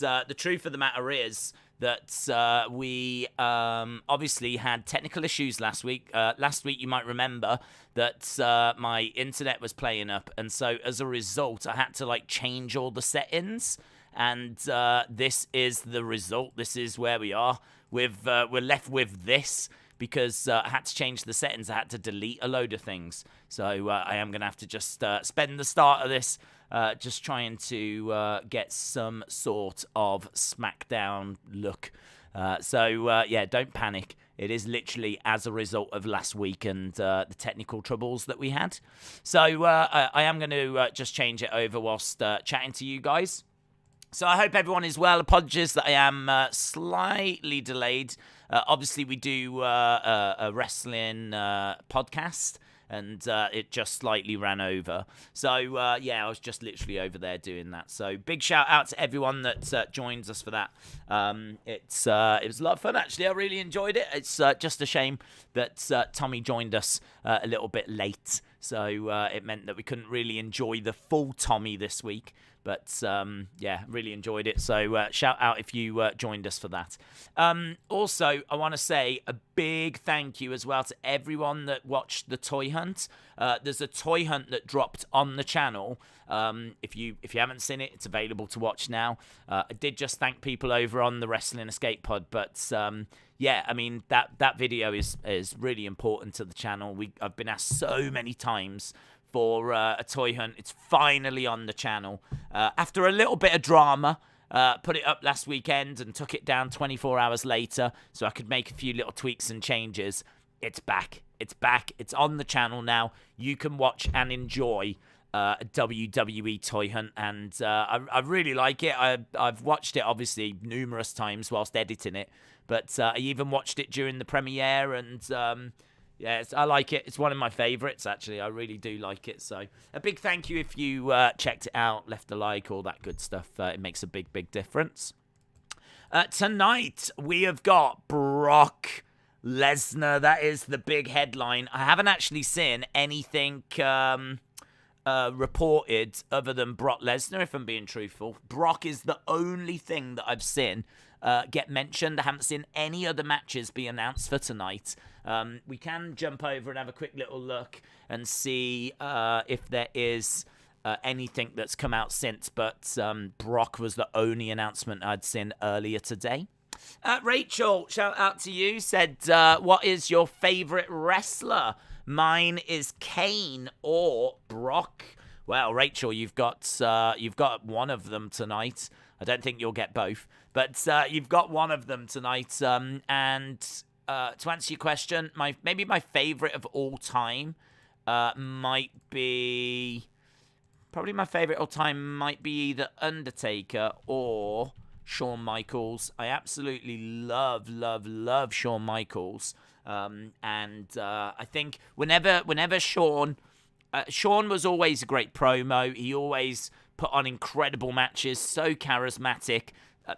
the truth of the matter is that we obviously had technical issues last week. Last week, you might remember that my internet was playing up, and so as a result, I had to change all the settings. And this is the result. This is where we are. We're left with this because I had to change the settings. I had to delete a load of things. So I am going to have to just spend the start of this just trying to get some sort of Smackdown look. Yeah, don't panic. It is literally as a result of last week and the technical troubles that we had. So I am going to just change it over whilst chatting to you guys. So I hope everyone is well. Apologies that I am slightly delayed. Obviously, we do a wrestling podcast, and it just slightly ran over. So, yeah, I was just literally over there doing that. So, big shout out to everyone that joins us for that. It was a lot of fun, actually. I really enjoyed it. It's just a shame that Tommy joined us a little bit late. So, it meant that we couldn't really enjoy the full Tommy this week. But, yeah, really enjoyed it. So, shout out if you joined us for that. Also, I want to say a big thank you as well to everyone that watched the toy hunt. There's a toy hunt that dropped on the channel. If you haven't seen it, it's available to watch now. I did just thank people over on the Wrestling Escape Pod. But, yeah, I mean, that video is really important to the channel. I've been asked so many times for a toy hunt. It's finally on the channel. After a little bit of drama, put it up last weekend and took it down 24 hours later so I could make a few little tweaks and changes. It's back. It's back. It's on the channel now. You can watch and enjoy a WWE toy hunt, and I really like it. I've watched it, obviously, numerous times whilst editing it, but I even watched it during the premiere, and yeah, I like it. It's one of my favourites, actually. I really do like it. So a big thank you if you checked it out, left a like, all that good stuff. It makes a big, big difference. Tonight, we have got Brock Lesnar. That is the big headline. I haven't actually seen anything reported other than Brock Lesnar, if I'm being truthful. Brock is the only thing that I've seen get mentioned. I haven't seen any other matches be announced for tonight. We can jump over and have a quick little look and see if there is anything that's come out since, but Brock was the only announcement I'd seen earlier today. Rachel, shout out to you, said, what is your favourite wrestler? Mine is Kane or Brock. Well, Rachel, you've got one of them tonight. I don't think you'll get both, but you've got one of them tonight. And to answer your question, maybe my favorite of all time might be either Undertaker or Shawn Michaels. I absolutely love Shawn Michaels. And I think whenever Shawn was always a great promo. He always put on incredible matches, so charismatic.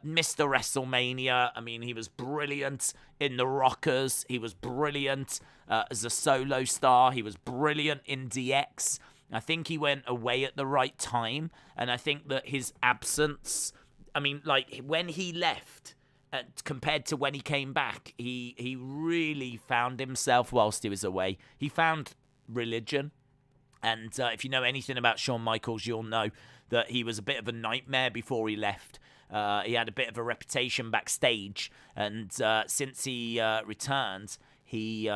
Mr. WrestleMania, I mean, he was brilliant in the Rockers. He was brilliant as a solo star. He was brilliant in DX. I think he went away at the right time. And I think that his absence, I mean, like, when he left compared to when he came back, he really found himself whilst he was away. He found religion. And if you know anything about Shawn Michaels, you'll know that he was a bit of a nightmare before he left. He had a bit of a reputation backstage, and since he returned, he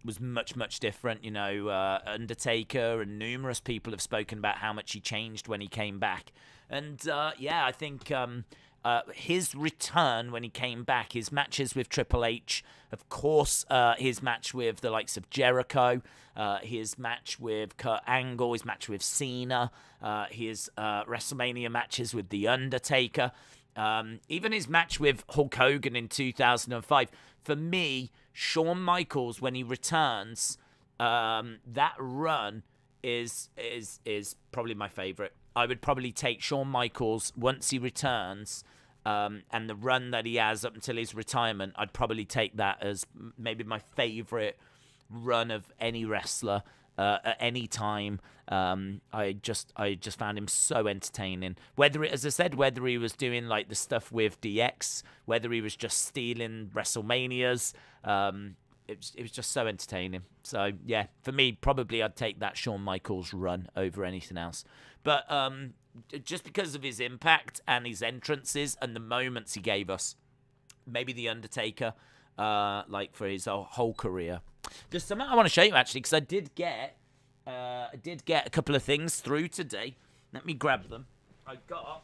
was much different. You know, Undertaker and numerous people have spoken about how much he changed when he came back. And yeah, I think his return when he came back, his matches with Triple H, of course, his match with the likes of Jericho, his match with Kurt Angle, his match with Cena, his WrestleMania matches with The Undertaker, even his match with Hulk Hogan in 2005. For me, Shawn Michaels, when he returns, that run is probably my favorite. I would probably take Shawn Michaels once he returns, and the run that he has up until his retirement. I'd probably take that as maybe my favorite run of any wrestler at any time. I just found him so entertaining. Whether as I said, whether he was doing like the stuff with DX, whether he was just stealing WrestleManias, it was just so entertaining. So yeah, for me, probably I'd take that Shawn Michaels run over anything else. But just because of his impact and his entrances and the moments he gave us, maybe The Undertaker, like for his whole career. There's something I want to show you actually, because I did get a couple of things through today. Let me grab them. I got.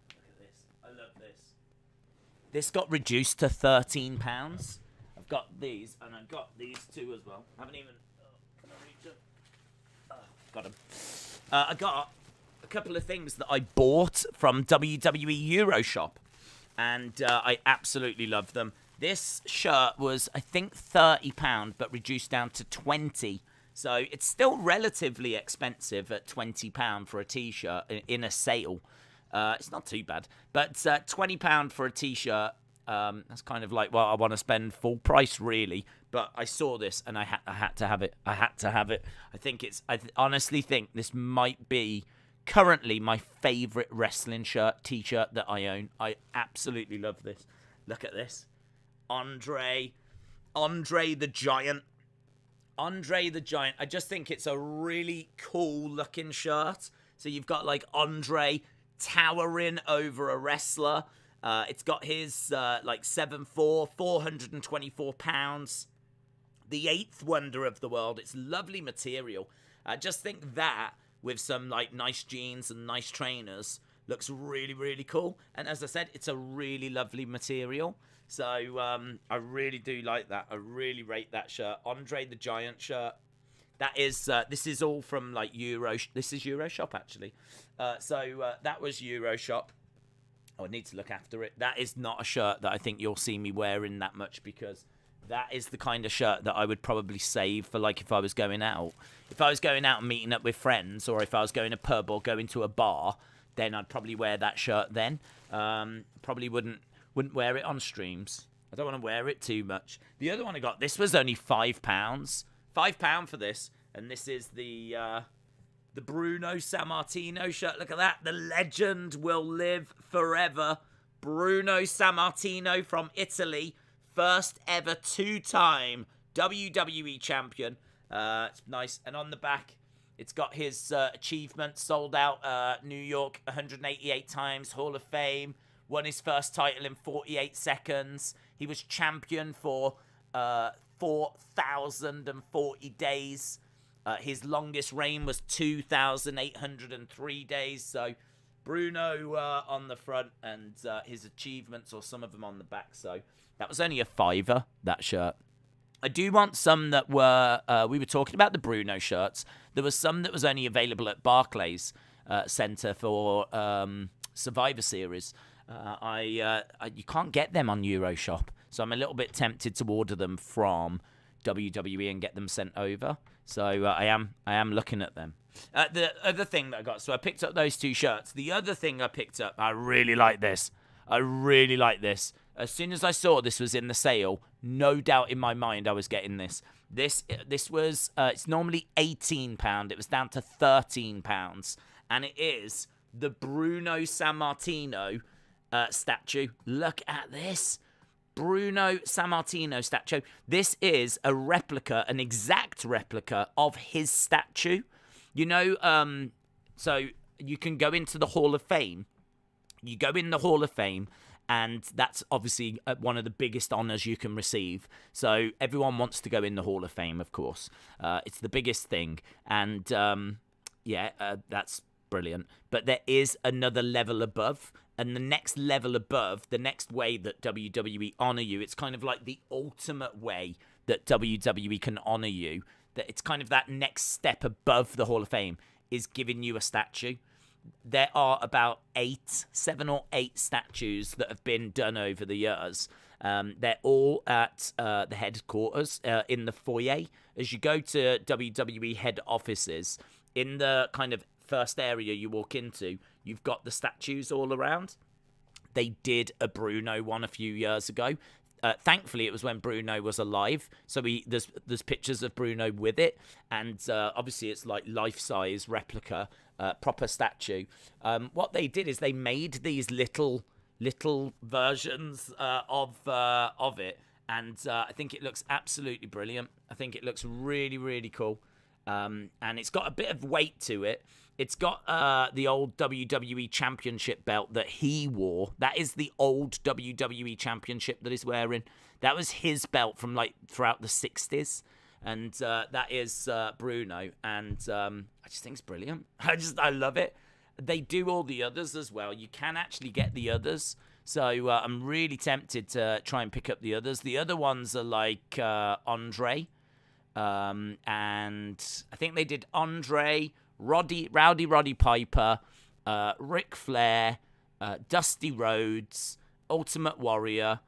Look at this. I love this. This got reduced to £13. I've got these, and I've got these two as well. Haven't even. Can I reach them? Got them. I got a couple of things that I bought from WWE Euroshop, and I absolutely love them. This shirt was, I think, £30, but reduced down to £20. So it's still relatively expensive at £20 for a T-shirt in a sale. It's not too bad, but £20 for a T-shirt. That's kind of like, well, I want to spend full price, really. But I saw this and I had to have it. I had to have it. I honestly think this might be currently my favorite wrestling T-shirt that I own. I absolutely love this. Look at this. Andre the Giant. Andre the Giant. I just think it's a really cool looking shirt. So you've got like Andre towering over a wrestler. It's got his like 7'4", 424 pounds. The eighth wonder of the world. It's lovely material. I just think that with some like nice jeans and nice trainers looks really, really cool. And as I said, it's a really lovely material. So I really do like that. I really rate that shirt. Andre the Giant shirt. That is, this is all from like this is Euroshop actually. So that was Euroshop. Oh, I need to look after it. That is not a shirt that I think you'll see me wearing that much, because that is the kind of shirt that I would probably save for like if I was going out. If I was going out and meeting up with friends, or if I was going to a pub or going to a bar, then I'd probably wear that shirt then. Probably wouldn't wear it on streams. I don't want to wear it too much. The other one I got, this was only £5. £5 for this. And this is the Bruno Sammartino shirt. Look at that. The legend will live forever. Bruno Sammartino from Italy. First ever two-time WWE champion. It's nice. And on the back, it's got his achievements. Sold out New York 188 times. Hall of Fame. Won his first title in 48 seconds. He was champion for 4,040 days. His longest reign was 2,803 days. So Bruno on the front, and his achievements, or some of them on the back. So that was only a £5, that shirt. I do want some that were, we were talking about the Bruno shirts. There was some that was only available at Barclays Centre for Survivor Series. You can't get them on Euroshop, so I'm a little bit tempted to order them from WWE and get them sent over. So I am looking at them. The other thing that I got, so I picked up those two shirts. The other thing I picked up, I really like this. As soon as I saw this was in the sale, no doubt in my mind I was getting this. This was it's normally £18. It was down to £13, and it is the Bruno Sammartino statue. Look at this. Bruno Sammartino statue. This is a replica, an exact replica of his statue. You know, so you can go into the Hall of Fame. You go in the Hall of Fame, and that's obviously one of the biggest honors you can receive. So everyone wants to go in the Hall of Fame, of course. It's the biggest thing. And, that's brilliant. But there is another level above. And the next level above, the next way that WWE honor you, it's kind of like the ultimate way that WWE can honor you. That it's kind of that next step above the Hall of Fame is giving you a statue. There are about 7 or 8 statues that have been done over the years. They're all at the headquarters in the foyer. As you go to WWE head offices, in the kind of first area you walk into, you've got the statues all around. They did a Bruno one a few years ago. Thankfully, it was when Bruno was alive, so there's pictures of Bruno with it, and obviously it's like life-size replica, proper statue. What they did is they made these little versions of it, and I think it looks absolutely brilliant. I think it looks really, really cool, and it's got a bit of weight to it. It's got the old WWE Championship belt that he wore. That is the old WWE Championship that he's wearing. That was his belt from like throughout the 60s. And that is Bruno. And I just think it's brilliant. I love it. They do all the others as well. You can actually get the others. So I'm really tempted to try and pick up the others. The other ones are like Andre. And I think they did Andre, Rowdy Roddy Piper, Ric Flair, Dusty Rhodes, Ultimate Warrior.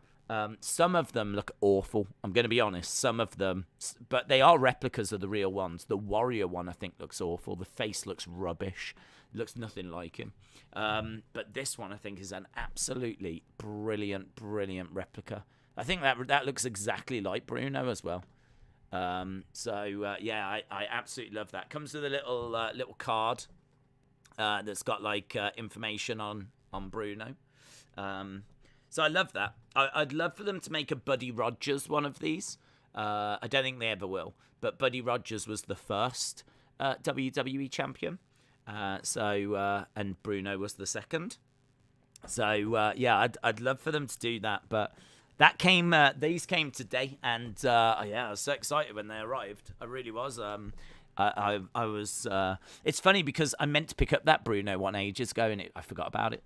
Some of them look awful. I'm going to be honest. Some of them, but they are replicas of the real ones. The Warrior one, I think, looks awful. The face looks rubbish. It looks nothing like him. But this one, I think, is an absolutely brilliant replica. I think that looks exactly like Bruno as well. Yeah, I absolutely love that. Comes with a little card that's got like information on Bruno. So I love that. I'd love for them to make a Buddy Rogers one of these. I don't think they ever will, but Buddy Rogers was the first WWE champion. And Bruno was the second. So yeah, I'd love for them to do that, but. These came today, and I was so excited when they arrived. I really was. I was. It's funny because I meant to pick up that Bruno one ages ago, and I forgot about it.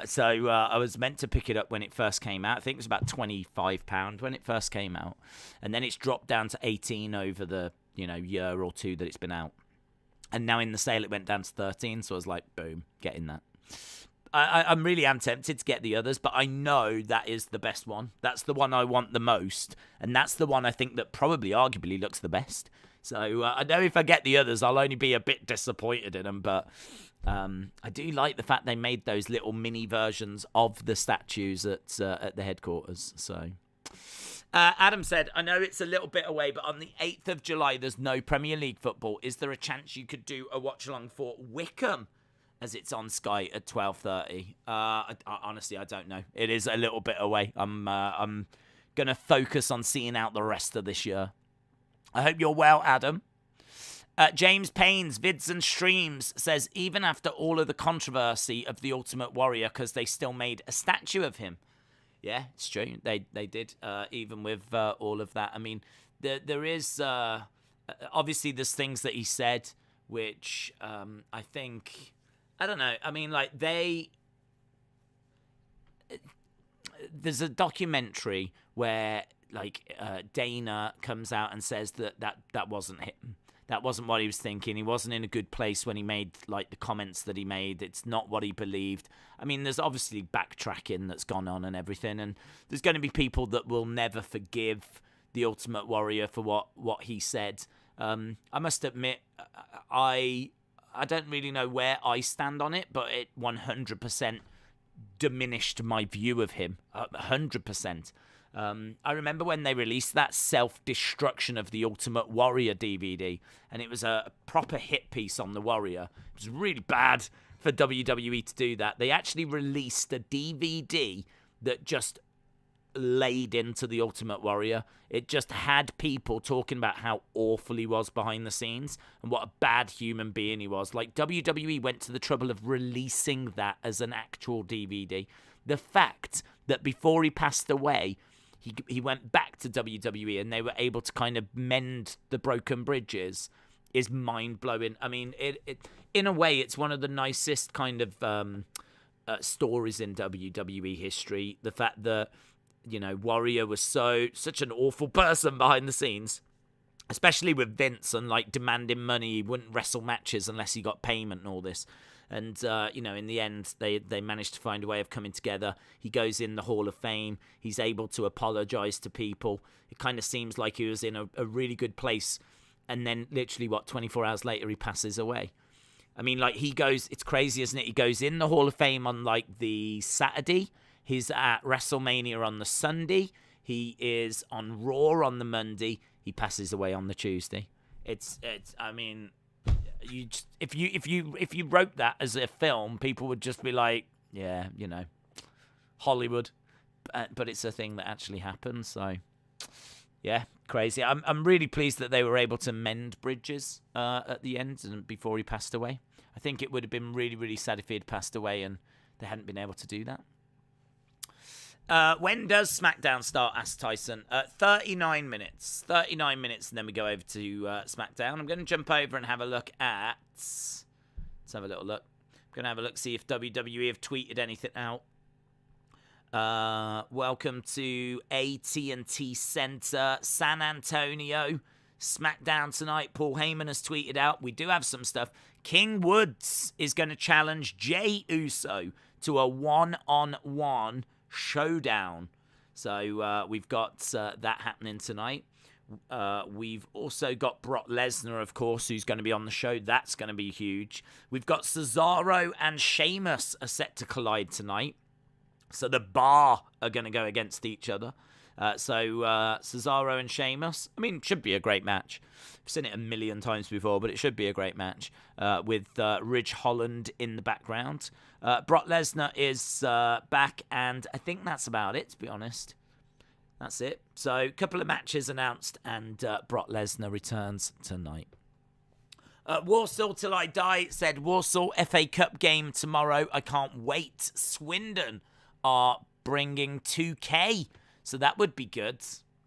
So I was meant to pick it up when it first came out. I think it was about £25 when it first came out, and then it's dropped down to 18 over the year or two that it's been out, and now in the sale it went down to 13. So I was like, boom, getting that. I really am tempted to get the others, but I know that is the best one. That's the one I want the most, and that's the one I think that probably arguably looks the best. So I know if I get the others, I'll only be a bit disappointed in them, but I do like the fact they made those little mini versions of the statues at the headquarters. So Adam said, I know it's a little bit away, but on the 8th of July, there's no Premier League football. Is there a chance you could do a watch-along for Wickham? As it's on Sky at 12:30. Honestly, I don't know. It is a little bit away. I'm gonna focus on seeing out the rest of this year. I hope you're well, Adam. James Payne's Vids and Streams says, even after all of the controversy of the Ultimate Warrior, because they still made a statue of him. Yeah, it's true. They did. Even with all of that. I mean, there is obviously there's things that he said which I think. I don't know. I mean, like, there's a documentary where, like, Dana comes out and says that wasn't him. That wasn't what he was thinking. He wasn't in a good place when he made, like, the comments that he made. It's not what he believed. I mean, there's obviously backtracking that's gone on and everything, and there's going to be people that will never forgive the Ultimate Warrior for what he said. I must admit, I don't really know where I stand on it, but it 100% diminished my view of him. 100%. I remember when they released that Self-Destruction of the Ultimate Warrior DVD, and it was a proper hit piece on the Warrior. It was really bad for WWE to do that. They actually released a DVD that just laid into the Ultimate Warrior. It just had people talking about how awful he was behind the scenes and what a bad human being he was. Like, WWE went to the trouble of releasing that as an actual DVD. The fact that before he passed away, he went back to WWE and they were able to kind of mend the broken bridges is mind-blowing. I mean, it in a way, it's one of the nicest kind of stories in WWE history. The fact that Warrior was such an awful person behind the scenes, especially with Vince and like demanding money. He wouldn't wrestle matches unless he got payment and all this. And, in the end, they managed to find a way of coming together. He goes in the Hall of Fame. He's able to apologize to people. It kind of seems like he was in a really good place. And then literally, 24 hours later, he passes away. I mean, like, he goes, it's crazy, isn't it? He goes in the Hall of Fame on, like, the Saturday. He's at WrestleMania on the Sunday. He is on Raw on the Monday. He passes away on the Tuesday. It's. I mean, you just, if you wrote that as a film, people would just be like, yeah, Hollywood. But it's a thing that actually happened. So, yeah, crazy. I'm really pleased that they were able to mend bridges at the end and before he passed away. I think it would have been really, really sad if he had passed away and they hadn't been able to do that. When does SmackDown start? Asked Tyson. 39 minutes. 39 minutes, and then we go over to SmackDown. I'm going to jump over and have a look at... Let's have a little look. I'm going to have a look, see if WWE have tweeted anything out. Welcome to AT&T Center, San Antonio. SmackDown tonight. Paul Heyman has tweeted out. We do have some stuff. King Woods is going to challenge Jey Uso to a one-on-one showdown. So we've got that happening tonight. We've also got Brock Lesnar, of course, who's going to be on the show. That's going to be huge. We've got Cesaro and Sheamus are set to collide tonight. So the Bar are going to go against each other. Cesaro and Sheamus, I mean, should be a great match. I've seen it a million times before, but it should be a great match with Ridge Holland in the background. Brock Lesnar is back, and I think that's about it, to be honest. That's it. So a couple of matches announced, and Brock Lesnar returns tonight. Warsaw Till I Die said, Warsaw FA Cup game tomorrow. I can't wait. Swindon are bringing 2K. So that would be good.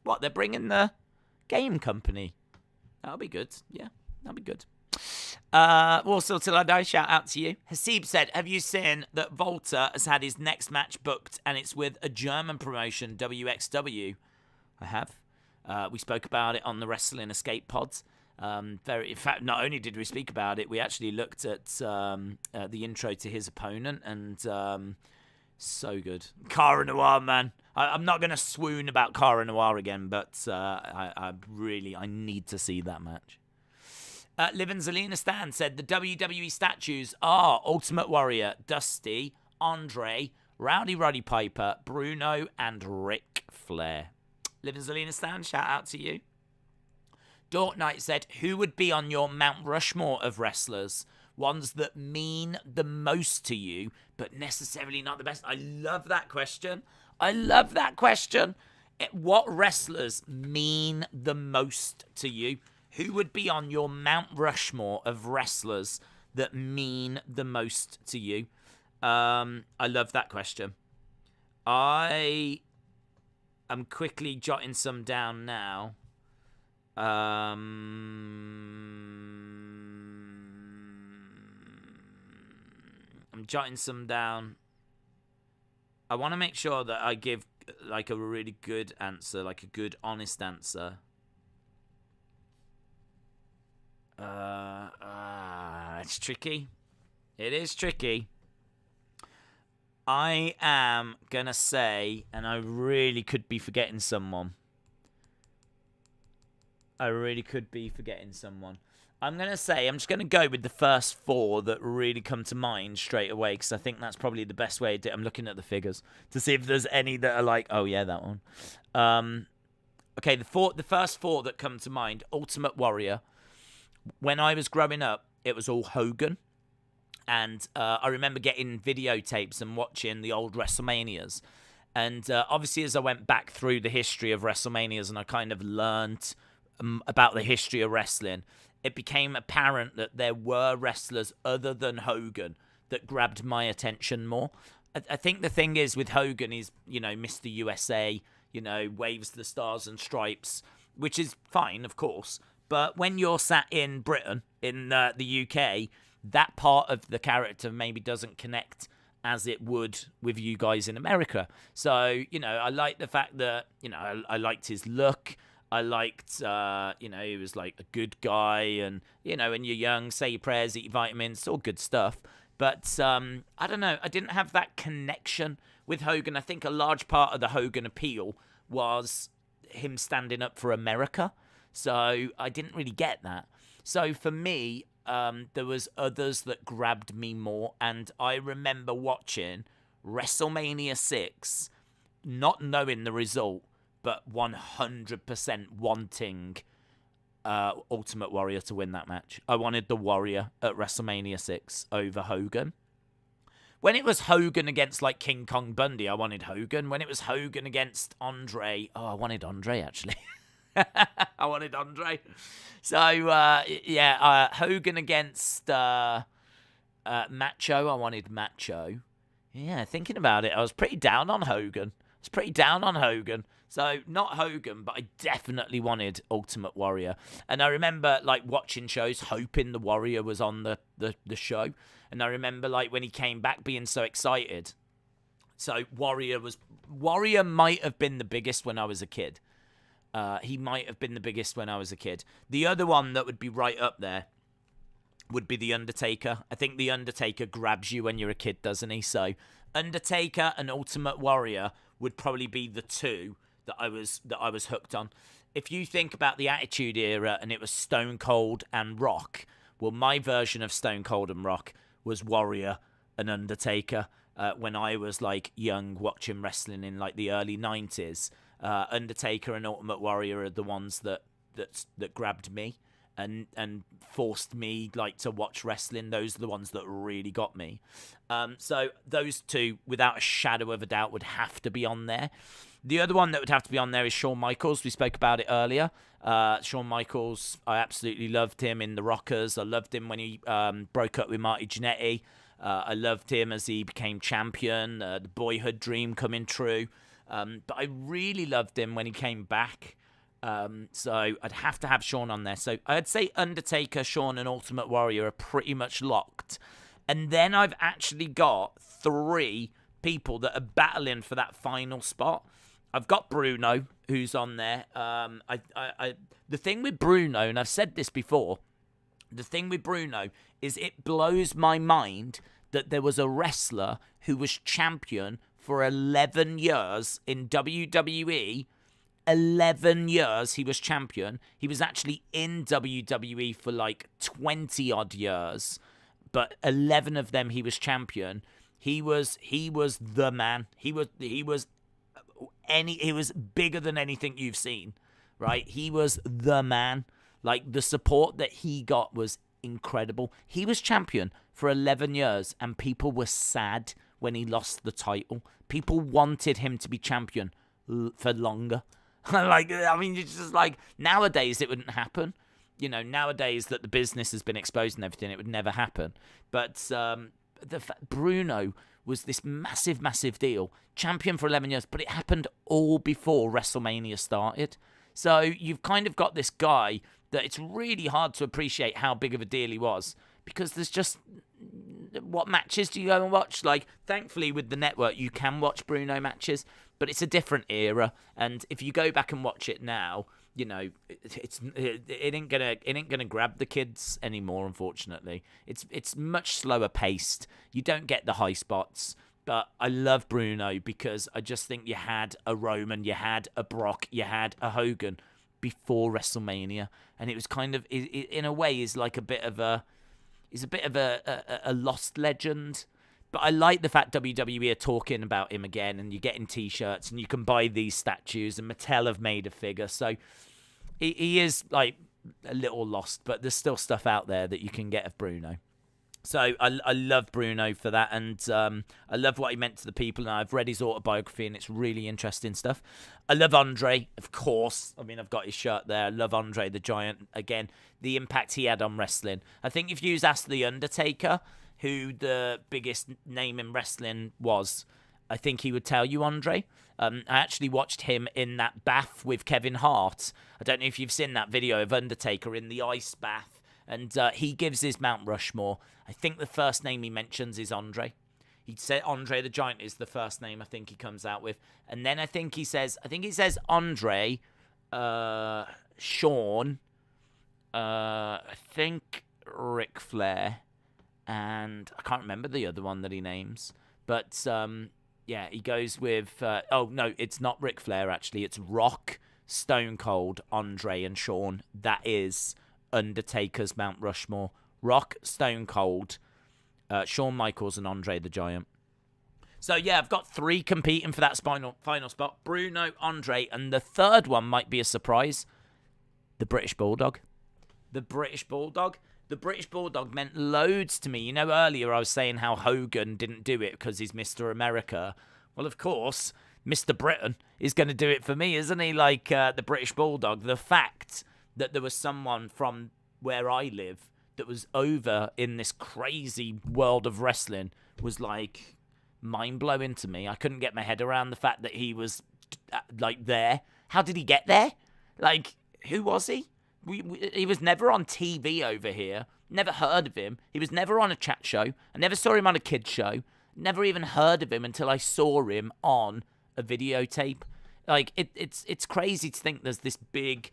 What, they're bringing the game company? That'll be good. Yeah, that'll be good. Warsaw Till I Die, shout out to you. Hasib said, have you seen that Volta has had his next match booked and it's with a German promotion, WXW? I have. We spoke about it on the Wrestling Escape Pods. In fact, not only did we speak about it, we actually looked at the intro to his opponent, and so good. Cara Noir, man. I'm not going to swoon about Cara Noir again, but I need to see that match. Livin' Zelina Stan said the WWE statues are Ultimate Warrior, Dusty, Andre, Rowdy Roddy Piper, Bruno, and Ric Flair. Livin' Zelina Stan, shout out to you. Dort Knight said, who would be on your Mount Rushmore of wrestlers? Ones that mean the most to you, but necessarily not the best. I love that question. What wrestlers mean the most to you? Who would be on your Mount Rushmore of wrestlers that mean the most to you? I love that question. I am quickly jotting some down now. I'm jotting some down. I want to make sure that I give like a really good answer, like a good, honest answer. It's tricky. It is tricky. I am gonna say, and I really could be forgetting someone. I'm going to say, I'm just going to go with the first four that really come to mind straight away, because I think that's probably the best way to do it. I'm looking at the figures to see if there's any that are like, oh yeah, that one. Okay, the first four that come to mind, Ultimate Warrior. When I was growing up, it was all Hogan. And I remember getting videotapes and watching the old WrestleManias. And obviously, as I went back through the history of WrestleManias and I kind of learned about the history of wrestling, it became apparent that there were wrestlers other than Hogan that grabbed my attention more. I think the thing is with Hogan is, Mr. USA, waves the stars and stripes, which is fine, of course. But when you're sat in Britain, in the UK, that part of the character maybe doesn't connect as it would with you guys in America. So, I like the fact that, I liked his look. I liked, he was like a good guy, and, when you're young, say your prayers, eat your vitamins, it's all good stuff. But, I don't know, I didn't have that connection with Hogan. I think a large part of the Hogan appeal was him standing up for America. So I didn't really get that. So for me, there was others that grabbed me more. And I remember watching WrestleMania 6, not knowing the result, but 100% wanting Ultimate Warrior to win that match. I wanted the Warrior at WrestleMania 6 over Hogan. When it was Hogan against like King Kong Bundy, I wanted Hogan. When it was Hogan against Andre, I wanted Andre actually. I wanted Andre. So Hogan against Macho, I wanted Macho. Yeah, thinking about it, I was pretty down on Hogan. So not Hogan, but I definitely wanted Ultimate Warrior. And I remember like watching shows, hoping the Warrior was on the show. And I remember like when he came back being so excited. So Warrior might have been the biggest when I was a kid. He might have been the biggest when I was a kid. The other one that would be right up there would be The Undertaker. I think The Undertaker grabs you when you're a kid, doesn't he? So Undertaker and Ultimate Warrior would probably be the two that I was hooked on. If you think about the Attitude Era and it was Stone Cold and Rock, well, my version of Stone Cold and Rock was Warrior and Undertaker. When I was like young watching wrestling in like the early 90s, Undertaker and Ultimate Warrior are the ones that grabbed me and forced me like to watch wrestling. Those are the ones that really got me. So those two, without a shadow of a doubt, would have to be on there. The other one that would have to be on there is Shawn Michaels. We spoke about it earlier. Shawn Michaels, I absolutely loved him in The Rockers. I loved him when he broke up with Marty Jannetty. I loved him as he became champion, the boyhood dream coming true. But I really loved him when he came back. So I'd have to have Shawn on there. So I'd say Undertaker, Shawn, and Ultimate Warrior are pretty much locked. And then I've actually got 3 people that are battling for that final spot. I've got Bruno, who's on there. The thing with Bruno, and I've said this before, the thing with Bruno is it blows my mind that there was a wrestler who was champion for 11 years in WWE. 11 years he was champion. He was actually in WWE for like 20 odd years, but 11 of them he was champion. He was the man. He was bigger than anything you've seen, right? He was the man. Like, the support that he got was incredible. He was champion for 11 years, and people were sad when he lost the title. People wanted him to be champion for longer. Like, I mean, it's just like, nowadays it wouldn't happen. You know, nowadays that the business has been exposed and everything, it would never happen. But Bruno was this massive, massive deal. Champion for 11 years, but it happened all before WrestleMania started. So you've kind of got this guy that it's really hard to appreciate how big of a deal he was, because there's just, what matches do you go and watch? Like, thankfully with the network you can watch Bruno matches, but it's a different era, and if you go back and watch it now, you know, it ain't gonna grab the kids anymore. Unfortunately, it's much slower paced. You don't get the high spots. But I love Bruno because I just think you had a Roman, you had a Brock, you had a Hogan before WrestleMania, and it was kind of, in a way, is like a bit of a lost legend. But I like the fact WWE are talking about him again, and you're getting T-shirts, and you can buy these statues, and Mattel have made a figure. So he is like a little lost, but there's still stuff out there that you can get of Bruno. So I love Bruno for that, and I love what he meant to the people, and I've read his autobiography, and it's really interesting stuff. I love Andre, of course. I mean, I've got his shirt there. I love Andre the Giant. Again, the impact he had on wrestling. I think if you asked The Undertaker who the biggest name in wrestling was, I think he would tell you Andre. I actually watched him in that bath with Kevin Hart. I don't know if you've seen that video of Undertaker in the ice bath. And he gives his Mount Rushmore. I think the first name he mentions is Andre. He said Andre the Giant is the first name I think he comes out with. And then I think he says Andre, Shawn, I think Ric Flair, and I can't remember the other one that he names. But yeah, he goes with, oh no, it's not Ric Flair actually. It's Rock, Stone Cold, Andre, and Shawn. That is Undertaker's Mount Rushmore. Rock, Stone Cold, Shawn Michaels, and Andre the Giant. So, yeah, I've got 3 competing for that final spot. Bruno, Andre, and the third one might be a surprise. The British Bulldog. The British Bulldog. The British Bulldog meant loads to me. You know, earlier I was saying how Hogan didn't do it because he's Mr. America. Well, of course, Mr. Britain is going to do it for me, isn't he? Like the British Bulldog. The fact that there was someone from where I live that was over in this crazy world of wrestling was like mind-blowing to me. I couldn't get my head around the fact that he was like there. How did he get there? Like, who was he? He was never on TV over here. Never heard of him. He was never on a chat show. I never saw him on a kids show. Never even heard of him until I saw him on a videotape. Like, it's crazy to think there's this big,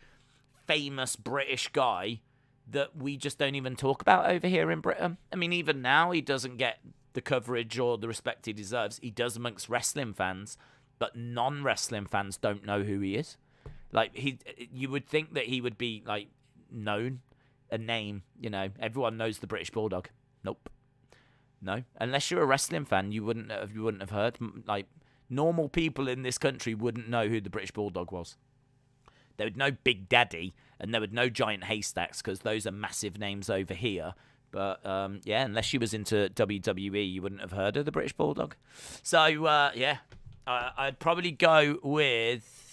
famous British guy that we just don't even talk about over here in Britain. I mean, even now, he doesn't get the coverage or the respect he deserves. He does amongst wrestling fans, but non-wrestling fans don't know who he is. Like, you would think that he would be, like, known, a name, you know. Everyone knows the British Bulldog. Nope. No. Unless you're a wrestling fan, you wouldn't have heard. Like, normal people in this country wouldn't know who the British Bulldog was. They would know Big Daddy, and there would know Giant Haystacks, because those are massive names over here. But, yeah, unless you was into WWE, you wouldn't have heard of the British Bulldog. So, yeah, I'd probably go with...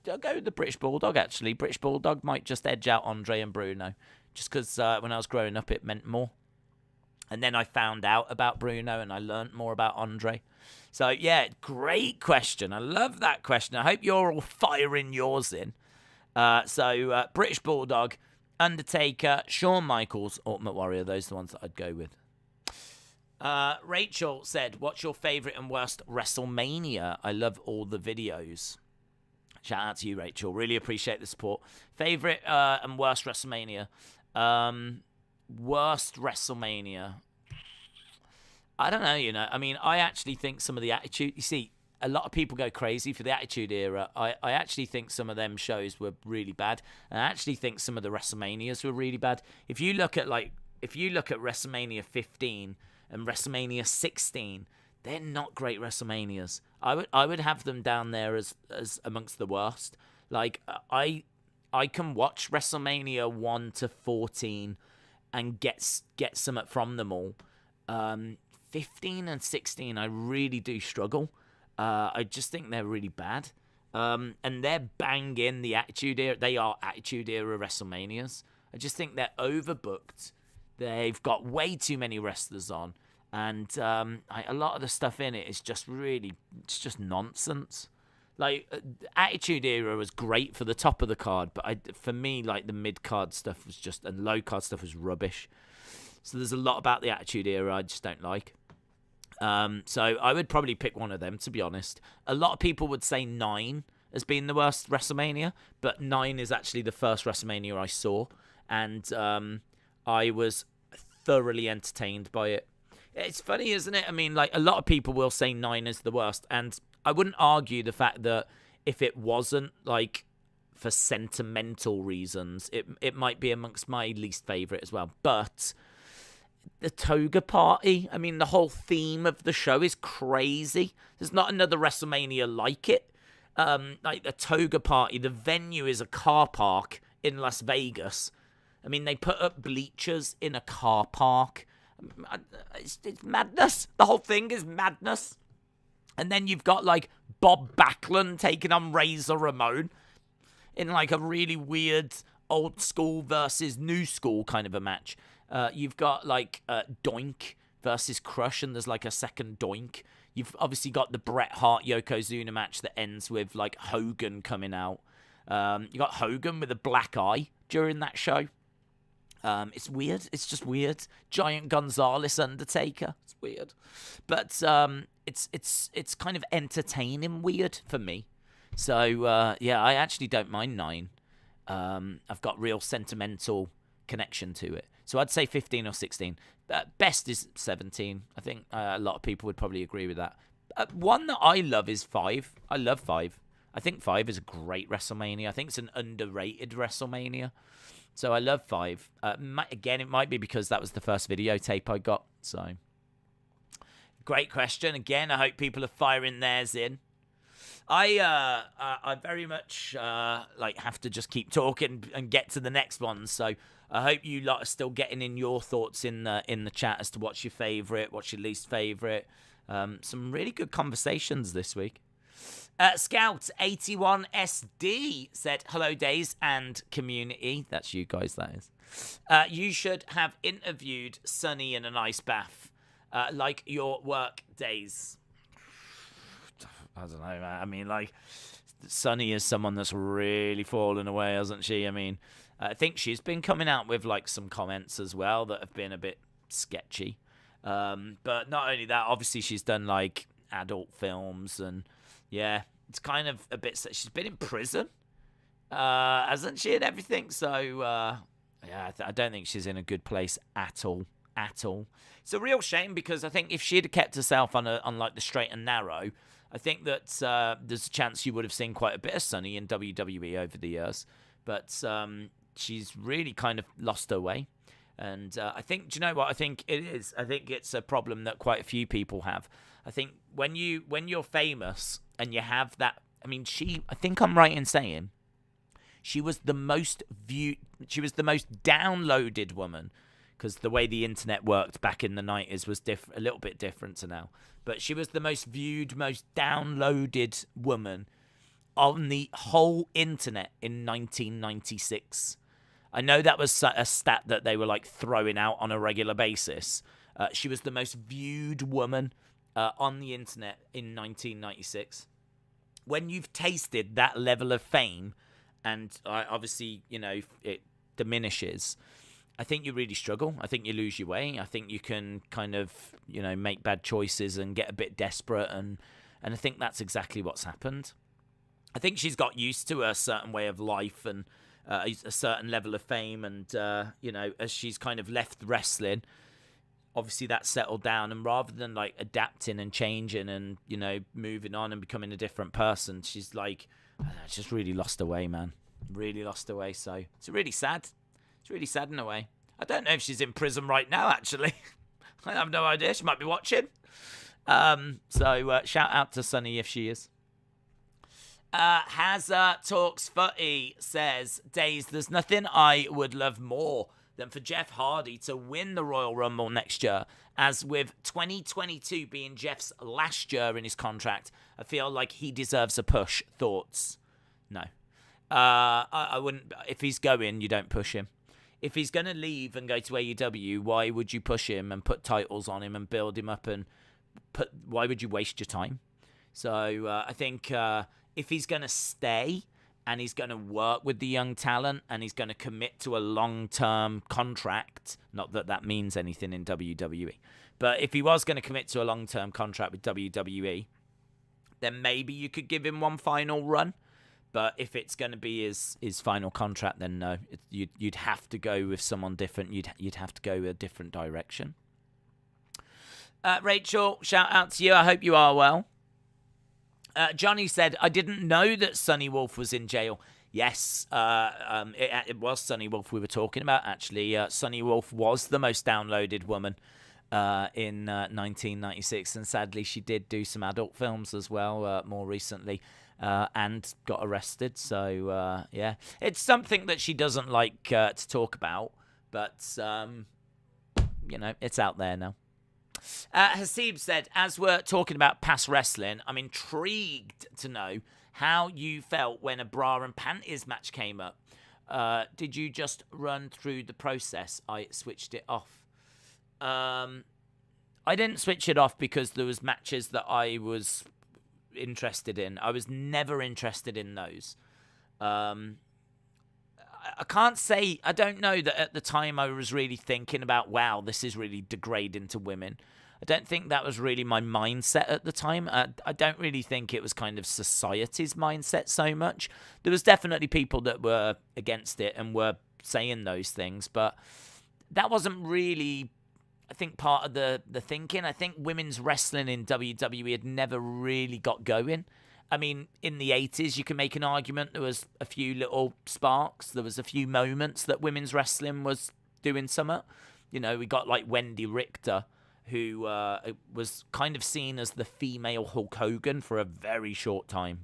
I'll go with the British Bulldog, actually. British Bulldog might just edge out Andre and Bruno, just because when I was growing up, it meant more. And then I found out about Bruno, and I learnt more about Andre. So, yeah, great question. I love that question. I hope you're all firing yours in. So, British Bulldog, Undertaker, Shawn Michaels, Ultimate Warrior. Those are the ones that I'd go with. Rachel said, what's your favourite and worst WrestleMania? I love all the videos. Shout out to you, Rachel. Really appreciate the support. Favorite and worst WrestleMania? Worst WrestleMania. I don't know, you know. I mean, I actually think some of the Attitude... You see, a lot of people go crazy for the Attitude Era. I actually think some of them shows were really bad. And I actually think some of the WrestleManias were really bad. If you look at WrestleMania 15 and WrestleMania 16... they're not great WrestleManias. I would have them down there as amongst the worst. Like, I can watch WrestleMania 1 to 14 and get something from them all. 15 and 16, I really do struggle. I just think they're really bad. And they're banging the Attitude Era. They are Attitude Era WrestleManias. I just think they're overbooked. They've got way too many wrestlers on. And a lot of the stuff in it is just it's just nonsense. Like, Attitude Era was great for the top of the card, but for me, like, the mid-card stuff was just, and low-card stuff was rubbish. So there's a lot about the Attitude Era I just don't like. So I would probably pick one of them, to be honest. A lot of people would say 9 as being the worst WrestleMania, but 9 is actually the first WrestleMania I saw, and I was thoroughly entertained by it. It's funny, isn't it? I mean, like, a lot of people will say 9 is the worst, and I wouldn't argue the fact that if it wasn't, like, for sentimental reasons, it might be amongst my least favourite as well. But the Toga Party, I mean, the whole theme of the show is crazy. There's not another WrestleMania like it. Like, the Toga Party, the venue is a car park in Las Vegas. I mean, they put up bleachers in a car park. It's madness. The whole thing is madness. And then you've got, like, Bob Backlund taking on Razor Ramon in, like, a really weird old school versus new school kind of a match. You've got, like, Doink versus Crush, and there's, like, a second Doink. You've obviously got the Bret Hart-Yokozuna match that ends with, like, Hogan coming out. You got Hogan with a black eye during that show. It's weird. It's just weird. Giant Gonzalez Undertaker. It's weird. But it's kind of entertaining weird for me. So, yeah, I actually don't mind 9. I've got real sentimental connection to it. So I'd say 15 or 16. Best is 17. I think a lot of people would probably agree with that. One that I love is 5. I love 5. I think 5 is a great WrestleMania. I think it's an underrated WrestleMania. So I love 5. Again, it might be because that was the first videotape I got. So Great question. Again, I hope people are firing theirs in. I very much have to just keep talking and get to the next one. So I hope you lot are still getting in your thoughts in the chat as to what's your favourite, what's your least favourite. Some really good conversations this week. Scout 81 SD said, "Hello, Days and community." That's you guys, that is. You should have interviewed Sunny in an ice bath, like your work days. I don't know, man. I mean, Sunny is someone that's really fallen away, hasn't she? I mean, I think she's been coming out with, some comments as well that have been a bit sketchy. But not only that, obviously she's done, adult films, and, yeah, it's kind of a bit... She's been in prison, hasn't she, and everything? So, yeah, I don't think she's in a good place at all. It's a real shame, because I think if she'd have kept herself on the straight and narrow... I think that there's a chance you would have seen quite a bit of Sunny in WWE over the years. But she's really kind of lost her way. And I think, do you know what I think it is? I think it's a problem that quite a few people have. I think when you're famous and you have that... I mean, I think I'm right in saying she was the most viewed... She was the most downloaded woman, because the way the internet worked back in the 90s was a little bit different to now. But she was the most viewed, most downloaded woman on the whole internet in 1996. I know that was a stat that they were throwing out on a regular basis. She was the most viewed woman on the internet in 1996. When you've tasted that level of fame, and obviously, it diminishes... I think you really struggle. I think you lose your way. I think you can kind of, make bad choices and get a bit desperate. And I think that's exactly what's happened. I think she's got used to a certain way of life and a certain level of fame. And, as she's kind of left wrestling, obviously that settled down. And rather than adapting and changing and, moving on and becoming a different person, she's just really lost her way, man. Really lost her way. So it's really sad. It's really sad in a way. I don't know if she's in prison right now, actually. I have no idea. She might be watching. So shout out to Sunny if she is. Hazza Talks Footy says, "Days, there's nothing I would love more than for Jeff Hardy to win the Royal Rumble next year. As with 2022 being Jeff's last year in his contract, I feel like he deserves a push." Thoughts? No. I wouldn't. If he's going, you don't push him. If he's going to leave and go to AEW, why would you push him and put titles on him and build him up why would you waste your time? So I think if he's going to stay and he's going to work with the young talent and he's going to commit to a long-term contract, not that that means anything in WWE, but if he was going to commit to a long-term contract with WWE, then maybe you could give him one final run. But if it's going to be his final contract, then no, you'd have to go with someone different. You'd have to go a different direction. Rachel, shout out to you. I hope you are well. Johnny said, "I didn't know that Sunny Wolf was in jail." Yes, it was Sunny Wolf we were talking about, actually. Sunny Wolf was the most downloaded woman in 1996, and sadly she did do some adult films as well more recently. And got arrested. So, yeah. It's something that she doesn't like to talk about. But, it's out there now. Hasib said, "As we're talking about past wrestling, I'm intrigued to know how you felt when a bra and panties match came up. Did you just run through the process? I switched it off." I didn't switch it off because there was matches that I was... interested in. I was never interested in those. I can't say, I don't know that at the time I was really thinking about, wow, this is really degrading to women. I don't think that was really my mindset at the time. I don't really think it was kind of society's mindset so much. There was definitely people that were against it and were saying those things, but that wasn't really, I think, part of the thinking. I think women's wrestling in WWE had never really got going. I mean, in the 80s, you can make an argument there was a few little sparks. There was a few moments that women's wrestling was doing something. We got Wendy Richter who was kind of seen as the female Hulk Hogan for a very short time.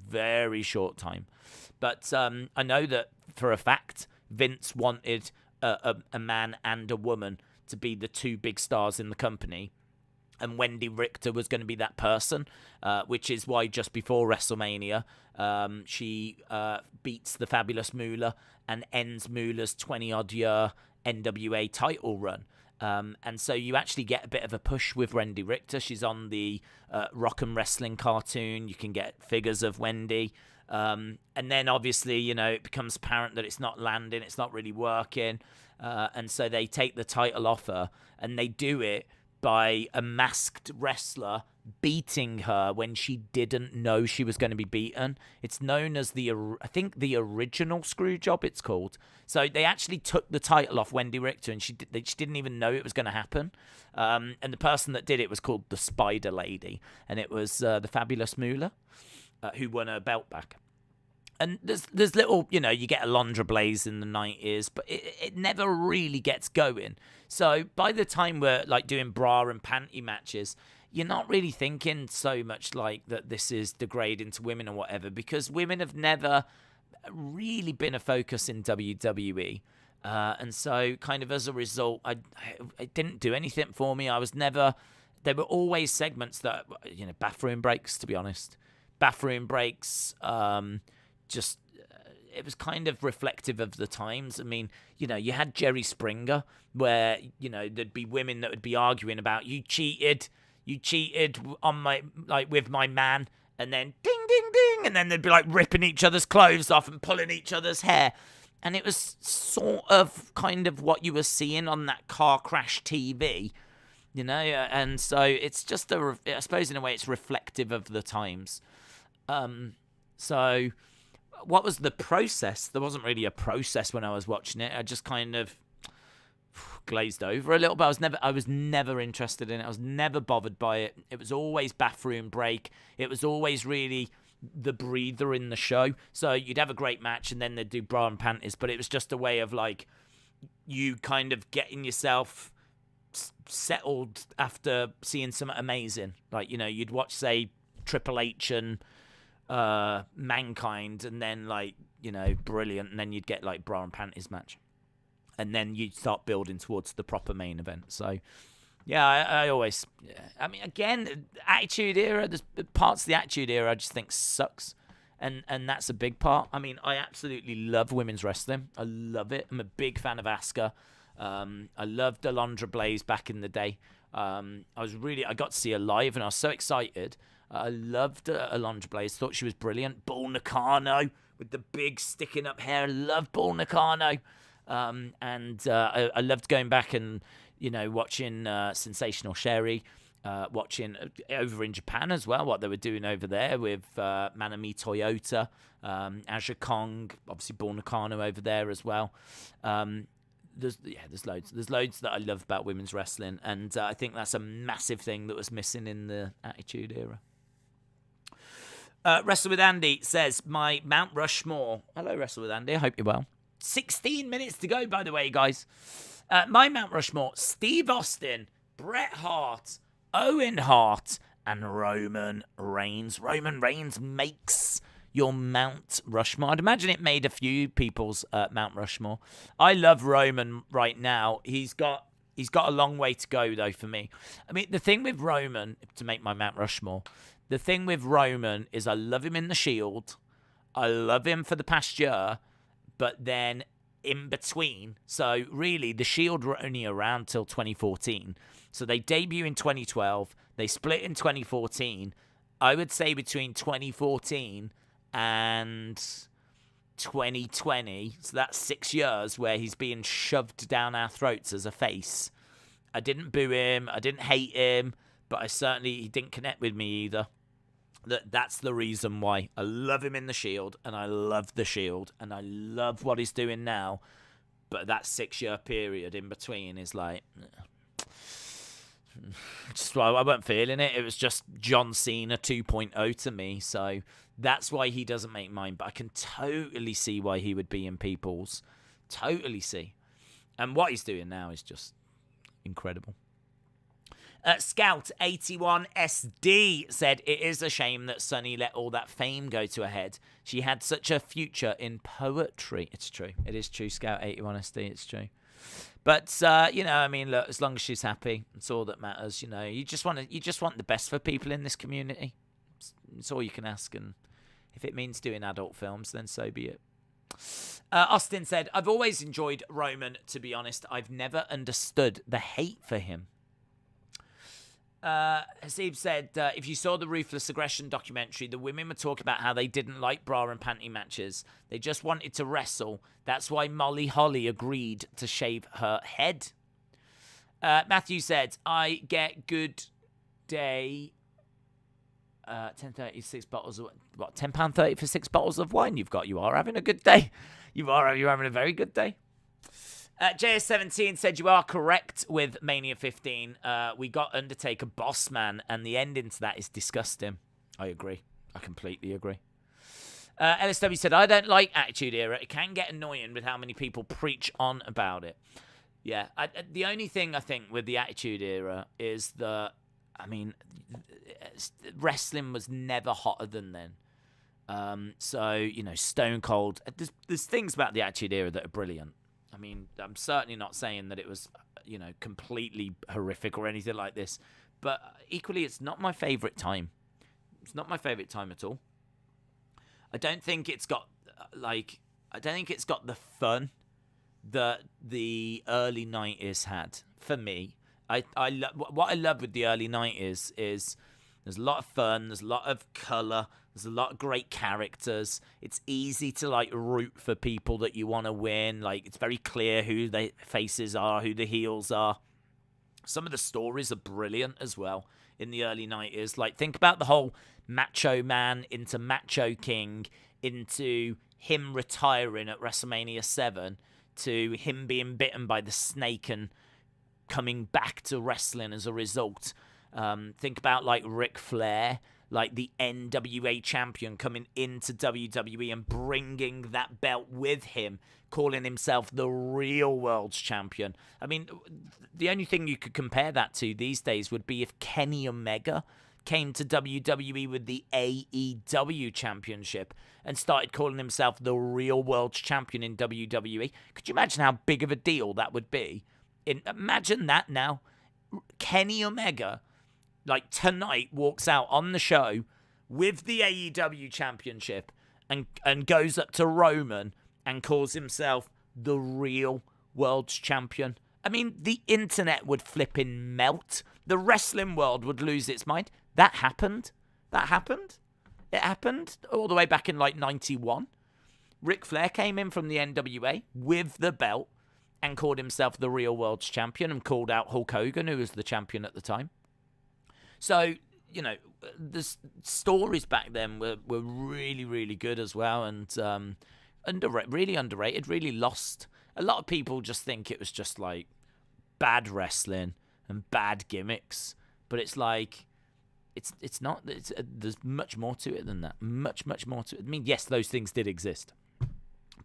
But I know that for a fact Vince wanted a man and a woman to be the two big stars in the company. And Wendy Richter was going to be that person, which is why just before WrestleMania, she beats the Fabulous Moolah and ends Moolah's 20-odd year NWA title run. And so you actually get a bit of a push with Wendy Richter. She's on the Rock and Wrestling cartoon. You can get figures of Wendy. And then obviously, it becomes apparent that it's not landing. It's not really working. And so they take the title off her, and they do it by a masked wrestler beating her when she didn't know she was going to be beaten. It's known as the original screw job, it's called. So they actually took the title off Wendy Richter, and she didn't even know it was going to happen. And the person that did it was called the Spider Lady, and it was the Fabulous Moolah, who won her belt back. And there's little, you get Alundra Blaze in the 90s, but it never really gets going. So by the time we're like doing bra and panty matches, you're not really thinking so much like that this is degrading to women or whatever, because women have never really been a focus in WWE. And so kind of as a result, it didn't do anything for me. There were always segments that, bathroom breaks, to be honest. Bathroom breaks, it was kind of reflective of the times. I mean, you had Jerry Springer, where, there'd be women that would be arguing about, you cheated on with my man, and then ding, ding, ding, and then they'd be like ripping each other's clothes off and pulling each other's hair. And it was sort of kind of what you were seeing on that car crash TV, and so it's just I suppose in a way it's reflective of the times. So what was the process? There wasn't really a process when I was watching it. I just kind of glazed over a little bit. I was never interested in it. I was never bothered by it. It was always bathroom break. It was always really the breather in the show. So you'd have a great match, and then they'd do bra and panties, but it was just a way of like you kind of getting yourself settled after seeing something amazing. Like, you'd watch, say, Triple H and Mankind, and then brilliant, and then you'd get like bra and panties match, and then you'd start building towards the proper main event. So I always, I mean, again, Attitude Era, there's parts of the Attitude Era I just think sucks, and that's a big part. I mean, I absolutely love women's wrestling. I love it. I'm a big fan of Asuka. I loved Alundra Blaze back in the day. I got to see her live, and I was so excited. I loved Alundra Blaze. Thought she was brilliant. Bull Nakano with the big sticking up hair. I love Bull Nakano. And I loved going back and, watching Sensational Sherry, watching over in Japan as well, what they were doing over there with Manami Toyota, Aja Kong, obviously Bull Nakano over there as well. There's loads. There's loads that I love about women's wrestling, and I think that's a massive thing that was missing in the Attitude Era. Wrestle with Andy says, my Mount Rushmore. Hello, Wrestle with Andy. I hope you're well. 16 minutes to go, by the way, guys. My Mount Rushmore, Steve Austin, Bret Hart, Owen Hart, and Roman Reigns. Roman Reigns makes your Mount Rushmore. I'd imagine it made a few people's Mount Rushmore. I love Roman right now. He's got a long way to go, though, for me. I mean, the thing with Roman, to make my Mount Rushmore, the thing with Roman is I love him in the Shield. I love him for the past year. But then in between, so really the Shield were only around till 2014. So they debut in 2012. They split in 2014. I would say between 2014 and 2020, so that's 6 years where he's being shoved down our throats as a face. I didn't boo him. I didn't hate him. But he didn't connect with me either. That's the reason why. I love him in the Shield, and I love the Shield, and I love what he's doing now. But that 6-year period in between is like, just I wasn't feeling it. It was just John Cena 2.0 to me. So that's why he doesn't make mine. But I can totally see why he would be in people's. Totally see. And what he's doing now is just incredible. Scout 81 SD said, it is a shame that Sunny let all that fame go to her head. She had such a future in poetry. It's true. It is true, Scout 81 SD. It's true. But, I mean, look, as long as she's happy, it's all that matters. You just want the best for people in this community. It's all you can ask. And if it means doing adult films, then so be it. Austin said, I've always enjoyed Roman, to be honest. I've never understood the hate for him. Hasib said, if you saw the Ruthless Aggression documentary, the women were talking about how they didn't like bra and panty matches. They just wanted to wrestle. That's why Molly Holly agreed to shave her head. Matthew said, I get good day. 10.30, 6 bottles of what? £10.30 for 6 bottles of wine. You are having a good day. You're having a very good day. JS17 said, you are correct with Mania 15. We got Undertaker boss man, and the ending to that is disgusting. I agree. I completely agree. LSW said, I don't like Attitude Era. It can get annoying with how many people preach on about it. Yeah, the only thing I think with the Attitude Era is that, I mean, wrestling was never hotter than then. So, Stone Cold. There's things about the Attitude Era that are brilliant. I mean, I'm certainly not saying that it was, completely horrific or anything like this. But equally, it's not my favourite time. It's not my favourite time at all. I don't think it's got, the fun that the early 90s had, for me. What I love with the early 90s is there's a lot of fun, there's a lot of colour, there's a lot of great characters. It's easy to root for people that you want to win. It's very clear who the faces are, who the heels are. Some of the stories are brilliant as well in the early 90s. Think about the whole Macho Man into Macho King, into him retiring at WrestleMania 7, to him being bitten by the snake and coming back to wrestling as a result. Think about Ric Flair, the NWA champion, coming into WWE and bringing that belt with him, calling himself the real world's champion. I mean, the only thing you could compare that to these days would be if Kenny Omega came to WWE with the AEW championship and started calling himself the real world's champion in WWE. Could you imagine how big of a deal that would be? Imagine that now. Kenny Omega, tonight, walks out on the show with the AEW championship and goes up to Roman and calls himself the real world's champion. I mean, the internet would flipping melt. The wrestling world would lose its mind. That happened. It happened all the way back in 91. Ric Flair came in from the NWA with the belt and called himself the real world's champion and called out Hulk Hogan, who was the champion at the time. So, the stories back then were really, really good as well, and really underrated, really lost. A lot of people just think it was just bad wrestling and bad gimmicks, but it's it's not. There's much more to it than that. Much, much more to it. I mean, yes, those things did exist,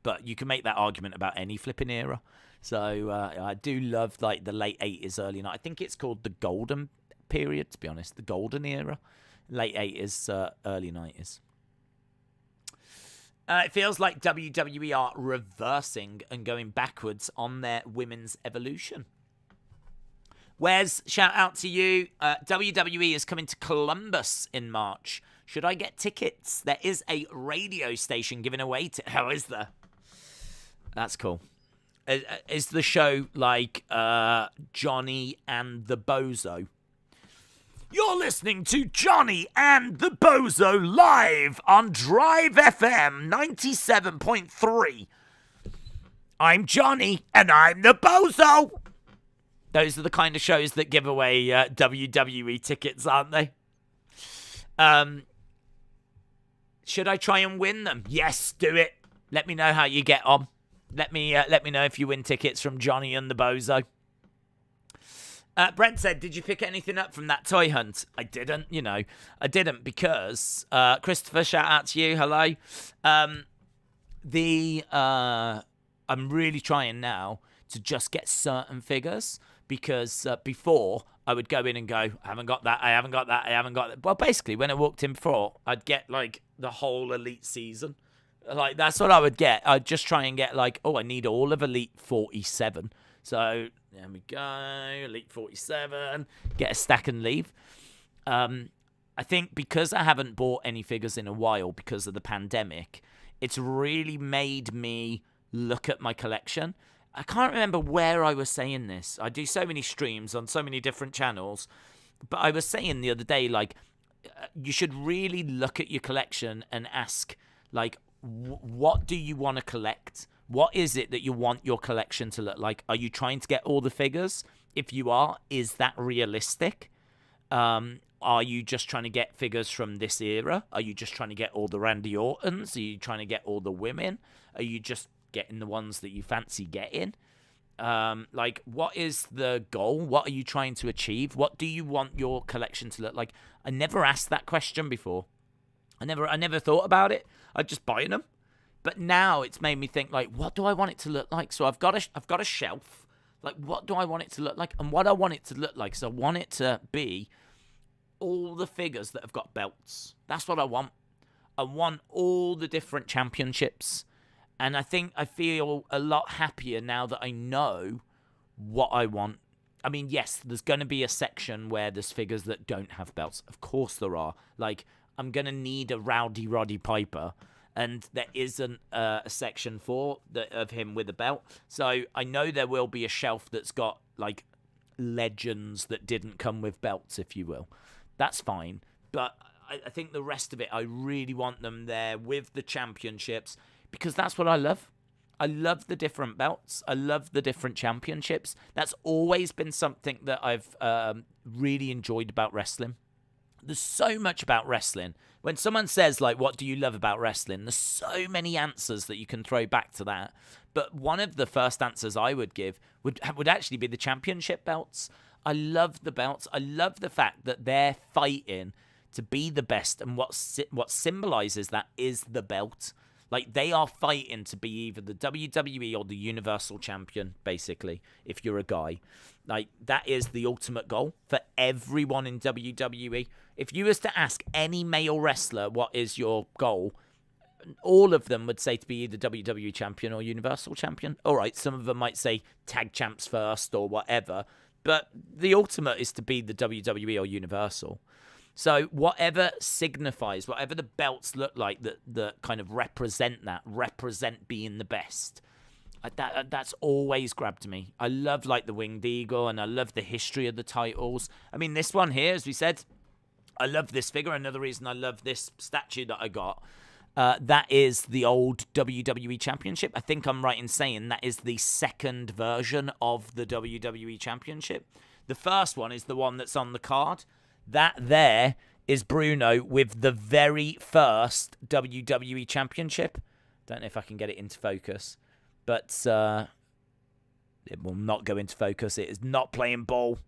but you can make that argument about any flipping era. So I do love the late 80s, early 90s. I think it's called the golden period, to be honest, the golden era. Late 80s, early 90s. It feels like WWE are reversing and going backwards on their women's evolution. Wes, shout out to you. WWE is coming to Columbus in March. Should I get tickets? There is a radio station giving away How is there? That's cool. Is the show Johnny and the Bozo? You're listening to Johnny and the Bozo live on Drive FM 97.3. I'm Johnny and I'm the Bozo. Those are the kind of shows that give away WWE tickets, aren't they? Should I try and win them? Yes, do it. Let me know how you get on. Let me know if you win tickets from Johnny and the Bozo. Brent said, did you pick anything up from that toy hunt? I didn't, I didn't because, Christopher, shout out to you, hello. I'm really trying now to just get certain figures because before I would go in and go, I haven't got that, I haven't got that, I haven't got that. Well, basically, when I walked in before, I'd get like the whole Elite season. Like, that's what I would get. I'd just try and get like, I need all of Elite 47. So there we go, Elite 47, get a stack and leave. I think because I haven't bought any figures in a while because of the pandemic, it's really made me look at my collection. I can't remember where I was saying this. I do so many streams on so many different channels, but I was saying the other day, like, you should really look at your collection and ask, like, what do you want to collect? What is it that you want your collection to look like? Are you trying to get all the figures? If you are, is that realistic? Are you just trying to get figures from this era? Are you just trying to get all the Randy Ortons? Are you trying to get all the women? Are you just getting the ones that you fancy getting? Like, what is the goal? What are you trying to achieve? What do you want your collection to look like? I never asked that question before. I never thought about it. I'd just buy them. But now it's made me think, like, what do I want it to look like? So I've got a shelf. Like, what do I want it to look like? And what I want it to look like is I want it to be all the figures that have got belts. That's what I want. I want all the different championships. And I think I feel a lot happier now that I know what I want. I mean, yes, there's going to be a section where there's figures that don't have belts. Of course there are. Like, I'm going to need a Rowdy Roddy Piper. And there isn't a section of him with a belt. So I know there will be a shelf that's got, like, legends that didn't come with belts, if you will. That's fine. But I think the rest of it, I really want them there with the championships, because that's what I love. I love the different belts. I love the different championships. That's always been something that I've really enjoyed about wrestling. There's so much about wrestling. When someone says, like, what do you love about wrestling? There's so many answers that you can throw back to that. But one of the first answers I would give would actually be the championship belts. I love the belts. I love the fact that they're fighting to be the best, and what symbolizes that is the belt. Like, they are fighting to be either the WWE or the Universal Champion, basically, if you're a guy. Like, that is the ultimate goal for everyone in WWE. If you was to ask any male wrestler what is your goal, all of them would say to be either WWE Champion or Universal Champion. All right, some of them might say tag champs first or whatever, but the ultimate is to be the WWE or Universal. So whatever signifies, whatever the belts look like that kind of represent being the best, that's always grabbed me. I love, like, the Winged Eagle, and I love the history of the titles. I mean, this one here, as we said, I love this figure. Another reason I love this statue that I got, that is the old WWE Championship. I think I'm right in saying that is the second version of the WWE Championship. The first one is the one that's on the card. That there is Bruno with the very first WWE Championship. Don't know if I can get it into focus, but it will not go into focus. It is not playing ball.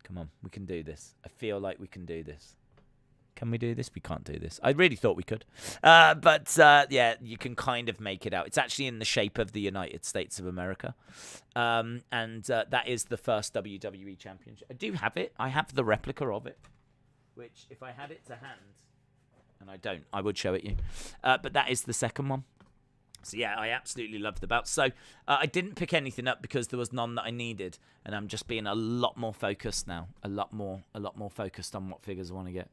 Come on, we can do this. I feel like we can do this. Can we do this? We can't do this. I really thought we could. But yeah, you can kind of make it out. It's actually in the shape of the United States of America. And that is the first WWE Championship. I do have it. I have the replica of it, which, if I had it to hand, and I don't, I would show it you. But that is the second one. So yeah, I absolutely love the belts. So I didn't pick anything up because there was none that I needed, and I'm just being a lot more focused now. A lot more focused on what figures I want to get.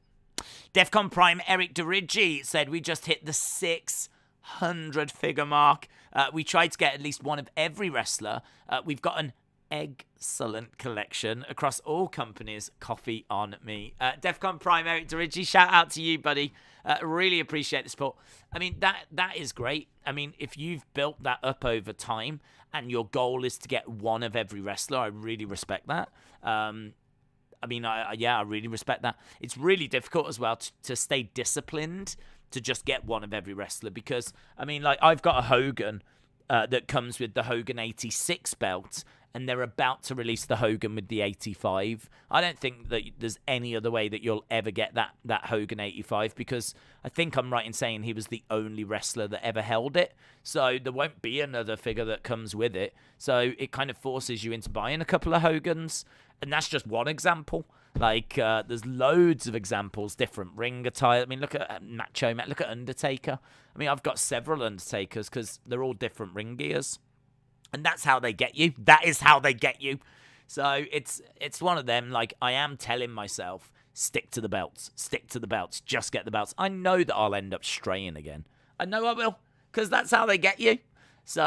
Defcon Prime Eric DeRigi said, we just hit the 600 figure mark. We tried to get at least one of every wrestler. We've got an excellent collection across all companies. Coffee on me. Defcon Prime Eric DeRigi, shout out to you, buddy. Really appreciate the support. I mean, that is great. I mean, if you've built that up over time and your goal is to get one of every wrestler, I really respect that. I mean, I really respect that. It's really difficult as well to stay disciplined to just get one of every wrestler, because, I mean, like, I've got a Hogan that comes with the Hogan 86 belt, and they're about to release the Hogan with the 85. I don't think that there's any other way that you'll ever get that Hogan 85, because I think I'm right in saying he was the only wrestler that ever held it. So there won't be another figure that comes with it. So it kind of forces you into buying a couple of Hogans, and that's just one example. Like, there's loads of examples, different ring attire. I mean, look at Macho Man, look at Undertaker. I mean, I've got several Undertakers because they're all different ring gears. And that's how they get you. That is how they get you. So it's one of them, like, I am telling myself, stick to the belts, just get the belts. I know that I'll end up straying again. I know I will, because that's how they get you. So,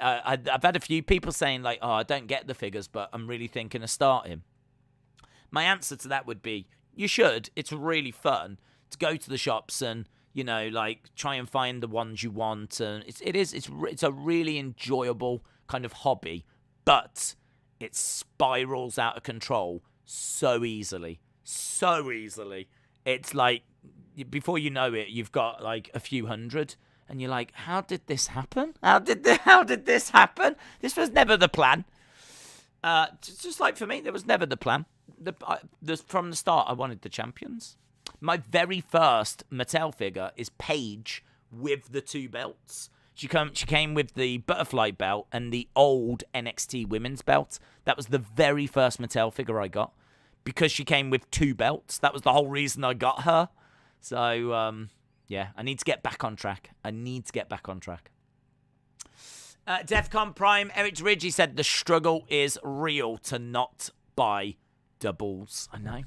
I've had a few people saying, like, oh, I don't get the figures, but I'm really thinking of starting. My answer to that would be, you should. It's really fun to go to the shops and, you know, like, try and find the ones you want. And it's a really enjoyable kind of hobby, but it spirals out of control so easily. So easily. It's like, before you know it, you've got like a few hundred, and you're like, how did this happen? How did this happen? This was never the plan. Just like for me, there was never the plan. From the start, I wanted the champions. My very first Mattel figure is Paige with the 2 belts. She came with the butterfly belt and the old NXT women's belt. That was the very first Mattel figure I got, because she came with 2 belts. That was the whole reason I got her. So, I need to get back on track. Defcon Prime, Eric Ridge, said the struggle is real to not buy doubles. I know.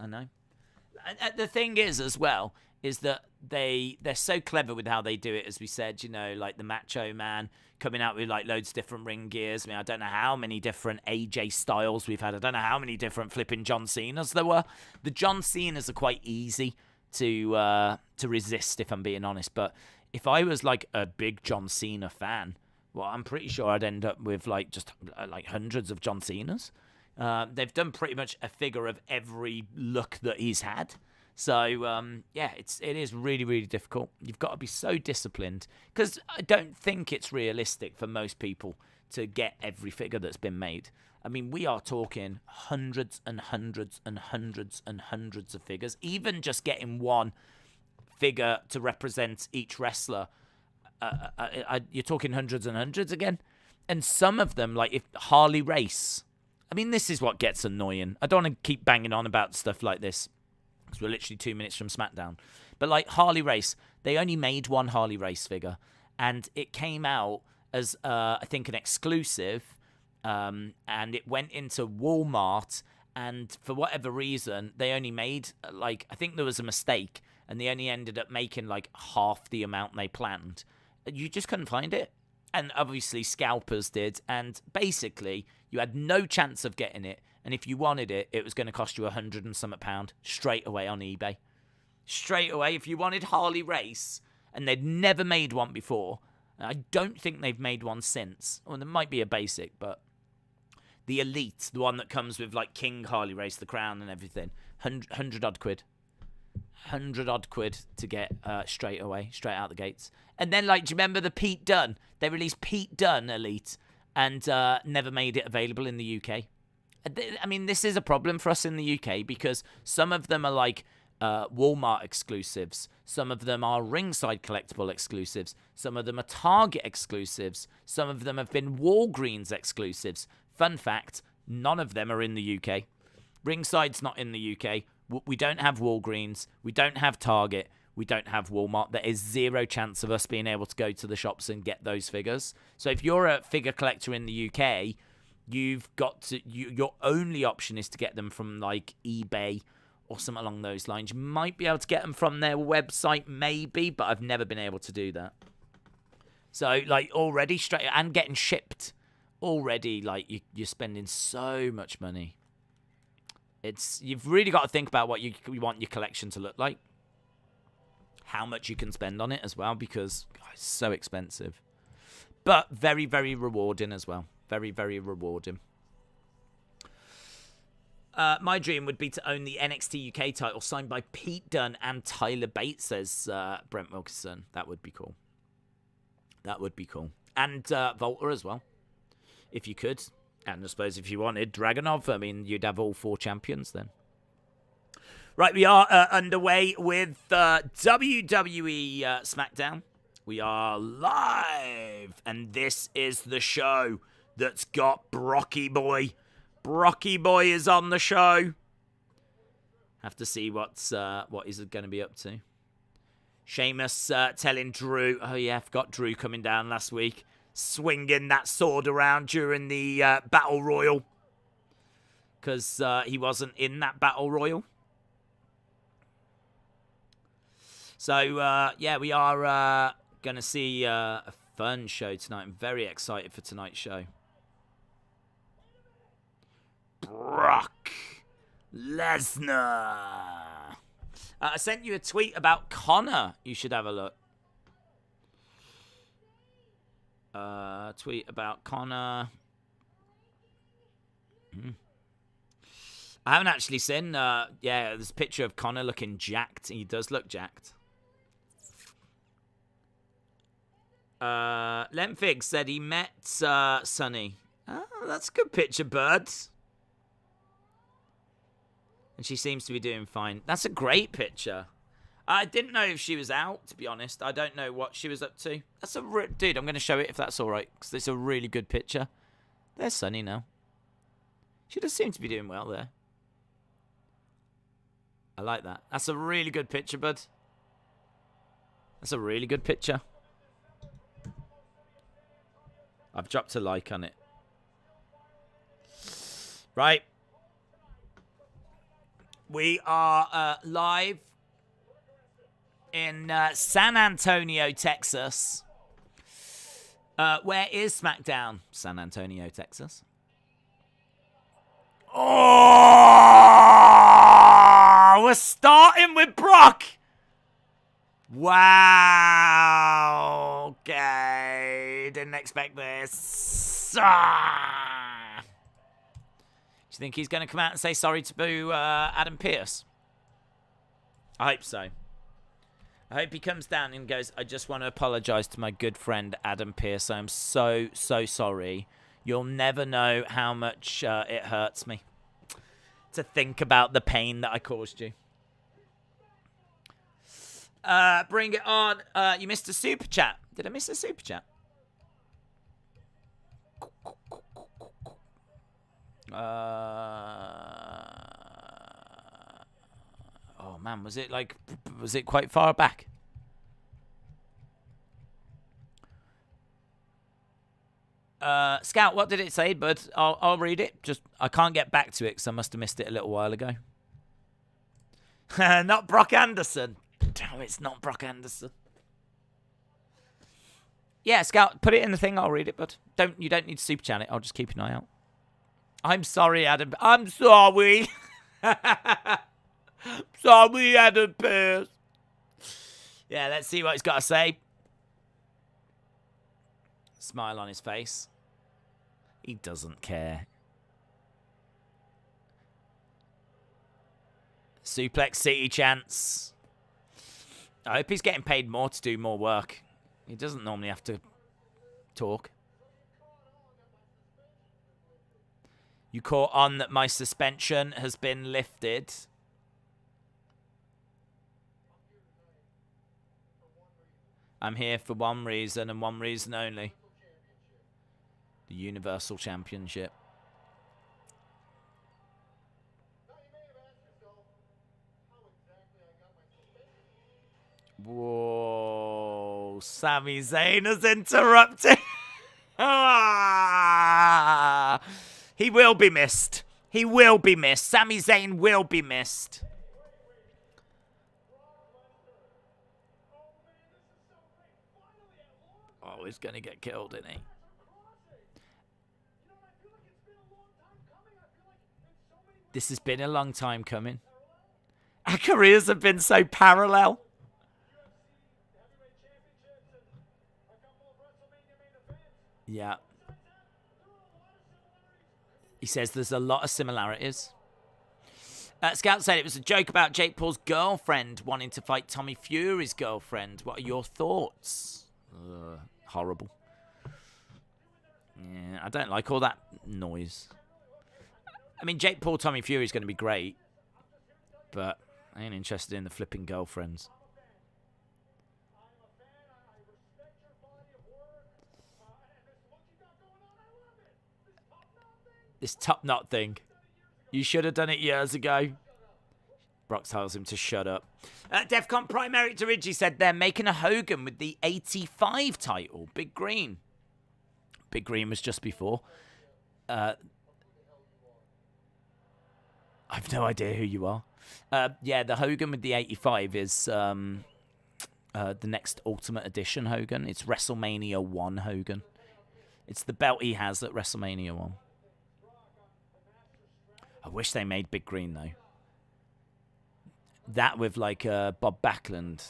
And the thing is, as well, is that they're so clever with how they do it, as we said, you know, like the Macho Man coming out with like loads of different ring gears. I mean, I don't know how many different AJ Styles we've had. I don't know how many different flipping John Cenas there were. The John Cenas are quite easy to resist, if I'm being honest. But if I was like a big John Cena fan, well, I'm pretty sure I'd end up with like just like hundreds of John Cenas. They've done pretty much a figure of every look that he's had. So, it is really, really difficult. You've got to be so disciplined, because I don't think it's realistic for most people to get every figure that's been made. I mean, we are talking hundreds and hundreds and hundreds and hundreds of figures. Even just getting one figure to represent each wrestler, you're talking hundreds and hundreds again. And some of them, like if Harley Race, I mean, this is what gets annoying. I don't want to keep banging on about stuff like this, because we're literally 2 minutes from SmackDown. But like Harley Race, they only made one Harley Race figure, and it came out as, I think, an exclusive, and it went into Walmart, and for whatever reason, they only made, like, I think there was a mistake, and they only ended up making, like, half the amount they planned. You just couldn't find it. And obviously scalpers did, and basically you had no chance of getting it, and if you wanted it, it was going to cost you £100 and something straight away on eBay. Straight away, if you wanted Harley Race, and they'd never made one before. I don't think they've made one since. Well, there might be a basic, but the Elite, the one that comes with like King Harley Race, the crown and everything, 100 odd quid. 100 odd quid to get straight away, straight out the gates. And then, like, do you remember the Pete Dunne? They released Pete Dunne Elite and never made it available in the UK. I mean, this is a problem for us in the UK, because some of them are like Walmart exclusives. Some of them are Ringside collectible exclusives. Some of them are Target exclusives. Some of them have been Walgreens exclusives. Fun fact, none of them are in the UK. Ringside's not in the UK. We don't have Walgreens. We don't have Target. We don't have Walmart. There is zero chance of us being able to go to the shops and get those figures. So if you're a figure collector in the UK, you've got to... your only option is to get them from, like, eBay or something along those lines. You might be able to get them from their website, maybe, but I've never been able to do that. So, like, already straight... and getting shipped. Already, like, you're spending so much money. You've really got to think about what you want your collection to look like. How much you can spend on it as well, because God, it's so expensive. But very, very rewarding as well. Very, very rewarding. My dream would be to own the NXT UK title signed by Pete Dunne and Tyler Bates, says Brent Wilkinson. That would be cool. That would be cool. And Volta as well. if you could. And I suppose if you wanted Dragunov, I mean, you'd have all 4 champions then. Right, we are underway with WWE Smackdown. We are live, and this is the show that's got Brocky Boy. Brocky Boy is on the show. Have to see what he's going to be up to. Sheamus telling Drew, oh yeah, I forgot Drew coming down last week, swinging that sword around during the Battle Royal, because he wasn't in that Battle Royal. So, yeah, we are going to see a fun show tonight. I'm very excited for tonight's show. Brock Lesnar. I sent you a tweet about Connor. You should have a look. Tweet about Connor. I haven't actually seen. Yeah, there's a picture of Connor looking jacked. He does look jacked. Lemfig said he met Sunny. Oh, that's a good picture, bud. And she seems to be doing fine. That's a great picture. I didn't know if she was out, to be honest. I don't know what she was up to. That's a dude, I'm going to show it if that's all right, because it's a really good picture. There's Sunny now. She does seem to be doing well there. I like that. That's a really good picture, bud. That's a really good picture. I've dropped a like on it. Right. We are live in San Antonio, Texas. Where is SmackDown? San Antonio, Texas. Oh, we're starting with Brock. Wow. Okay. Didn't expect this. Do you think he's going to come out and say sorry to boo Adam Pearce? I hope so. I hope he comes down and goes, I just want to apologize to my good friend Adam Pearce. I'm so sorry. You'll never know how much it hurts me to think about the pain that I caused you. Bring it on. You missed a super chat. Did I miss a super chat? Oh man, was it quite far back? Scout, what did it say, bud? I'll read it. Just I can't get back to it because I must have missed it a little while ago. Not Brock Anderson. Damn, it's not Brock Anderson. Yeah, Scout, put it in the thing. I'll read it, bud. You don't need to super chat it. I'll just keep an eye out. I'm sorry, Adam. I'm sorry. Sorry, Adam Pearce. Yeah, let's see what he's got to say. Smile on his face. He doesn't care. Suplex City chance. I hope he's getting paid more to do more work. He doesn't normally have to talk. You caught on that my suspension has been lifted. I'm here for one reason and one reason only. The Universal Championship. Whoa. Sami Zayn has interrupted. He will be missed. He will be missed. Sami Zayn will be missed. Oh, he's going to get killed, isn't he? This has been a long time coming. Our careers have been so parallel. Yeah. He says there's a lot of similarities. Scout said it was a joke about Jake Paul's girlfriend wanting to fight Tommy Fury's girlfriend. What are your thoughts? Horrible. Yeah, I don't like all that noise. I mean, Jake Paul, Tommy Fury is going to be great, but I ain't interested in the flipping girlfriends. This top knot thing. You should have done it years ago. Brock tells him to shut up. Defcon Prime Eric DeRiggi said they're making a Hogan with the 85 title. Big Green. Big Green was just before. I've no idea who you are. Yeah, the Hogan with the 85 is the next Ultimate Edition Hogan. It's WrestleMania 1 Hogan. It's the belt he has at WrestleMania 1. I wish they made Big Green, though. That with, like, Bob Backlund.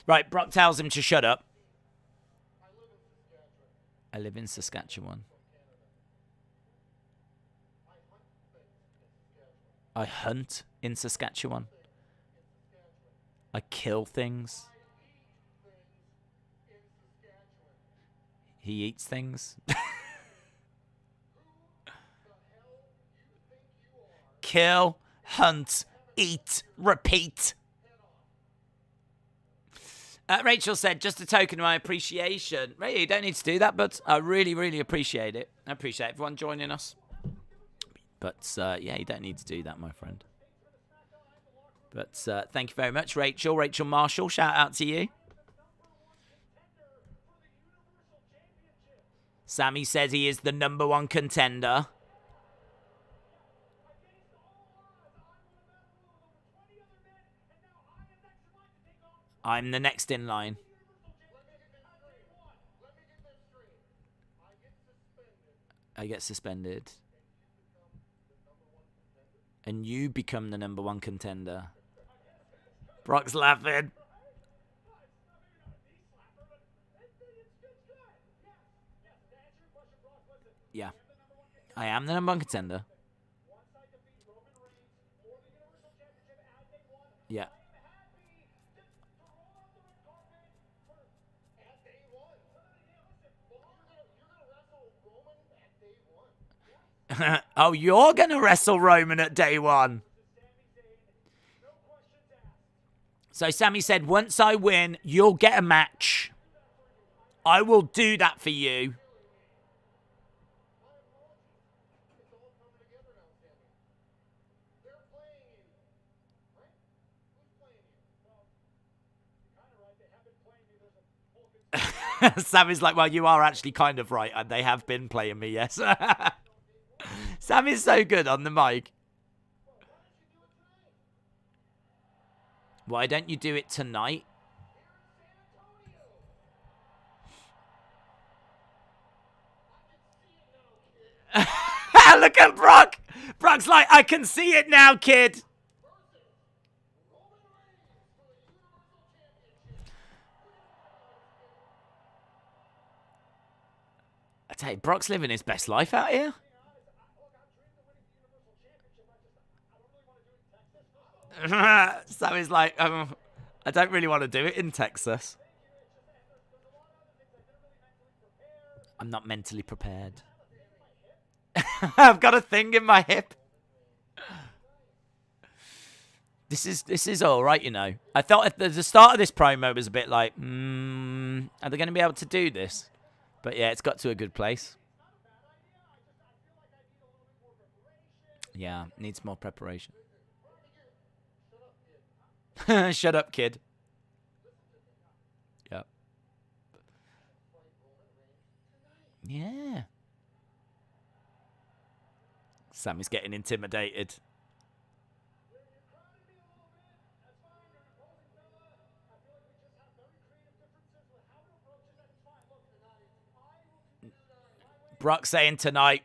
Right, Brock tells him to shut up. I live in Saskatchewan. I hunt in Saskatchewan. I kill things. He eats things. Kill, hunt, eat, repeat. Rachel said, just a token of my appreciation. Ray, you don't need to do that, but I really, really appreciate it. I appreciate everyone joining us. But, yeah, you don't need to do that, my friend. But thank you very much, Rachel. Rachel Marshall, shout out to you. Sami says he is the #1 contender. I'm the next in line. I get suspended. And you become the #1 contender. Brock's laughing. Yeah. I am the #1 contender. Yeah. Oh, you're going to wrestle Roman at day 1. So Sami said, once I win, you'll get a match. I will do that for you. Sami's like, well, you are actually kind of right, and they have been playing me, yes. Sam is so good on the mic. Why don't you do it tonight? Look at Brock. Brock's like, I can see it now, kid. I tell you, Brock's living his best life out here. Sammy's like, I don't really want to do it in Texas. I'm not mentally prepared. I've got a thing in my hip. This is all right, you know. I thought at the start of this promo was a bit like, are they going to be able to do this? But yeah, it's got to a good place. Yeah, needs more preparation. Shut up, kid. Yep. Yeah. Sammy's getting intimidated. Brock saying tonight.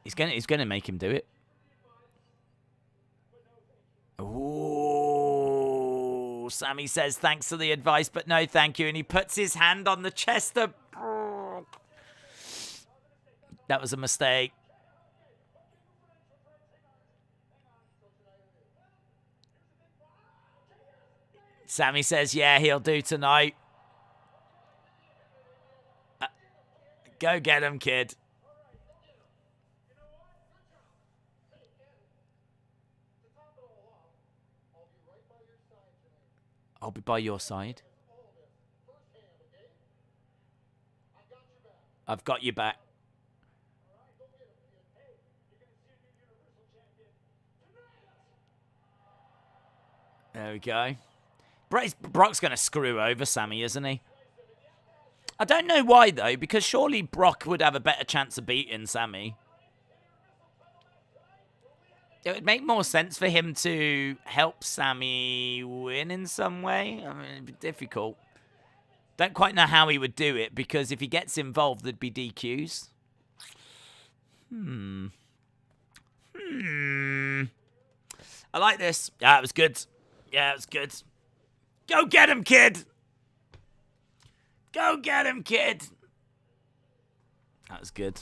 He's gonna make him do it. Ooh, Sami says thanks for the advice, but no thank you, and he puts his hand on the chest of Brock. That was a mistake. Sami says, yeah, he'll do tonight. Go get him, kid. I'll be by your side. I've got you back. There we go. Brock's going to screw over Sami, isn't he? I don't know why, though, because surely Brock would have a better chance of beating Sami. It would make more sense for him to help Sami win in some way. I mean, it'd be difficult. Don't quite know how he would do it, because if he gets involved, there'd be DQs. I like this. Yeah, it was good. Yeah, it was good. Go get him, kid! Go get him, kid! That was good.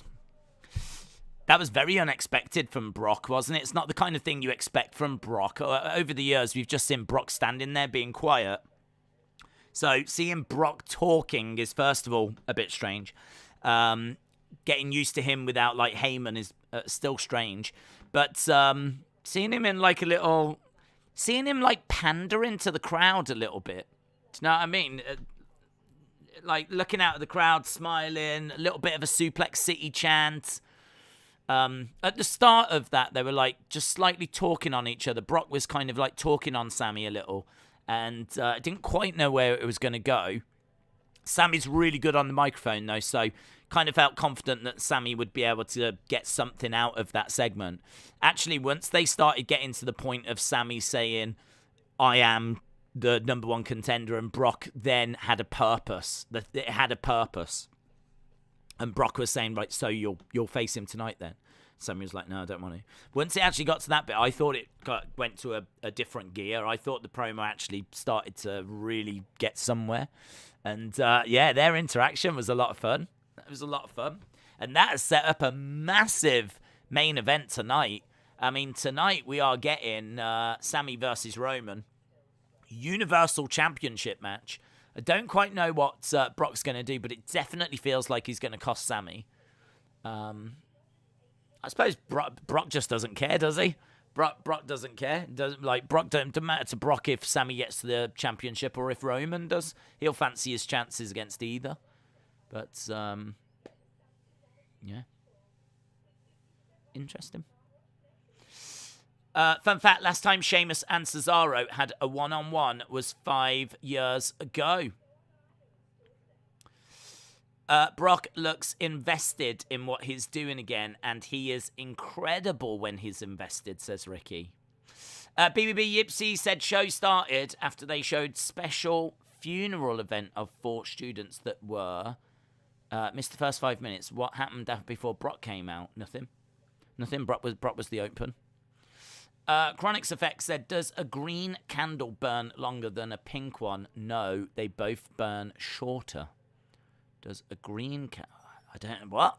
That was very unexpected from Brock, wasn't it? It's not the kind of thing you expect from Brock. Over the years, we've just seen Brock standing there being quiet. So seeing Brock talking is, first of all, a bit strange. Getting used to him without, like, Heyman is still strange. But seeing him in, like, a little... Seeing him, like, pandering to the crowd a little bit. Do you know what I mean? Like, looking out at the crowd, smiling, a little bit of a Suplex City chant. At the start of that, they were, like, just slightly talking on each other. Brock was kind of, like, talking on Sami a little. And I didn't quite know where it was going to go. Sami's really good on the microphone, though, so kind of felt confident that Sami would be able to get something out of that segment. Actually, once they started getting to the point of Sami saying, I am the number one contender, and Brock then had a purpose. It had a purpose. And Brock was saying, right, so you'll face him tonight then. Sami was like, no, I don't want to. Once it actually got to that bit, I thought it went to a different gear. I thought the promo actually started to really get somewhere. And, yeah, their interaction was a lot of fun. It was a lot of fun. And that has set up a massive main event tonight. I mean, tonight we are getting Sami versus Roman. Universal Championship match. I don't quite know what Brock's going to do, but it definitely feels like he's going to cost Sami. I suppose Brock just doesn't care, does he? Brock doesn't care. Brock don't matter to Brock if Sami gets to the championship or if Roman does. He'll fancy his chances against either. But yeah, interesting. Fun fact: last time Sheamus and Cesaro had a one-on-one was 5 years ago. Brock looks invested in what he's doing again, and he is incredible when he's invested, says Ricky. BBB Yipsy said show started after they showed special funeral event of 4 students that were missed the first 5 minutes. What happened before Brock came out? Nothing. Brock was the open. Chronix Effect said, does a green candle burn longer than a pink one? No, they both burn shorter. Does a green I don't know. What?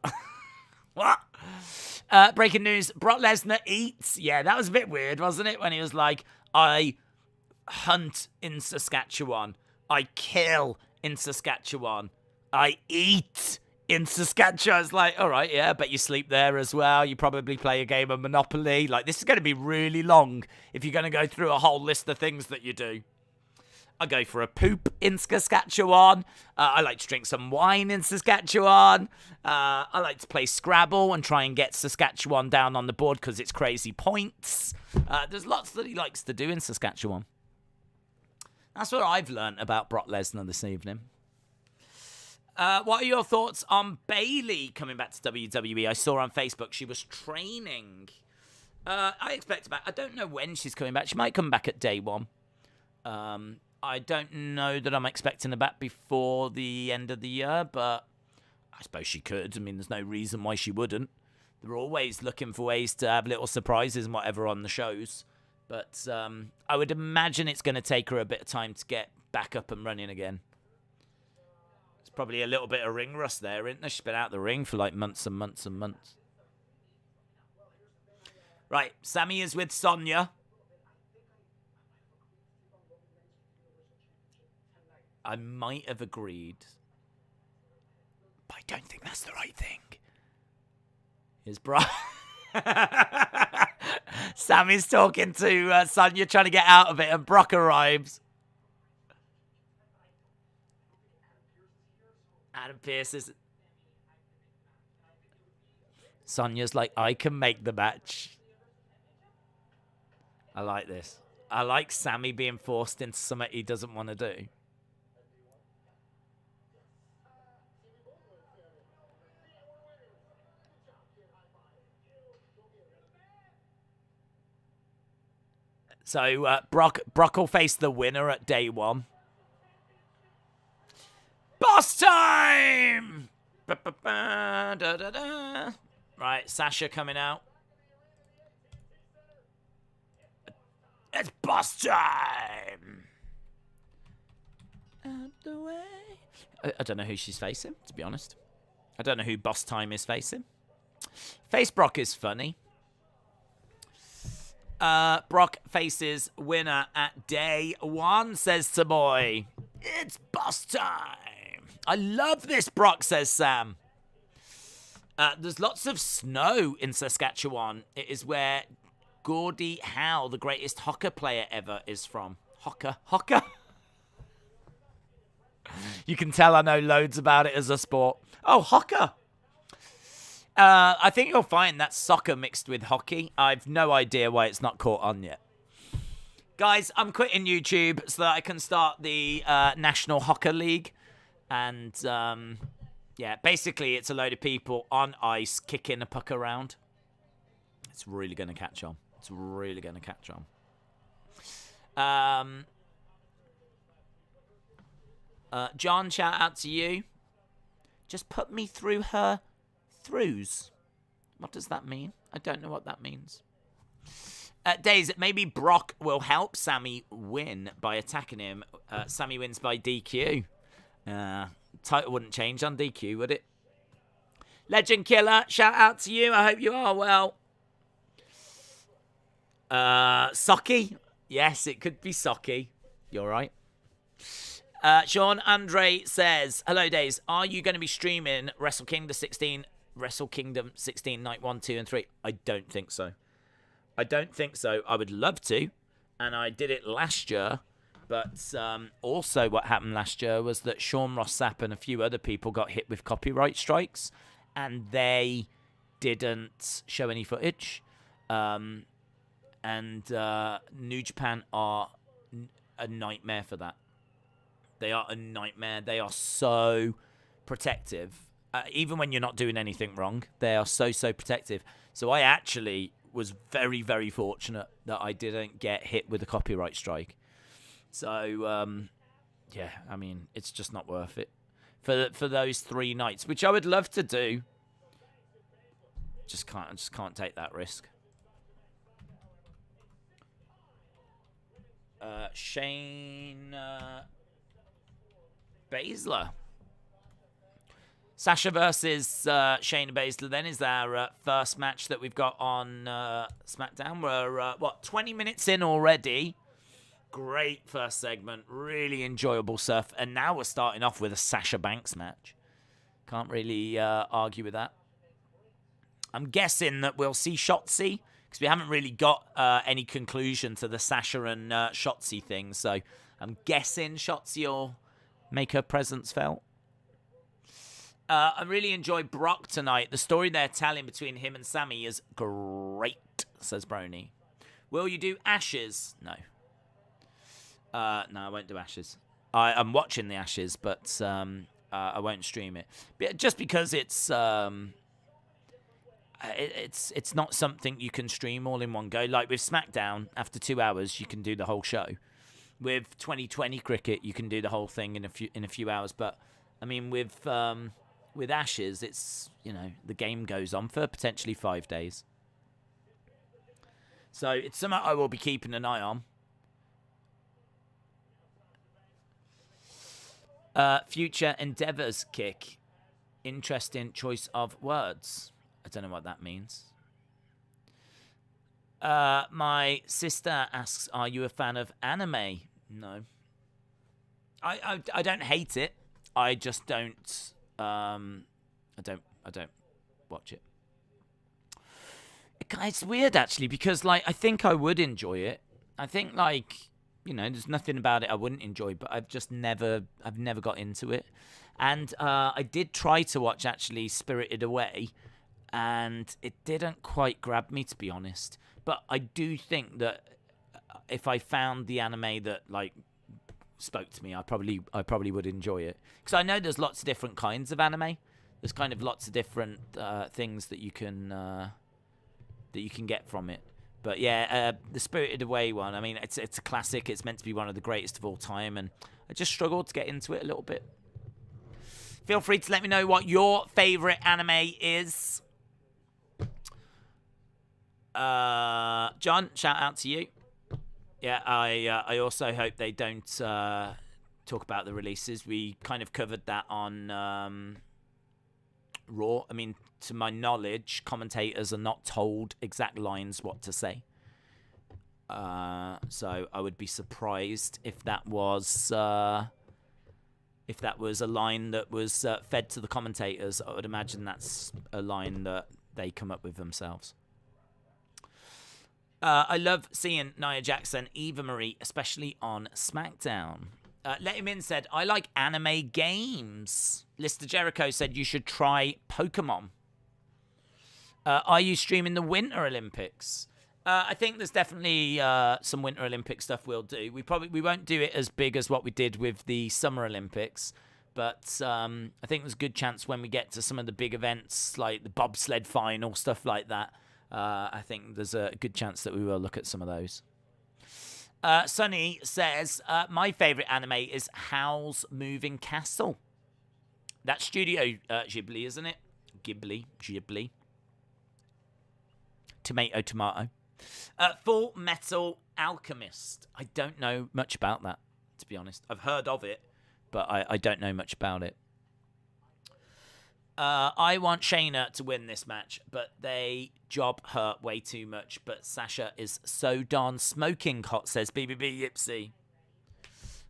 What? Breaking news. Brock Lesnar eats. Yeah, that was a bit weird, wasn't it? When he was like, I hunt in Saskatchewan. I kill in Saskatchewan. I eat in Saskatchewan. It's like, all right, yeah, but you sleep there as well. You probably play a game of Monopoly. Like, this is going to be really long if you're going to go through a whole list of things that you do. I go for a poop in Saskatchewan. I like to drink some wine in Saskatchewan. I like to play Scrabble and try and get Saskatchewan down on the board because it's crazy points. There's lots that he likes to do in Saskatchewan. That's what I've learned about Brock Lesnar this evening. What are your thoughts on Bayley coming back to WWE? I saw on Facebook she was training. I expect back. I don't know when she's coming back. She might come back at day one. I don't know that I'm expecting her back before the end of the year, but I suppose she could. I mean, there's no reason why she wouldn't. They're always looking for ways to have little surprises and whatever on the shows. But I would imagine it's going to take her a bit of time to get back up and running again. There's probably a little bit of ring rust there, isn't there? She's been out of the ring for like months and months and months. Right, Sami is with Sonya. I might have agreed, but I don't think that's the right thing. Here's Brock. Sami's talking to Sonya, trying to get out of it, and Brock arrives. Adam Pearce is... Sonya's like, I can make the match. I like this. I like Sami being forced into something he doesn't want to do. So Brock will face the winner at day 1. Boss time! Right, Sasha coming out. It's boss time! Out the way. I don't know who she's facing, to be honest. I don't know who boss time is facing. Face Brock is funny. Brock faces winner at day 1, says Taboy. It's boss time. I love this, Brock, says Sam. There's lots of snow in Saskatchewan. It is where Gordie Howe, the greatest hockey player ever, is from. Hockey. You can tell I know loads about it as a sport. Oh, hockey. I think you'll find that's soccer mixed with hockey. I've no idea why it's not caught on yet. Guys, I'm quitting YouTube so that I can start the National Hockey League. And, yeah, basically it's a load of people on ice kicking a puck around. It's really going to catch on. It's really going to catch on. John, shout out to you. Just put me through her throughs. What does that mean? I don't know what that means. Days, maybe Brock will help Sami win by attacking him. Sami wins by DQ. Title wouldn't change on DQ, would it? Legend Killer, shout out to you. I hope you are well. Socky? Yes, it could be Socky. You're right. Sean Andre says, hello, Days. Are you going to be streaming Wrestle Kingdom 16 night 1, 2, and 3? I don't think so. I would love to, and I did it last year. But also what happened last year was that Sean Ross Sapp and a few other people got hit with copyright strikes, and they didn't show any footage. And New Japan are a nightmare for that. They are a nightmare. They are so protective. Even when you're not doing anything wrong, they are so protective. So I actually was very, very fortunate that I didn't get hit with a copyright strike. So, yeah, I mean, it's just not worth it for those 3 nights, which I would love to do. I just can't take that risk. Shane Baszler. Sasha versus Shayna Baszler then is our first match that we've got on SmackDown. We're, 20 minutes in already. Great first segment. Really enjoyable stuff. And now we're starting off with a Sasha Banks match. Can't really argue with that. I'm guessing that we'll see Shotzi, because we haven't really got any conclusion to the Sasha and Shotzi thing. So I'm guessing Shotzi will make her presence felt. I really enjoyed Brock tonight. The story they're telling between him and Sami is great, says Brony. Will you do Ashes? No. No, I won't do Ashes. I'm watching the Ashes, but I won't stream it. But just because it's not something you can stream all in one go. Like with SmackDown, after 2 hours, you can do the whole show. With 2020 cricket, you can do the whole thing in a few hours. But I mean, with Ashes, it's, the game goes on for potentially 5 days. So it's something I will be keeping an eye on. Future endeavors kick. Interesting choice of words. I don't know what that means. My sister asks, are you a fan of anime? No. I don't hate it. I just don't. I don't watch it. It's weird actually because like I think I would enjoy it. I think like there's nothing about it I wouldn't enjoy, but I've never got into it. And I did try to watch actually Spirited Away, and it didn't quite grab me, to be honest. But I do think that if I found the anime that like spoke to me, I probably would enjoy it, because I know there's lots of different kinds of anime. There's kind of lots of different things that you can get from it. But yeah, the Spirited Away one, I mean, it's a classic. It's meant to be one of the greatest of all time, and I just struggled to get into it a little bit. Feel free to let me know what your favorite anime is. John, shout out to you. Yeah, I also hope they don't talk about the releases. We kind of covered that on Raw. I mean, to my knowledge, commentators are not told exact lines what to say. So I would be surprised if that was a line that was fed to the commentators. I would imagine that's a line that they come up with themselves. I love seeing Nia Jax and Eva Marie, especially on SmackDown. Let Him In said, I like anime games. Lister Jericho said you should try Pokemon. Are you streaming the Winter Olympics? I think there's definitely some Winter Olympic stuff we'll do. We won't do it as big as what we did with the Summer Olympics, but I think there's a good chance when we get to some of the big events like the bobsled final, stuff like that. I think there's a good chance that we will look at some of those. Sunny says, my favourite anime is Howl's Moving Castle. That's Studio Ghibli, isn't it? Ghibli. Tomato. Full Metal Alchemist. I don't know much about that, to be honest. I've heard of it, but I don't know much about it. I want Shayna to win this match, but they job her way too much. But Sasha is so darn smoking hot, says BBB Yipsy.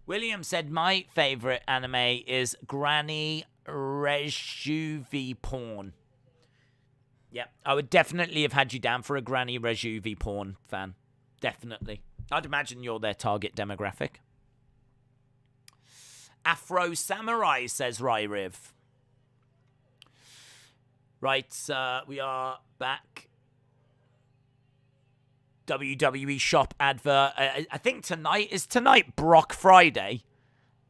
William said, my favourite anime is Granny Rejuve Porn. Yep, I would definitely have had you down for a Granny Rejuve Porn fan. Definitely. I'd imagine you're their target demographic. Afro Samurai, says Ryriv. Right, we are back. WWE Shop advert. I think tonight Brock Friday.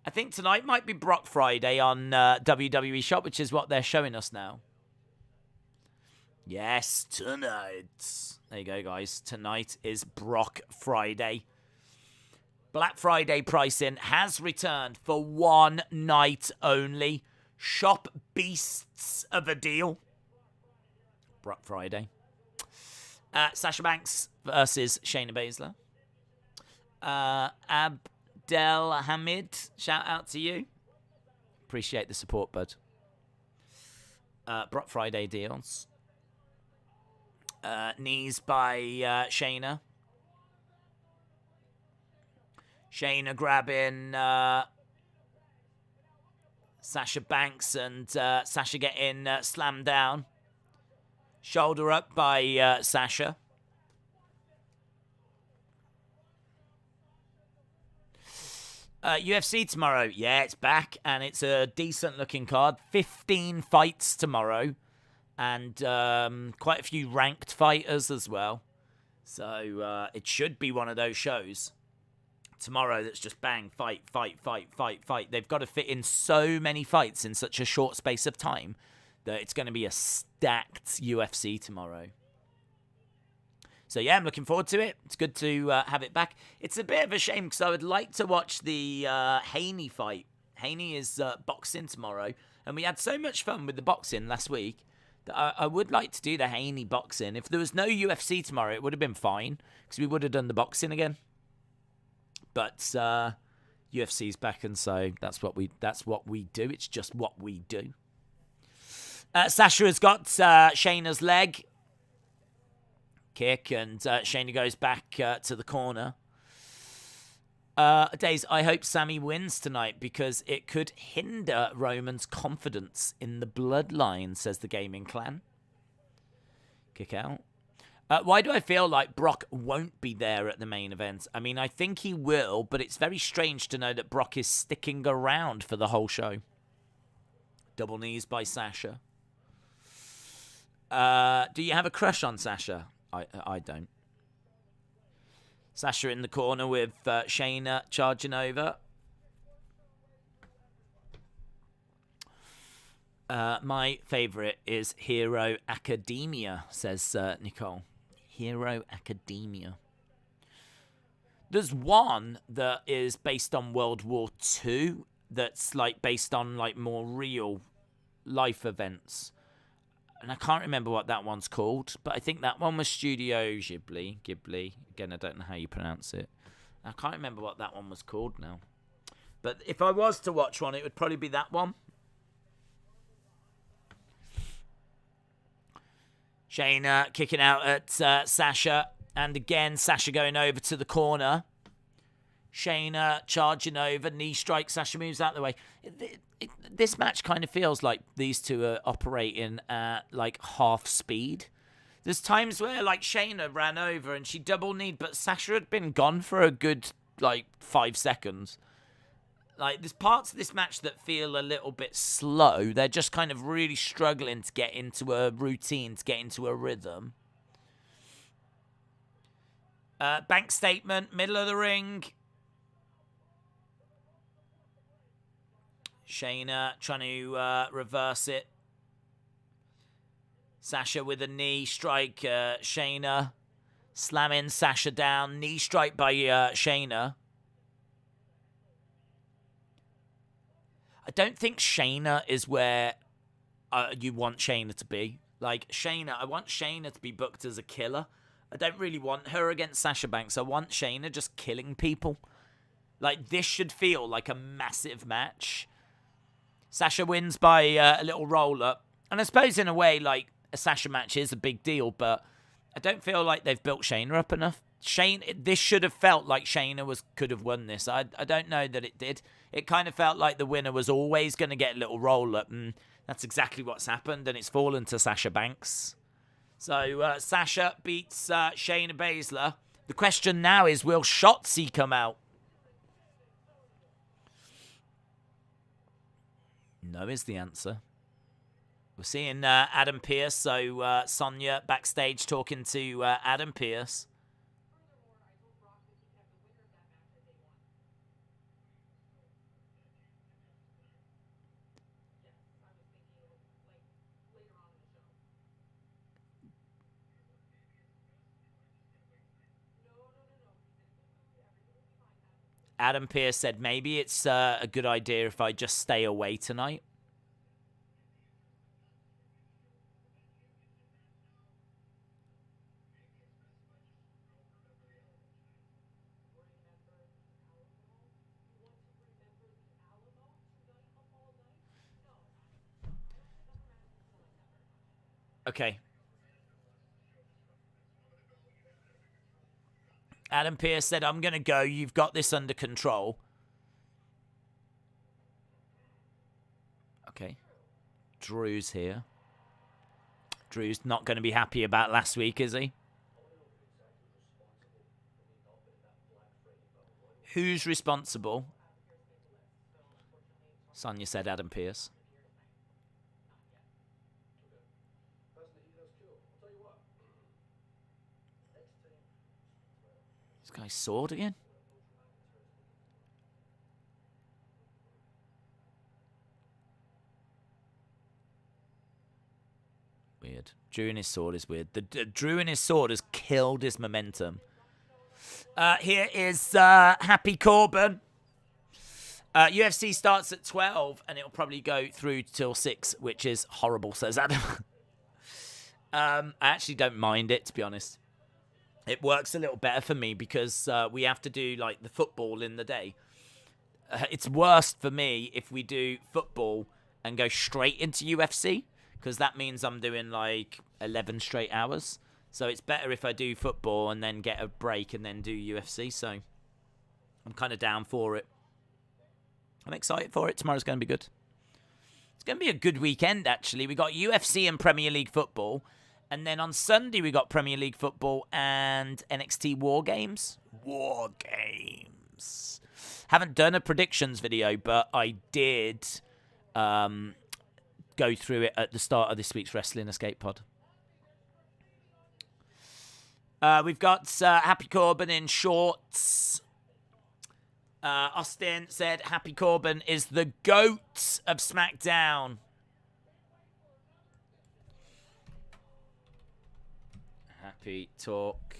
I think tonight might be Brock Friday on WWE Shop, which is what they're showing us now. Yes, tonight. There you go, guys. Tonight is Brock Friday. Black Friday pricing has returned for one night only. Shop beasts of a deal. Brock Friday. Sasha Banks versus Shayna Baszler. Abdel Hamid, shout out to you. Appreciate the support, bud. Brock Friday deals. Knees by Shayna. Shayna grabbing Sasha Banks and Sasha getting slammed down. Shoulder up by Sasha. UFC tomorrow. Yeah, it's back, and it's a decent-looking card. 15 fights tomorrow, and quite a few ranked fighters as well. So it should be one of those shows tomorrow that's just bang, fight. They've got to fit in so many fights in such a short space of time that it's going to be a stacked UFC tomorrow. So yeah, I'm looking forward to it. It's good to have it back. It's a bit of a shame because I would like to watch the Haney fight. Haney is boxing tomorrow, and we had so much fun with the boxing last week that I would like to do the Haney boxing. If there was no UFC tomorrow, it would have been fine because we would have done the boxing again. But UFC's back, and so that's what we do. It's just what we do. Sasha has got Shayna's leg kick, and Shayna goes back to the corner. Days, I hope Sami wins tonight because it could hinder Roman's confidence in the bloodline, says the gaming clan. Kick out. Why do I feel like Brock won't be there at the main event? I mean, I think he will, but it's very strange to know that Brock is sticking around for the whole show. Double knees by Sasha. Do you have a crush on Sasha? I don't. Sasha in the corner with Shayna charging over. My favourite is Hero Academia, says Nicole. Hero Academia. There's one that is based on World War II that's like based on like more real life events. And I can't remember what that one's called, but I think that one was Studio Ghibli. Again, I don't know how you pronounce it. I can't remember what that one was called now. But if I was to watch one, it would probably be that one. Shayna kicking out at Sasha. And again, Sasha going over to the corner. Shayna charging over. Knee strike. Sasha moves out of the way. This match kind of feels like these two are operating at like half speed. There's times where like Shayna ran over and she double kneed, but Sasha had been gone for a good like 5 seconds. Like there's parts of this match that feel a little bit slow. They're just kind of really struggling to get into a routine, to get into a rhythm. Bank statement, middle of the ring. Shayna trying to reverse it. Sasha with a knee strike. Shayna slamming Sasha down. Knee strike by Shayna. I don't think Shayna is where you want Shayna to be. Like, Shayna, I want Shayna to be booked as a killer. I don't really want her against Sasha Banks. I want Shayna just killing people. Like, this should feel like a massive match. Sasha wins by a little roll-up. And I suppose, in a way, like, a Sasha match is a big deal, but I don't feel like they've built Shayna up enough. This should have felt like Shayna could have won this. I don't know that it did. It kind of felt like the winner was always going to get a little roll-up, and that's exactly what's happened, and it's fallen to Sasha Banks. So, Sasha beats Shayna Baszler. The question now is, will Shotzi come out? No is the answer. We're seeing Adam Pearce, so Sonya backstage talking to Adam Pearce. Adam Pearce said maybe it's a good idea if I just stay away tonight. Okay. Adam Pearce said, I'm going to go. You've got this under control. Okay. Drew's here. Drew's not going to be happy about last week, is he? Who's responsible? Sonya said Adam Pearce. This guy's sword again? Weird. Drew and his sword is weird. The Drew and his sword has killed his momentum. Here is Happy Corbin. UFC starts at 12 and it'll probably go through till 6, which is horrible, says Adam. I actually don't mind it, to be honest. It works a little better for me because we have to do like the football in the day. It's worse for me if we do football and go straight into UFC, because that means I'm doing like 11 straight hours. So it's better if I do football and then get a break and then do UFC. So I'm kind of down for it. I'm excited for it. Tomorrow's going to be good. It's going to be a good weekend, actually. We got UFC and Premier League football. And then on Sunday, we got Premier League football and NXT War Games. War Games. Haven't done a predictions video, but I did go through it at the start of this week's Wrestling Escape Pod. We've got Happy Corbin in shorts. Austin said Happy Corbin is the GOAT of SmackDown. Happy talk.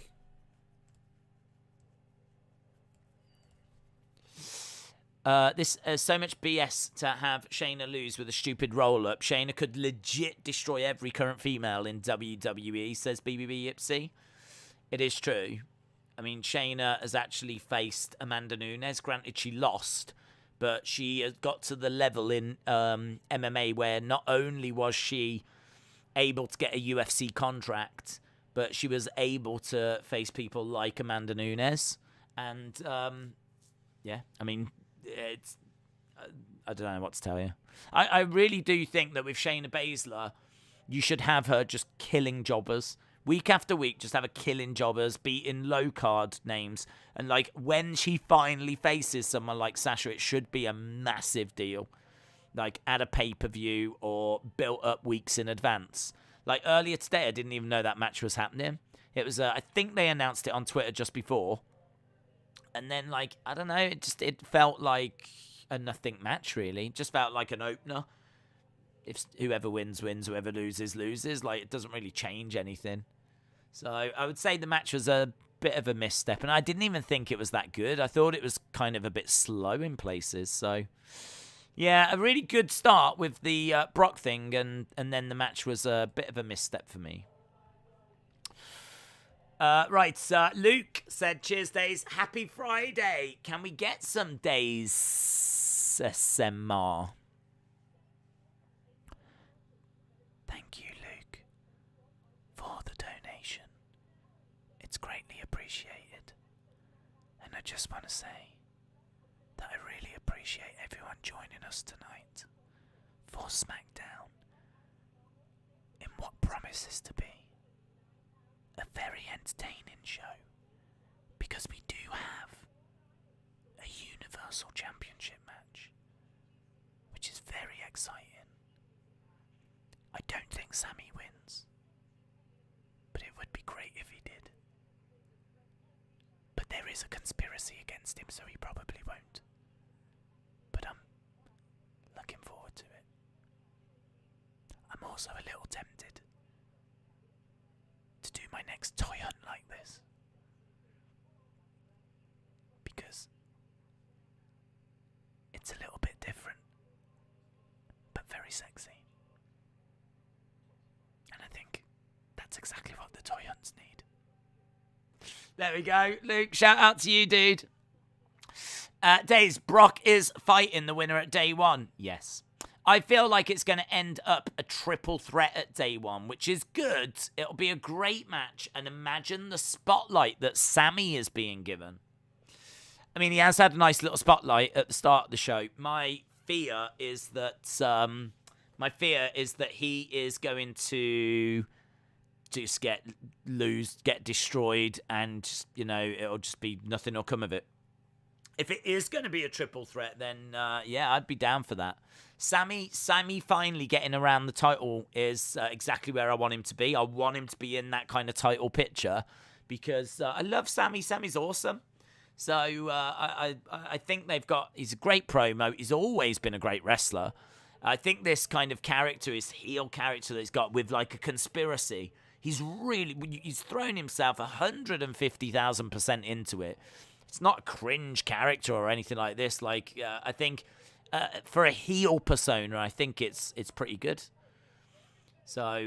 This so much BS to have Shayna lose with a stupid roll-up. Shayna could legit destroy every current female in WWE, says BBB Yipsy. It is true. I mean, Shayna has actually faced Amanda Nunes. Granted, she lost, but she has got to the level in MMA where not only was she able to get a UFC contract, but she was able to face people like Amanda Nunes. And, yeah, I mean, it's... I don't know what to tell you. I really do think that with Shayna Baszler, you should have her just killing jobbers. Week after week, just have her killing jobbers, beating low-card names. And, like, when she finally faces someone like Sasha, it should be a massive deal. Like, at a pay-per-view or built up weeks in advance. Like, earlier today, I didn't even know that match was happening. It was, I think they announced it on Twitter just before. And then, like, I don't know, it felt like a nothing match, really. It just felt like an opener. If whoever wins, wins. Whoever loses, loses. Like, it doesn't really change anything. So I would say the match was a bit of a misstep. And I didn't even think it was that good. I thought it was kind of a bit slow in places. So, yeah, a really good start with the Brock thing. And then the match was a bit of a misstep for me. Right, Luke said, cheers, Days. Happy Friday. Can we get some Days SMR? Thank you, Luke, for the donation. It's greatly appreciated. And I just want to say that I really appreciate everyone joining us tonight for SmackDown in what promises to be a very entertaining show, because we do have a Universal Championship match, which is very exciting. I don't think Sami wins, but it would be great if he did. But there is a conspiracy against him, so he probably won't. But I'm looking forward to it. I'm also a little tempted to do my next toy hunt like this, because it's a little bit different but very sexy, and I think that's exactly what the toy hunts need. There we go, Luke, shout out to you, dude. Days, Brock is fighting the winner at day one. Yes, I feel like it's going to end up a triple threat at day one, which is good. It'll be a great match. And imagine the spotlight that Sami is being given. I mean, he has had a nice little spotlight at the start of the show. My fear is that he is going to just get destroyed, and it'll just be nothing will come of it. If it is going to be a triple threat, then yeah, I'd be down for that. Sami finally getting around the title is exactly where I want him to be. I want him to be in that kind of title picture, because I love Sami. Sami's awesome. So I think he's a great promo. He's always been a great wrestler. I think this kind of character, his heel character that he's got with like a conspiracy, he's thrown himself 150,000% into it. It's not a cringe character or anything like this. Like, I think for a heel persona, I think it's pretty good. So,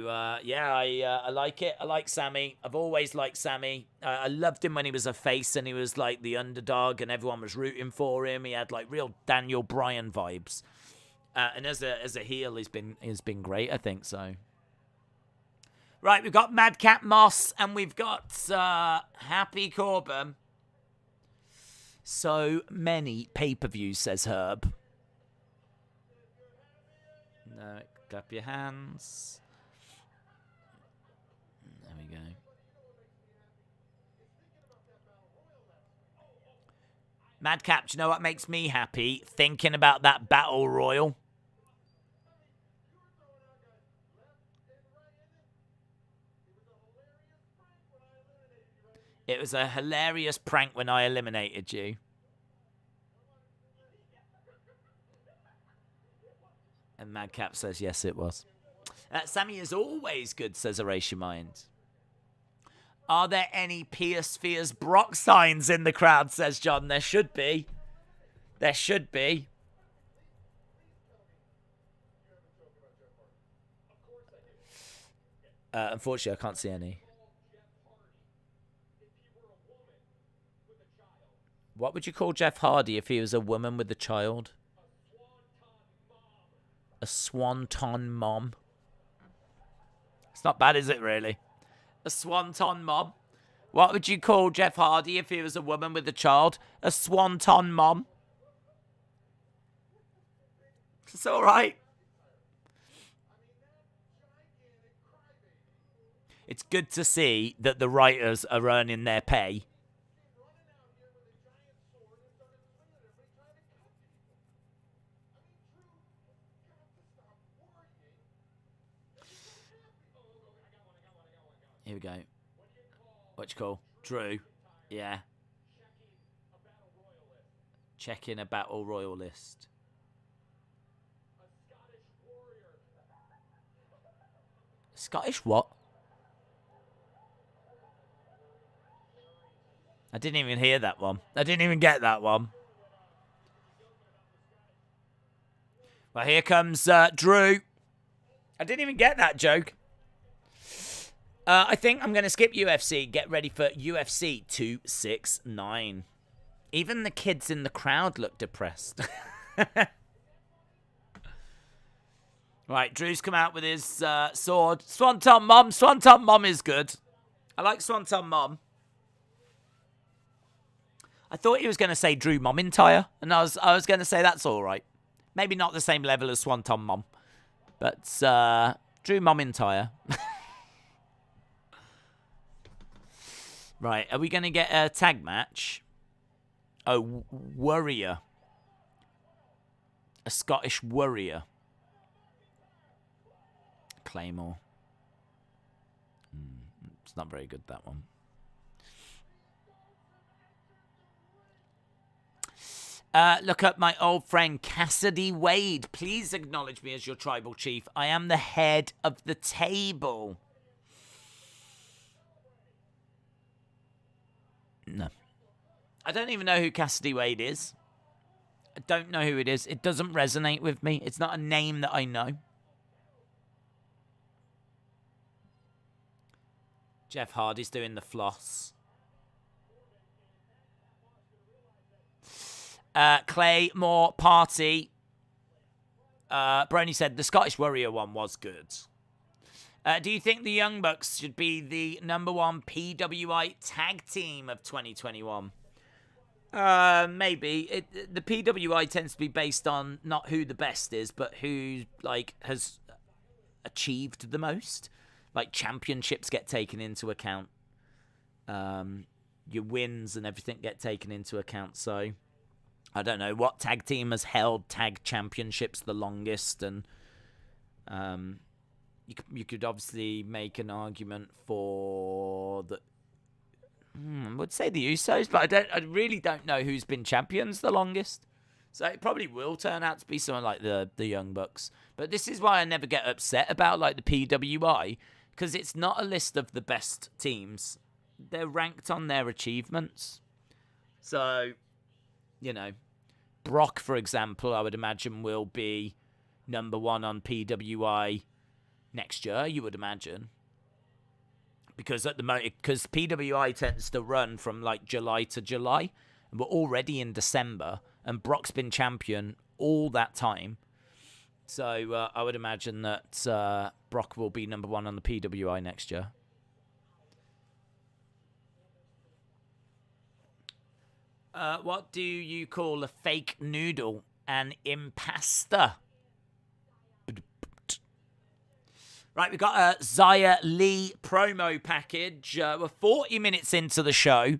yeah, I like it. I like Sami. I've always liked Sami. I loved him when he was a face and he was like the underdog and everyone was rooting for him. He had like real Daniel Bryan vibes. And as a heel, he's been great, I think so. Right, we've got Madcap Moss and we've got Happy Corbin. So many pay-per-views, says Herb. No, clap your hands. There we go. Madcap, do you know what makes me happy? Thinking about that battle royal. It was a hilarious prank when I eliminated you. And Madcap says, yes, it was. Sami is always good, says Erase Your Mind. Are there any Pierce Fears Brock signs in the crowd, says John. There should be. There should be. Unfortunately, I can't see any. What would you call Jeff Hardy if he was a woman with a child? A swanton mom. It's not bad, is it, really? A swanton mom. What would you call Jeff Hardy if he was a woman with a child? A swanton mom. It's all right. It's good to see that the writers are earning their pay. Here we go. What you call? Drew. Yeah. Checking a battle royal list. Scottish what? I didn't even hear that one. I didn't even get that one. Well, here comes Drew. I didn't even get that joke. I think I'm going to skip UFC. Get ready for UFC 269. Even the kids in the crowd look depressed. Right, Drew's come out with his sword. Swanton Mom. Swanton Mom is good. I like Swanton Mom. I thought he was going to say Drew McIntyre, and I was going to say that's all right. Maybe not the same level as Swanton Mom, but Drew McIntyre. Right, are we going to get a tag match? Oh, warrior. A Scottish warrior. Claymore. It's not very good, that one. Look up my old friend Cassidy Wade. Please acknowledge me as your tribal chief. I am the head of the table. No. I don't even know who Cassidy Wade is. I don't know who it is. It doesn't resonate with me. It's not a name that I know. Jeff Hardy's doing the floss. Claymore Party. Brony said the Scottish Warrior one was good. Do you think the Young Bucks should be the #1 PWI tag team of 2021? Maybe. The PWI tends to be based on not who the best is, but who has achieved the most. Like championships get taken into account. Your wins and everything get taken into account. So I don't know what tag team has held tag championships the longest, and you could obviously make an argument for the. I would say the Usos, but I really don't know who's been champions the longest. So it probably will turn out to be someone like the Young Bucks. But this is why I never get upset about like the PWI, because it's not a list of the best teams. They're ranked on their achievements. So, you know, Brock, for example, I would imagine will be #1 on PWI next year, you would imagine. Because at the moment, because PWI tends to run from like July to July, and we're already in December, and Brock's been champion all that time. So I would imagine that Brock will be #1 on the PWI next year. What do you call a fake noodle? An impasta. Right, we've got a Xia Li promo package. We're 40 minutes into the show.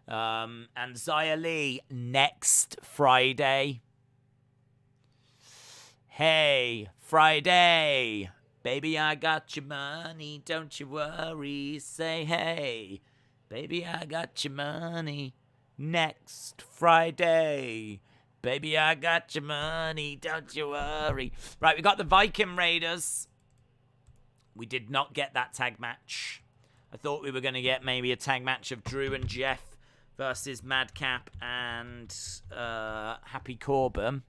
And Xia Li next Friday. Hey, Friday. Baby, I got your money. Don't you worry. Say hey. Baby, I got your money. Next Friday. Baby, I got your money. Don't you worry. Right, we got the Viking Raiders. We did not get that tag match. I thought we were going to get maybe a tag match of Drew and Jeff versus Madcap and Happy Corbin.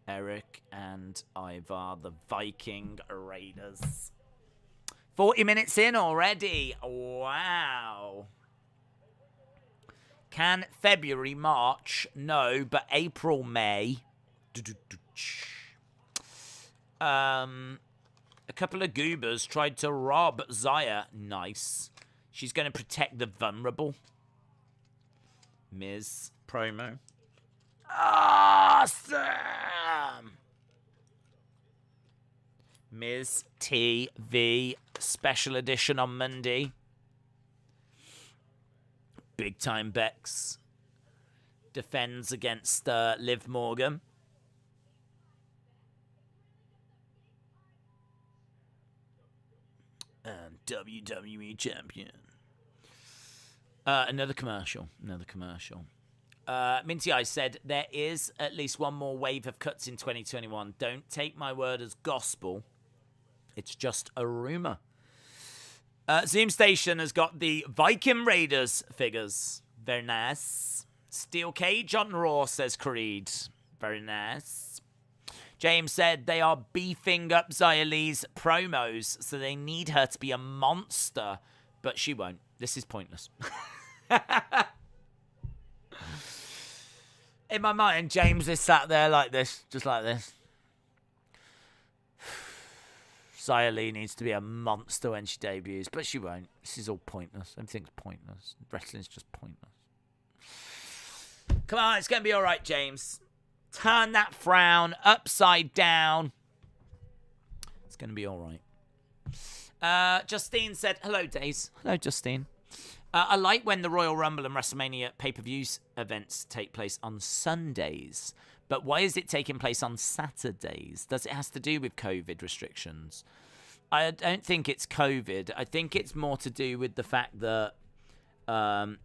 Eric and Ivar, the Viking Raiders. 40 minutes in already. Wow. Can February, March? No, but April, May. A couple of goobers tried to rob Xia. Nice. She's going to protect the vulnerable. Miz promo. Awesome! Miz TV special edition on Monday. Big time Bex defends against Liv Morgan. And WWE champion. Another commercial. Minty Eyes said, there is at least one more wave of cuts in 2021. Don't take my word as gospel. It's just a rumor. Zoom Station has got the Viking Raiders figures. Very nice. Steel Cage on Raw, says Creed. Very nice. James said they are beefing up Xia Li's promos, so they need her to be a monster. But she won't. This is pointless. In my mind, James is sat there like this, just like this. Xia Li needs to be a monster when she debuts, but she won't. This is all pointless. Everything's pointless. Wrestling's just pointless. Come on, it's going to be all right, James. Turn that frown upside down. It's going to be all right. Justine said, hello, Days. Hello, Justine. I like when the Royal Rumble and WrestleMania pay-per-views events take place on Sundays. But why is it taking place on Saturdays? Does it have to do with COVID restrictions? I don't think it's COVID. I think it's more to do with the fact that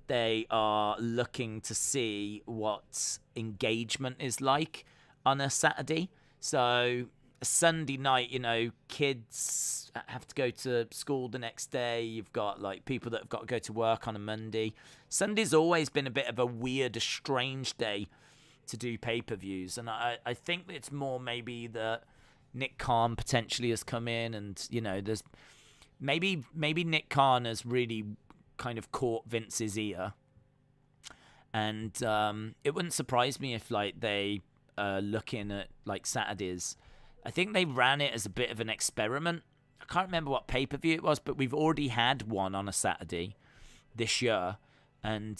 they are looking to see what engagement is like on a Saturday. So a Sunday night, you know, kids have to go to school the next day. You've got like people that have got to go to work on a Monday. Sunday's always been a bit of a weird, strange day to do pay-per-views, and I think it's more maybe that Nick Khan potentially has come in, and you know, there's maybe Nick Khan has really kind of caught Vince's ear, and it wouldn't surprise me if like they looking at like Saturdays. I think they ran it as a bit of an experiment. I can't remember what pay-per-view it was, but we've already had one on a Saturday this year. And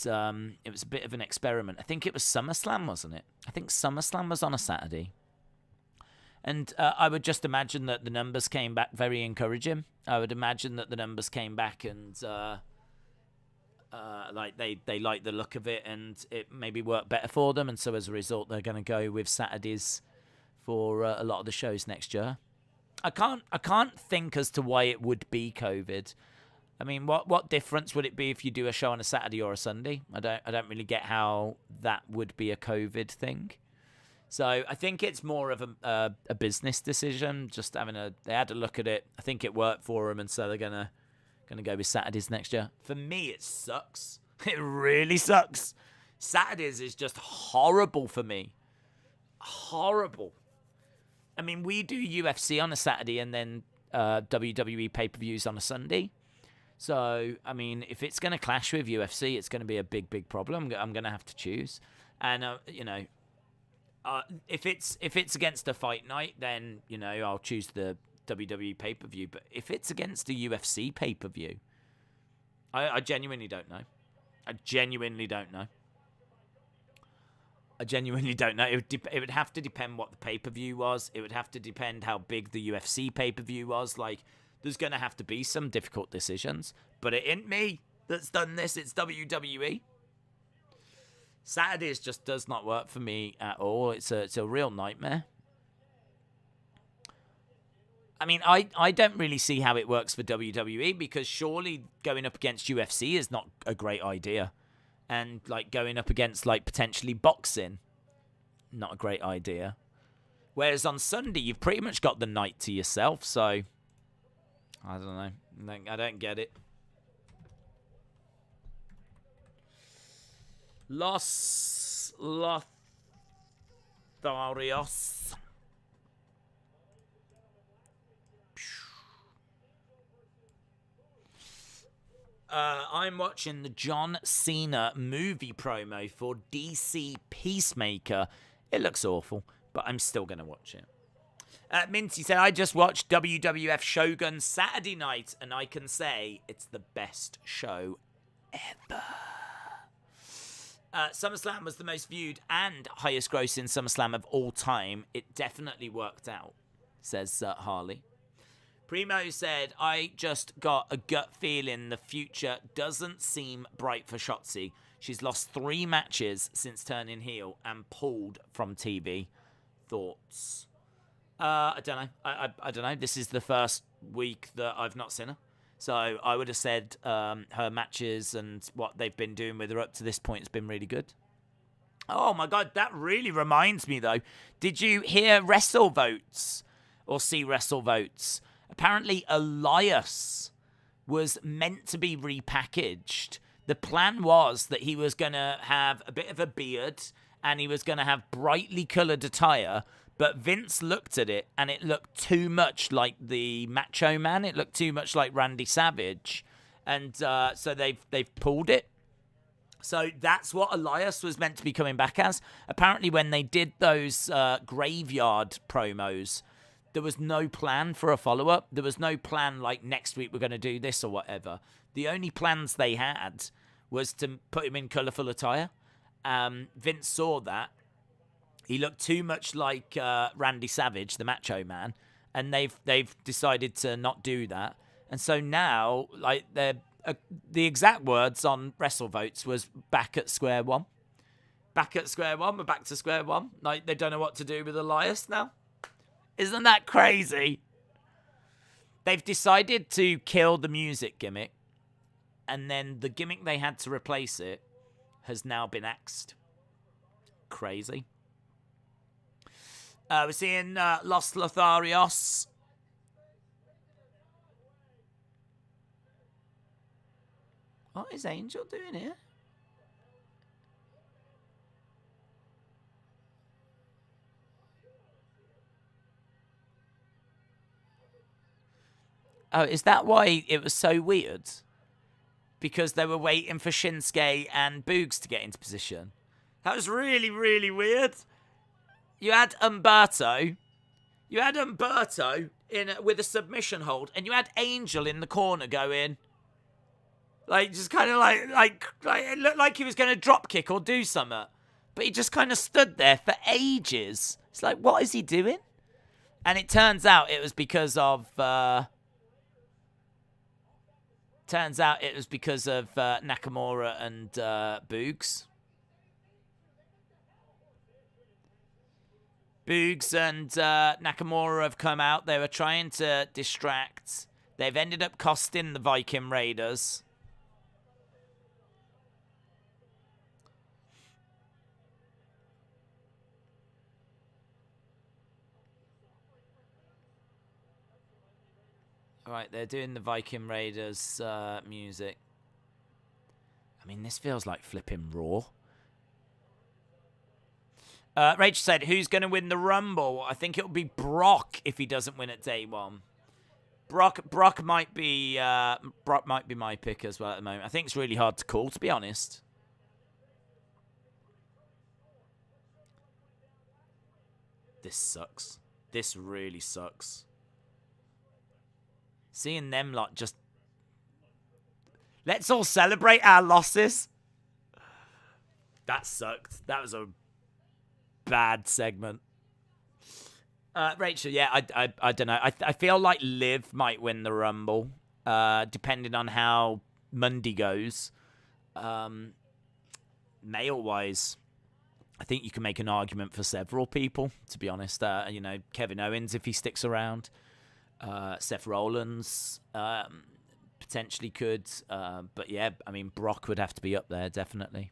it was a bit of an experiment. I think it was SummerSlam, wasn't it? I think SummerSlam was on a Saturday. And I would just imagine that the numbers came back very encouraging. I would imagine that the numbers came back and like they like the look of it, and it maybe worked better for them. And so as a result, they're going to go with Saturdays for a lot of the shows next year. I can't think as to why it would be COVID. I mean, what difference would it be if you do a show on a Saturday or a Sunday? I don't really get how that would be a COVID thing. So I think it's more of a business decision. Just they had a look at it. I think it worked for them, and so they're gonna go with Saturdays next year. For me, it sucks. It really sucks. Saturdays is just horrible for me. Horrible. I mean, we do UFC on a Saturday and then WWE pay-per-views on a Sunday. So, I mean, if it's going to clash with UFC, it's going to be a big, big problem. I'm going to have to choose. And, you know, if it's against a fight night, then, you know, I'll choose the WWE pay-per-view. But if it's against a UFC pay-per-view, I genuinely don't know. I genuinely don't know. It would have to depend what the pay-per-view was. It would have to depend how big the UFC pay-per-view was. Like, there's going to have to be some difficult decisions. But it ain't me that's done this. It's WWE. Saturdays just does not work for me at all. It's a real nightmare. I mean, I don't really see how it works for WWE, because surely going up against UFC is not a great idea. And, like, going up against, like, potentially boxing, not a great idea. Whereas on Sunday, you've pretty much got the night to yourself, so I don't know. I don't get it. Los Lotharios. I'm watching the John Cena movie promo for DC Peacemaker. It looks awful, but I'm still going to watch it. Minty said, I just watched WWF Shogun Saturday night, and I can say it's the best show ever. SummerSlam was the most viewed and highest grossing SummerSlam of all time. It definitely worked out, says Harley. Primo said, I just got a gut feeling the future doesn't seem bright for Shotzi. She's lost 3 matches since turning heel and pulled from TV. Thoughts? I don't know. I don't know. This is the first week that I've not seen her. So I would have said her matches and what they've been doing with her up to this point has been really good. Oh my God, that really reminds me though. Did you hear Wrestle Votes or see Wrestle Votes? Apparently, Elias was meant to be repackaged. The plan was that he was going to have a bit of a beard and he was going to have brightly coloured attire, but Vince looked at it and it looked too much like the Macho Man. It looked too much like Randy Savage. And so they've pulled it. So that's what Elias was meant to be coming back as. Apparently, when they did those graveyard promos, there was no plan for a follow-up. There was no plan like next week we're going to do this or whatever. The only plans they had was to put him in colourful attire. Vince saw that. He looked too much like Randy Savage, the Macho Man, and they've decided to not do that. And so now, like, the exact words on WrestleVotes was back at square one. Back at square one. We're back to square one. Like, they don't know what to do with Elias now. Isn't that crazy? They've decided to kill the music gimmick, and then the gimmick they had to replace it has now been axed. Crazy. We're seeing Los Lotharios. What is Angel doing here? Oh, is that why it was so weird? Because they were waiting for Shinsuke and Boogs to get into position. That was really, really weird. You had Umberto with a submission hold, and you had Angel in the corner going, like, just kind of like it looked like he was going to drop kick or do something, but he just kind of stood there for ages. It's like, what is he doing? And it turns out it was because of Nakamura and Boogs. Boogs and Nakamura have come out. They were trying to distract. They've ended up costing the Viking Raiders. All right, they're doing the Viking Raiders music. I mean, this feels like flipping Raw. Rachel said, who's going to win the Rumble? I think it'll be Brock if he doesn't win at day one. Brock might be my pick as well at the moment. I think it's really hard to call, to be honest. This sucks. This really sucks. Seeing them, like, just... Let's all celebrate our losses. That sucked. That was a bad segment. Rachel, yeah, I don't know. I feel like Liv might win the Rumble, depending on how Monday goes. Male-wise, I think you can make an argument for several people, to be honest. Kevin Owens, if he sticks around. Seth Rollins potentially could. But yeah, I mean, Brock would have to be up there, definitely.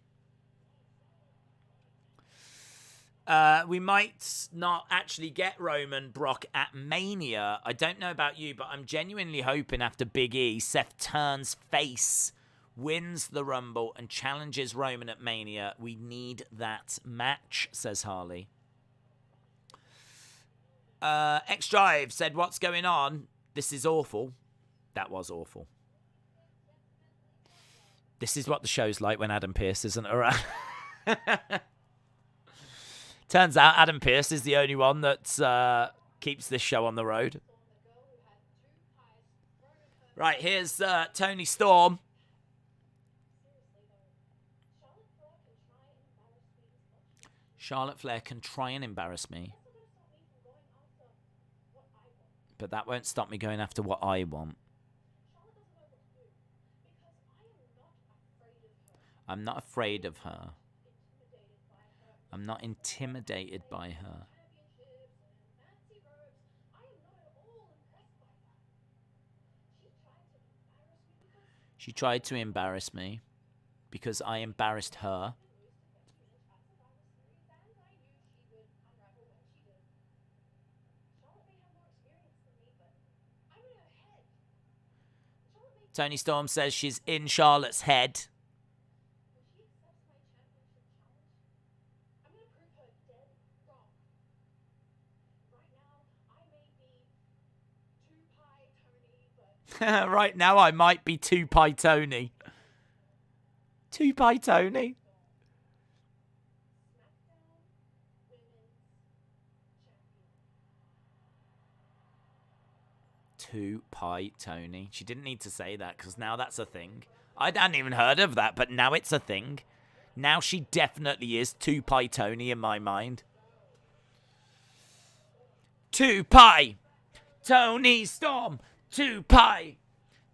We might not actually get Roman Brock at Mania. I don't know about you, but I'm genuinely hoping after Big E, Seth turns face, wins the Rumble, and challenges Roman at Mania. We need that match, says Harley. X-Drive said, what's going on? This is awful. That was awful. This is what the show's like when Adam Pearce isn't around. Turns out Adam Pearce is the only one that keeps this show on the road. Right, here's Tony Storm. Charlotte Flair can try and embarrass me, but that won't stop me going after what I want. I'm not afraid of her. I'm not intimidated by her. She tried to embarrass me because I embarrassed her. Tony Storm says she's in Charlotte's head. Right now, I might be 2-Pie Tony. 2-Pie Tony? Two-Pie Tony. She didn't need to say that because now that's a thing. I hadn't even heard of that, but now it's a thing. Now she definitely is 2-Pie Tony in my mind. 2-Pie Tony Storm. 2-Pie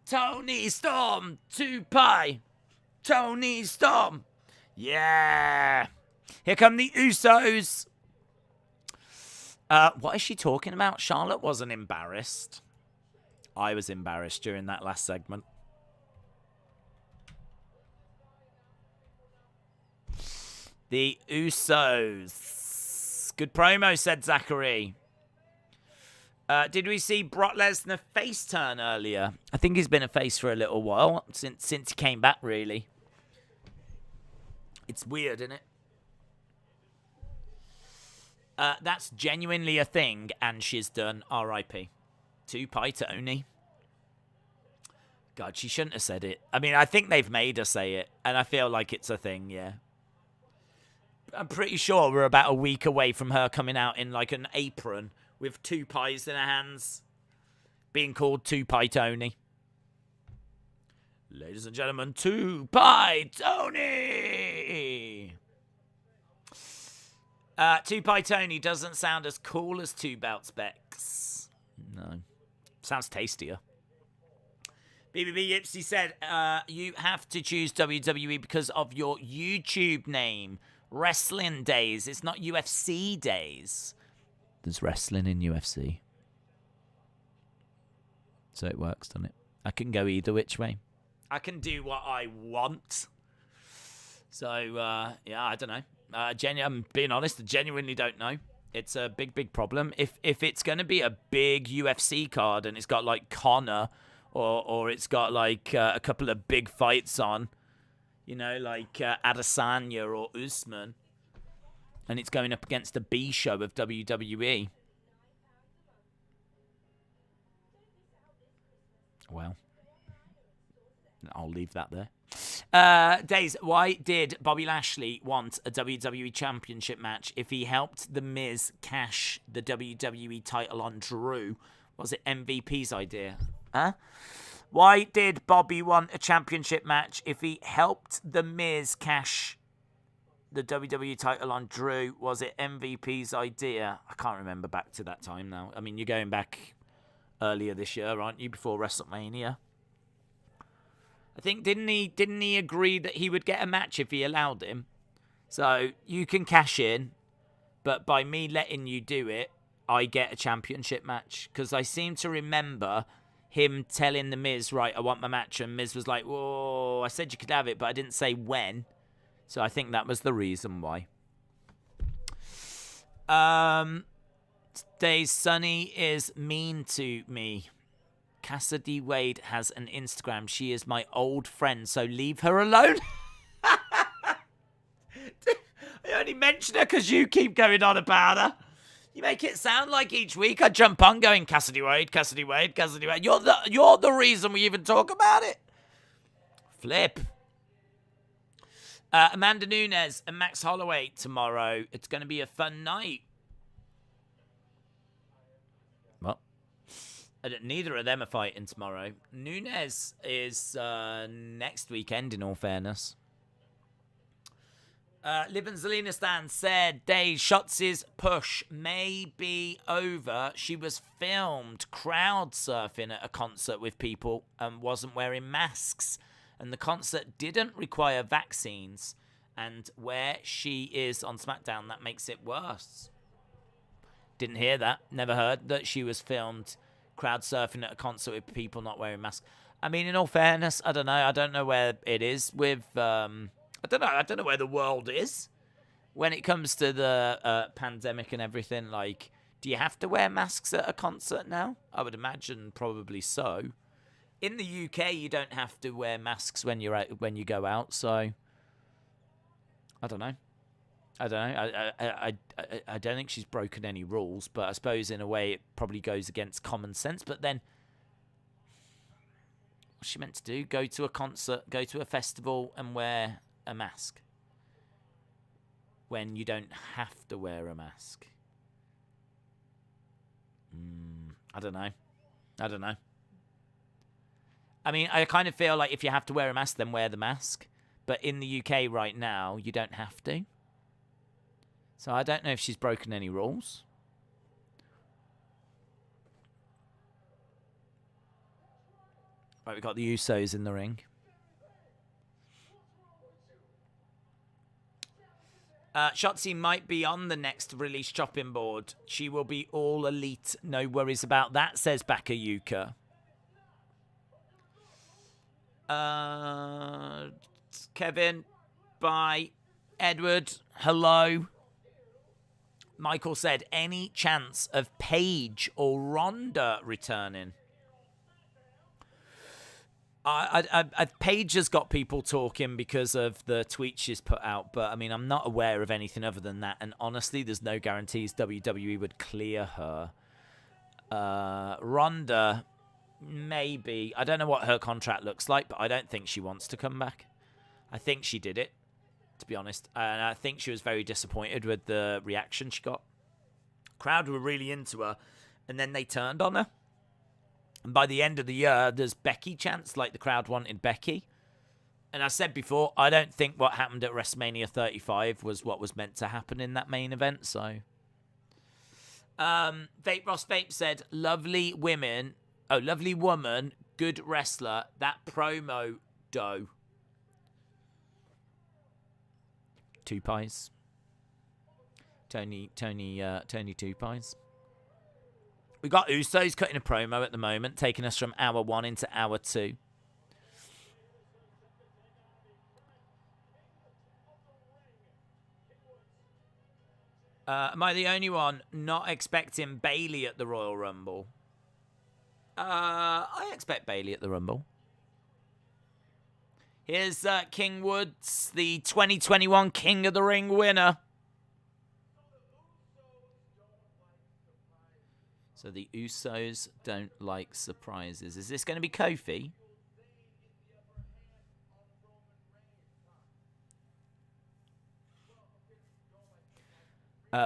Tony Storm. 2-Pie Tony Storm. Yeah. Here come the Usos. What is she talking about? Charlotte wasn't embarrassed. I was embarrassed during that last segment. The Usos. Good promo, said Zachary. Did we see Brock Lesnar face turn earlier? I think he's been a face for a little while, since he came back, really. It's weird, isn't it? That's genuinely a thing, and she's done. R.I.P. 2-Pie Tony. God, she shouldn't have said it. I mean, I think they've made her say it, and I feel like it's a thing, yeah. I'm pretty sure we're about a week away from her coming out in, like, an apron with 2 pies in her hands, being called 2-Pie Tony. Ladies and gentlemen, 2-Pie Tony! 2-Pie Tony doesn't sound as cool as 2 Belts Bex. No. Sounds tastier. BBB Yipsy said, you have to choose WWE because of your YouTube name. Wrestling Days. It's not UFC Days. There's wrestling in UFC. So it works, doesn't it? I can go either which way. I can do what I want. So, yeah, I don't know. I'm being honest, I genuinely don't know. It's a big, big problem. If it's going to be a big UFC card and it's got, like, Conor or it's got, like, a couple of big fights on, you know, like Adesanya or Usman, and it's going up against the B show of WWE. Well, I'll leave that there. Days, why did Bobby Lashley want a WWE Championship match if he helped The Miz cash the WWE title on Drew? Was it MVP's idea? Huh? Why did Bobby want a championship match if he helped The Miz cash the WWE title on Drew? Was it MVP's idea? I can't remember back to that time now. I mean, you're going back earlier this year, aren't you? Before WrestleMania. I think didn't he agree that he would get a match if he allowed him? So you can cash in, but by me letting you do it, I get a championship match. Because I seem to remember him telling The Miz, right, I want my match. And Miz was like, whoa, I said you could have it, but I didn't say when. So I think that was the reason why. Today's Sunny is mean to me. Cassidy Wade has an Instagram. She is my old friend, so leave her alone. I only mention her because you keep going on about her. You make it sound like each week I jump on going, Cassidy Wade, Cassidy Wade, Cassidy Wade. You're the reason we even talk about it. Flip. Amanda Nunes and Max Holloway tomorrow. It's going to be a fun night. Well, neither of them are fighting tomorrow. Nunes is next weekend, in all fairness. Liv and Zelina Stan said, Dave, Shotzi's push may be over. She was filmed crowd surfing at a concert with people and wasn't wearing masks. And the concert didn't require vaccines. And where she is on SmackDown, that makes it worse. Didn't hear that. Never heard that she was filmed crowd surfing at a concert with people not wearing masks. I mean, in all fairness, I don't know. I don't know where it is with... I don't know where the world is when it comes to the pandemic and everything. Like, do you have to wear masks at a concert now? I would imagine probably so. In the UK, you don't have to wear masks when you're out, when you go out. So, I don't know. I don't think she's broken any rules, but I suppose in a way it probably goes against common sense. But then, what's she meant to do? Go to a concert, go to a festival, and wear a mask when you don't have to wear a mask? I don't know. I mean, I kind of feel like if you have to wear a mask, then wear the mask. But in the UK right now, you don't have to. So I don't know if she's broken any rules. Right, we've got the Usos in the ring. Shotzi might be on the next release chopping board. She will be all elite. No worries about that, says Bakayuka. Kevin, bye. Edward, hello. Michael said, any chance of Paige or Ronda returning? Paige has got people talking because of the tweet she's put out, but I mean, I'm not aware of anything other than that. And honestly, there's no guarantees WWE would clear her. Ronda, maybe. I don't know what her contract looks like, but I don't think she wants to come back. I think she did it, to be honest. And I think she was very disappointed with the reaction she got. Crowd were really into her, and then they turned on her. And by the end of the year, there's Becky chance, like the crowd wanted Becky. And I said before, I don't think what happened at WrestleMania 35 was what was meant to happen in that main event, so. Vape Ross Vape said, lovely woman, good wrestler, that promo, dough. 2 pies. Tony 2 pies. We got Usos cutting a promo at the moment, taking us from hour 1 into hour 2. Am I the only one not expecting Bayley at the Royal Rumble? I expect Bayley at the Rumble. Here's King Woods, the 2021 King of the Ring winner. So the Usos don't like surprises. Is this going to be Kofi?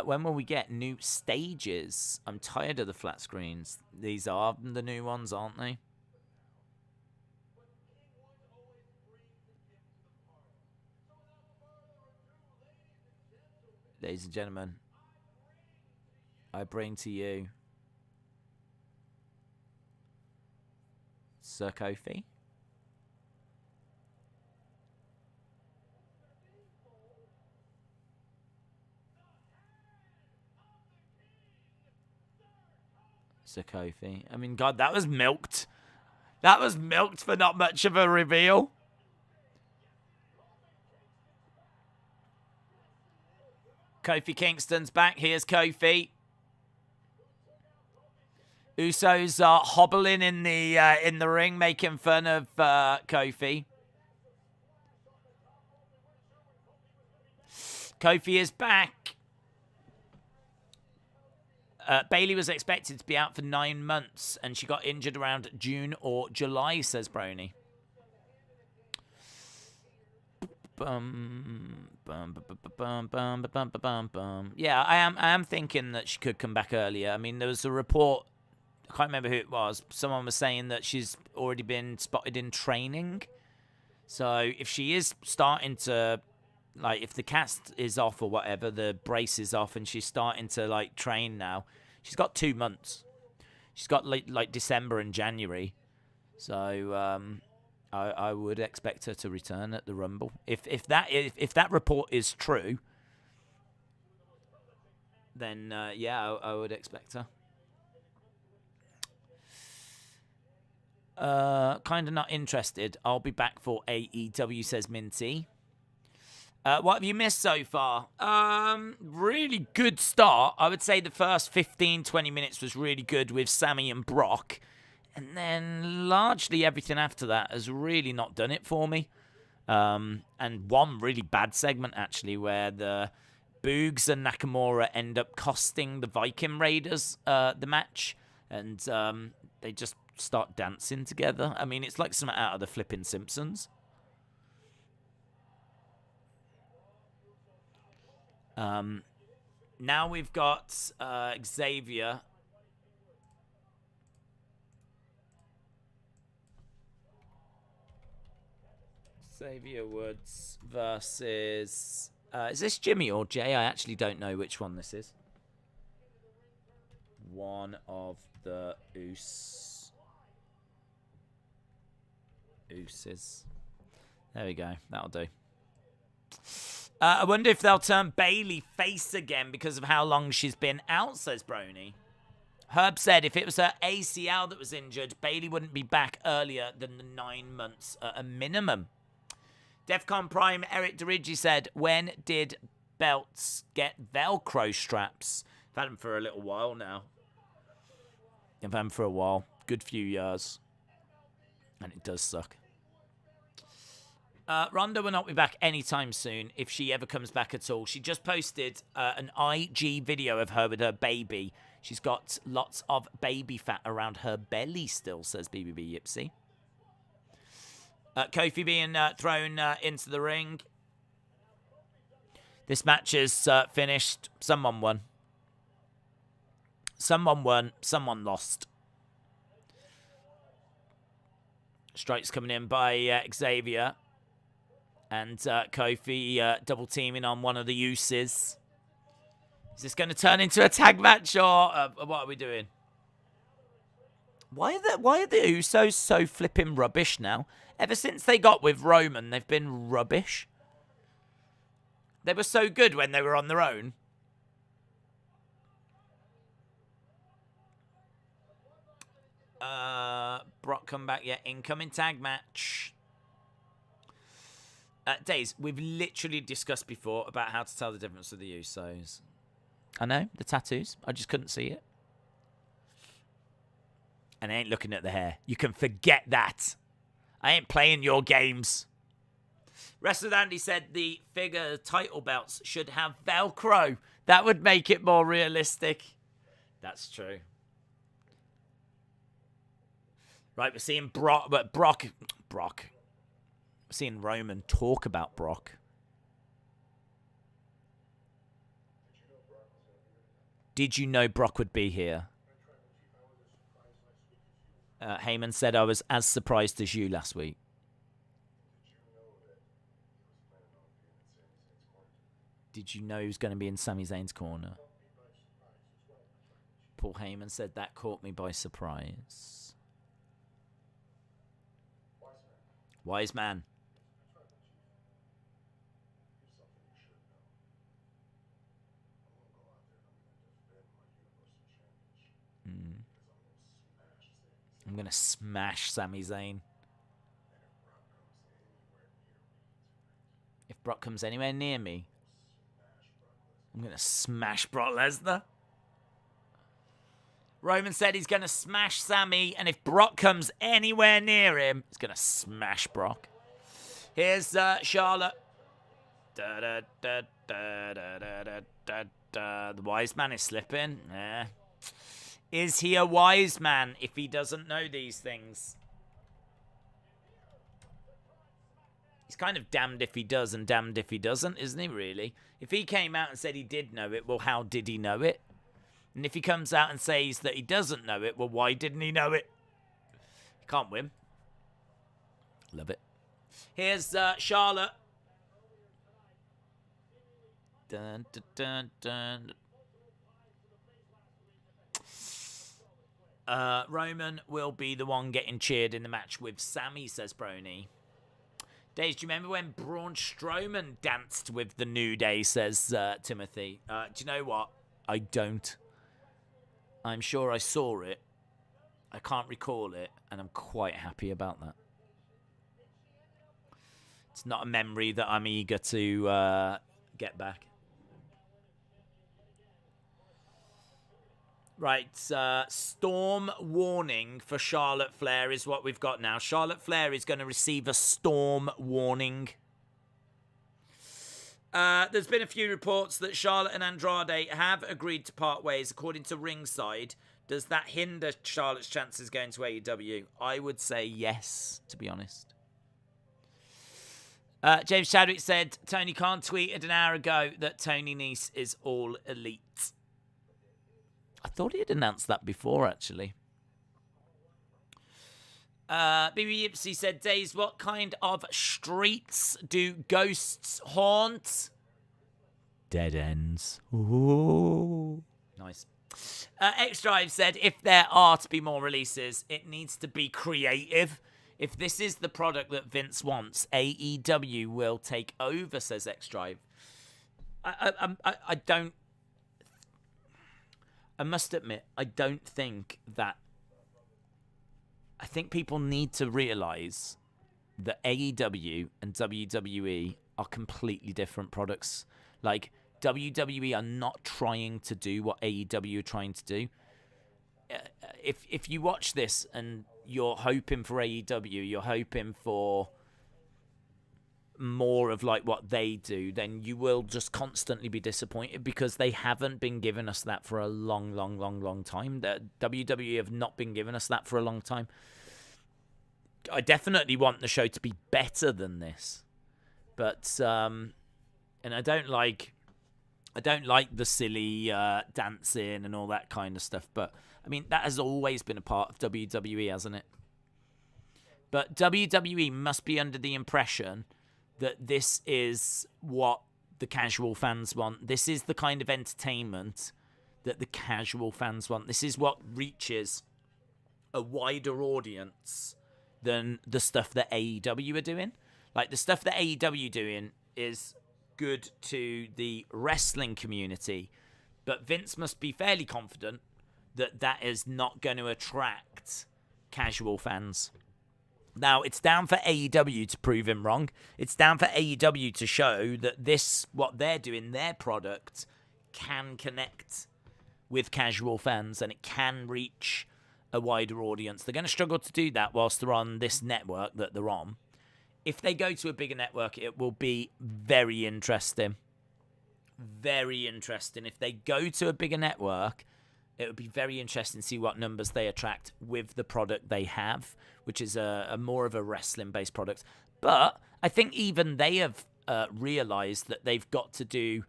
When will we get new stages? I'm tired of the flat screens. These are the new ones, aren't they? ladies and gentlemen, I bring to you Sir Kofi. Sir Kofi. I mean, God, that was milked. That was milked for not much of a reveal. Kofi Kingston's back. Here's Kofi. Usos are hobbling in the ring, making fun of Kofi. Kofi is back. Bayley was expected to be out for 9 months, and she got injured around June or July, says Brony. Yeah, I am thinking that she could come back earlier. I mean, there was a report, I can't remember who it was. Someone was saying that she's already been spotted in training. So if she is starting to, like, if the cast is off or whatever, the brace is off, and she's starting to, like, train now, she's got 2 months. She's got, like December and January. So I would expect her to return at the Rumble. If that report is true, then, yeah, I would expect her. Kind of not interested. I'll be back for AEW, says Minty. What have you missed so far? Really good start. I would say the first 15, 20 minutes was really good with Sami and Brock. And then largely everything after that has really not done it for me. And one really bad segment, actually, where the Boogs and Nakamura end up costing the Viking Raiders the match. And they just start dancing together. I mean, it's like something out of the flipping Simpsons. Now we've got Xavier. Xavier Woods versus... is this Jimmy or Jay? I actually don't know which one this is. One of the Ooses. There we go. That'll do. I wonder if they'll turn Bayley face again because of how long she's been out, says Brony. Herb said if it was her ACL that was injured, Bayley wouldn't be back earlier than the 9 months at a minimum. Defcon Prime Eric Dirigi said, when did belts get Velcro straps? I've had them for a little while now. I've had them for a while. Good few years. And it does suck. Ronda will not be back anytime soon, if she ever comes back at all. She just posted an IG video of her with her baby. She's got lots of baby fat around her belly still, says BBB Yipsy. Kofi being thrown into the ring. This match is finished. Someone won. Someone won. Someone lost. Strikes coming in by Xavier. And Kofi double teaming on one of the Usos. Is this going to turn into a tag match, or what are we doing? Why are the Usos so flipping rubbish now? Ever since they got with Roman, they've been rubbish. They were so good when they were on their own. Brock come back, yeah. Incoming tag match. Days, we've literally discussed before about how to tell the difference of the Usos. I know, the tattoos. I just couldn't see it. And I ain't looking at the hair. You can forget that. I ain't playing your games. Wrestler Andy said the figure title belts should have Velcro. That would make it more realistic. That's true. Right, we're seeing Brock. We're seeing Roman talk about Brock. Did you know Brock would be here? Heyman said I was as surprised as you last week. Did you know he was going to be in Sami Zayn's corner? Paul Heyman said that caught me by surprise. Wise man. I'm going to smash Sami Zayn. If Brock comes anywhere near me, I'm going to smash Brock Lesnar. Roman said he's going to smash Sami, and if Brock comes anywhere near him, he's going to smash Brock. Here's Charlotte. The wise man is slipping. Yeah. Is he a wise man if he doesn't know these things? He's kind of damned if he does and damned if he doesn't, isn't he, really? If he came out and said he did know it, well, how did he know it? And if he comes out and says that he doesn't know it, well, why didn't he know it? He can't win. Love it. Here's Charlotte. Dun, dun, dun, dun. Roman will be the one getting cheered in the match with Sami, says Brony. Days, do you remember when Braun Strowman danced with the New Day, says Timothy? Do you know what? I don't. I'm sure I saw it. I can't recall it, and I'm quite happy about that. It's not a memory that I'm eager to get back. Right, storm warning for Charlotte Flair is what we've got now. Charlotte Flair is going to receive a storm warning. There's been a few reports that Charlotte and Andrade have agreed to part ways, according to Ringside. Does that hinder Charlotte's chances going to AEW? I would say yes, to be honest. James Chadwick said, Tony Khan tweeted an hour ago that Tony Nese is all elite. I thought he had announced that before, actually. BB Yipsy said, Days, what kind of streets do ghosts haunt? Dead ends. Ooh. Nice. X-Drive said, if there are to be more releases, it needs to be creative. If this is the product that Vince wants, AEW will take over, says X-Drive. I don't... I must admit, I don't think that... I think people need to realise that AEW and WWE are completely different products. Like, WWE are not trying to do what AEW are trying to do. If you watch this and you're hoping for AEW, you're hoping for more of like what they do, then you will just constantly be disappointed because they haven't been giving us that for a long time. That WWE have not been giving us that for a long time. I definitely want the show to be better than this, but and I don't like the silly dancing and all that kind of stuff. But I mean, that has always been a part of WWE, hasn't it? But WWE must be under the impression that this is what the casual fans want. This is the kind of entertainment that the casual fans want. This is what reaches a wider audience than the stuff that AEW are doing. Like, the stuff that AEW doing is good to the wrestling community, but Vince must be fairly confident that that is not going to attract casual fans. Now, it's down for AEW to prove him wrong. It's down for AEW to show that this, what they're doing, their product, can connect with casual fans and it can reach a wider audience. They're going to struggle to do that whilst they're on this network that they're on. If they go to a bigger network, it will be very interesting. Very interesting. If they go to a bigger network, it would be very interesting to see what numbers they attract with the product they have, which is a more of a wrestling-based product. But I think even they have realised that they've got to do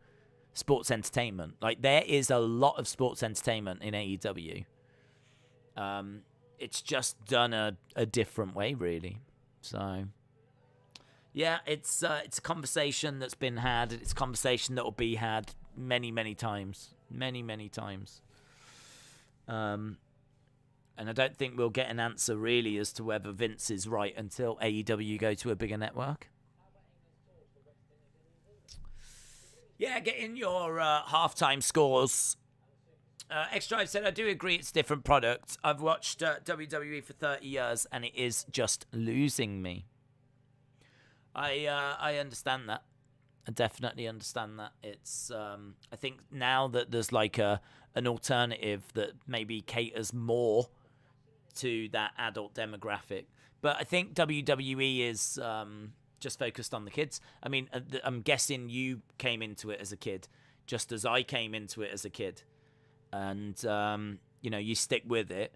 sports entertainment. Like, there is a lot of sports entertainment in AEW. It's just done a different way, really. So, Yeah, it's a conversation that's been had. It's a conversation that will be had many, many times. Many, many times. And I don't think we'll get an answer really as to whether Vince is right until AEW go to a bigger network. Yeah, get in your halftime scores. X-Drive said, I do agree it's different products. I've watched WWE for 30 years and it is just losing me. I understand that. I definitely understand that. It's I think now that there's like an alternative that maybe caters more to that adult demographic. But I think WWE is just focused on the kids. I mean, I'm guessing you came into it as a kid, just as I came into it as a kid. And, you stick with it.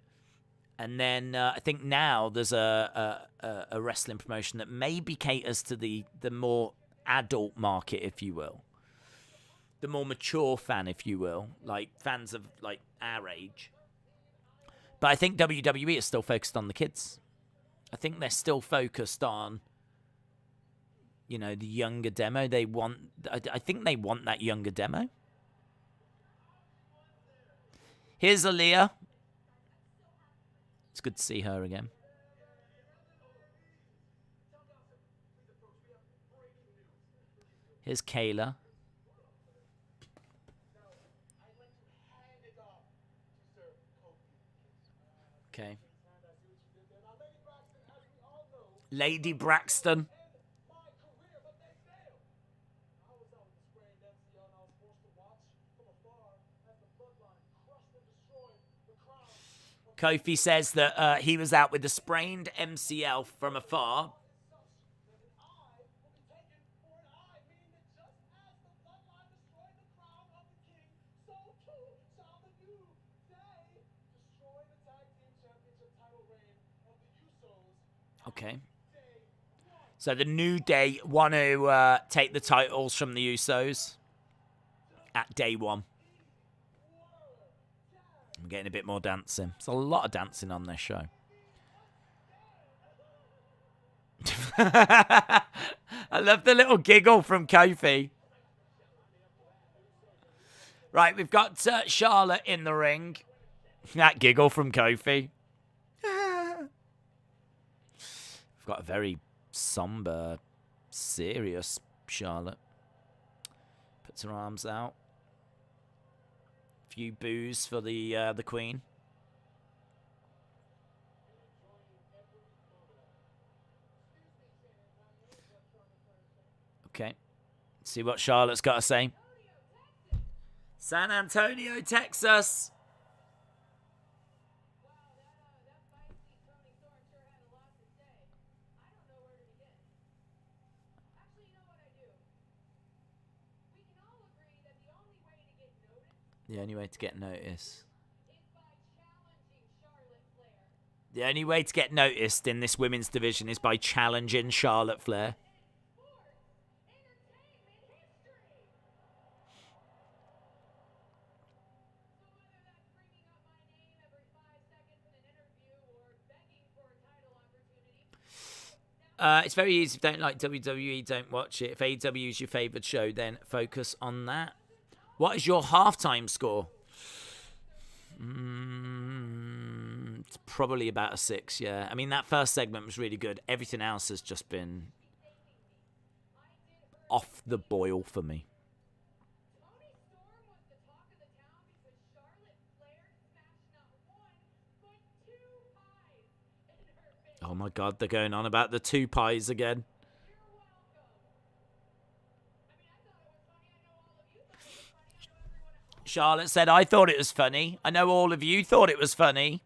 And then I think now there's a wrestling promotion that maybe caters to the more adult market, if you will. The more mature fan, if you will. Like fans of like our age. But I think WWE is still focused on the kids. I think they're still focused on, the younger demo. I think they want that younger demo. Here's Aaliyah. It's good to see her again. Here's Kayla. Okay. Lady Braxton. Kofi says that he was out with a sprained MCL from afar. Okay. So the New Day want to take the titles from the Usos at day one. I'm getting a bit more dancing. There's a lot of dancing on this show. I love the little giggle from Kofi. Right, we've got Charlotte in the ring. That giggle from Kofi. We've got a very somber, serious Charlotte. Puts her arms out. Few boos for the Queen. Okay. See what Charlotte's got to say. San Antonio, Texas. The only way to get noticed. The only way to get noticed in this women's division is by challenging Charlotte Flair. It's very easy. If you don't like WWE, don't watch it. If AEW is your favourite show, then focus on that. What is your halftime score? It's probably about a 6, yeah. I mean, that first segment was really good. Everything else has just been off the boil for me. Oh my God, they're going on about the 2 pies again. Charlotte said, I thought it was funny. I know all of you thought it was funny.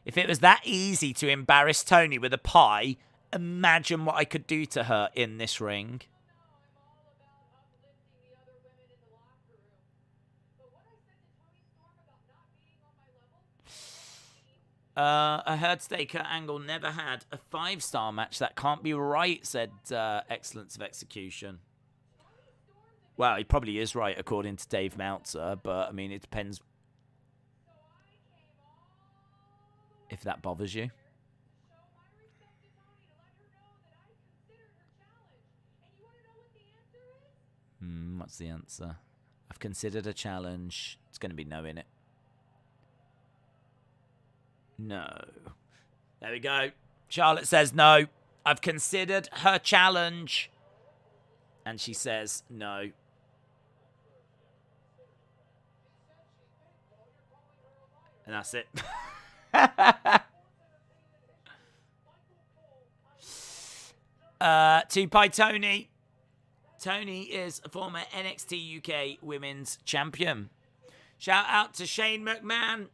If it was that easy to embarrass Tony with a pie, imagine what I could do to her in this ring. I heard today Kurt Angle never had a 5-star match. That can't be right, said Excellence of Execution. Well, he probably is right, according to Dave Meltzer, but, I mean, it depends if that bothers you. What's the answer? I've considered a challenge. It's going to be no in it. No. There we go. Charlotte says no. I've considered her challenge. And she says no. And that's it. To Pie Tony. Tony is a former NXT UK Women's Champion. Shout out to Shane McMahon.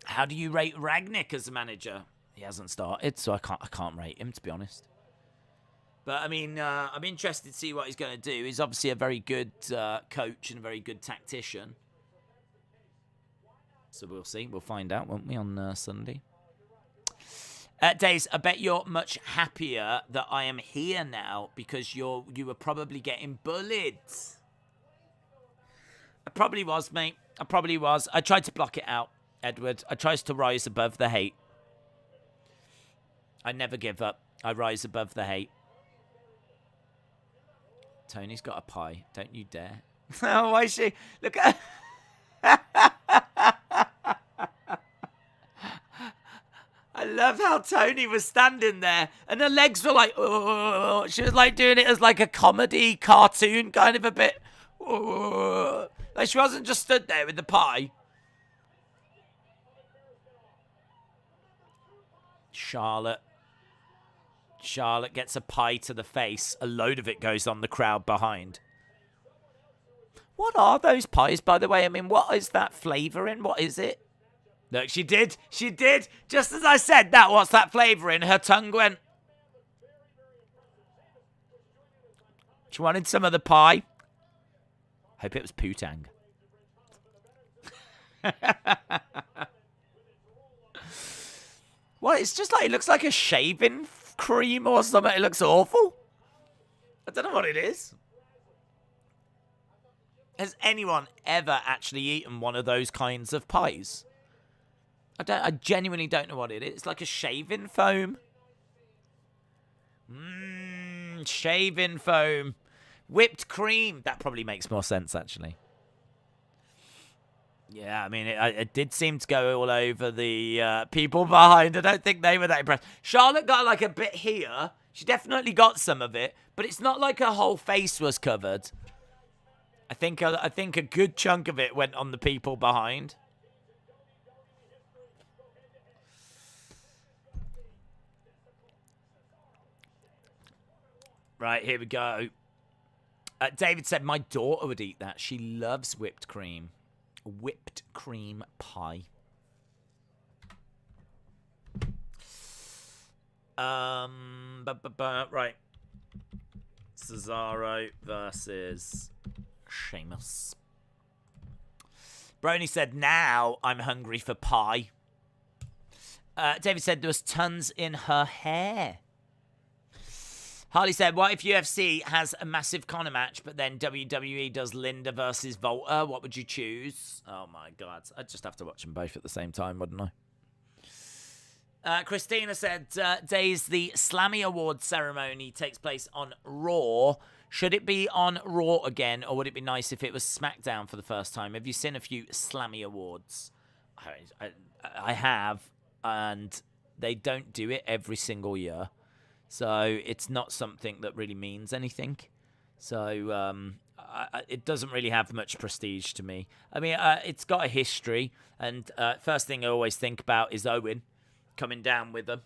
How do you rate Ragnick as a manager? He hasn't started, so I can't rate him, to be honest. But, I mean, I'm interested to see what he's going to do. He's obviously a very good coach and a very good tactician. So we'll see. We'll find out, won't we, on Sunday? Days, I bet you're much happier that I am here now because you were probably getting bullied. I probably was, mate. I probably was. I tried to block it out, Edward. I tried to rise above the hate. I never give up. I rise above the hate. Tony's got a pie. Don't you dare. Oh, why is she? Look at... I love how Tony was standing there and her legs were like, oh, she was like doing it as like a comedy cartoon kind of a bit. Oh. Like she wasn't just stood there with the pie. Charlotte gets a pie to the face. A load of it goes on the crowd behind. What are those pies, by the way? I mean, what is that flavour in? What is it? Look, she did. Just as I said that, what's that flavour in? Her tongue went. She wanted some of the pie. Hope it was Putang. What? It's just like, it looks like a shaving cream or something. It looks awful. I don't know what it is. Has anyone ever actually eaten one of those kinds of pies? I genuinely don't know what it is. It's like a shaving foam. Shaving foam. Whipped cream. That probably makes more sense, actually. Yeah, I mean, it did seem to go all over the people behind. I don't think they were that impressed. Charlotte got like a bit here. She definitely got some of it, but it's not like her whole face was covered. I think a good chunk of it went on the people behind. Right, here we go. David said, my daughter would eat that. She loves whipped cream. Whipped cream pie. Right. Cesaro versus Sheamus. Brony said, now I'm hungry for pie. David said there was tons in her hair. Harley said, what if UFC has a massive Connor match, but then WWE does Linda versus Volta? What would you choose? Oh, my God. I'd just have to watch them both at the same time, wouldn't I? Christina said, Days, the Slammy Awards ceremony takes place on Raw. Should it be on Raw again, or would it be nice if it was SmackDown for the first time? Have you seen a few Slammy Awards? I have, and they don't do it every single year. So it's not something that really means anything. So it doesn't really have much prestige to me. I mean, it's got a history. And first thing I always think about is Owen coming down with them.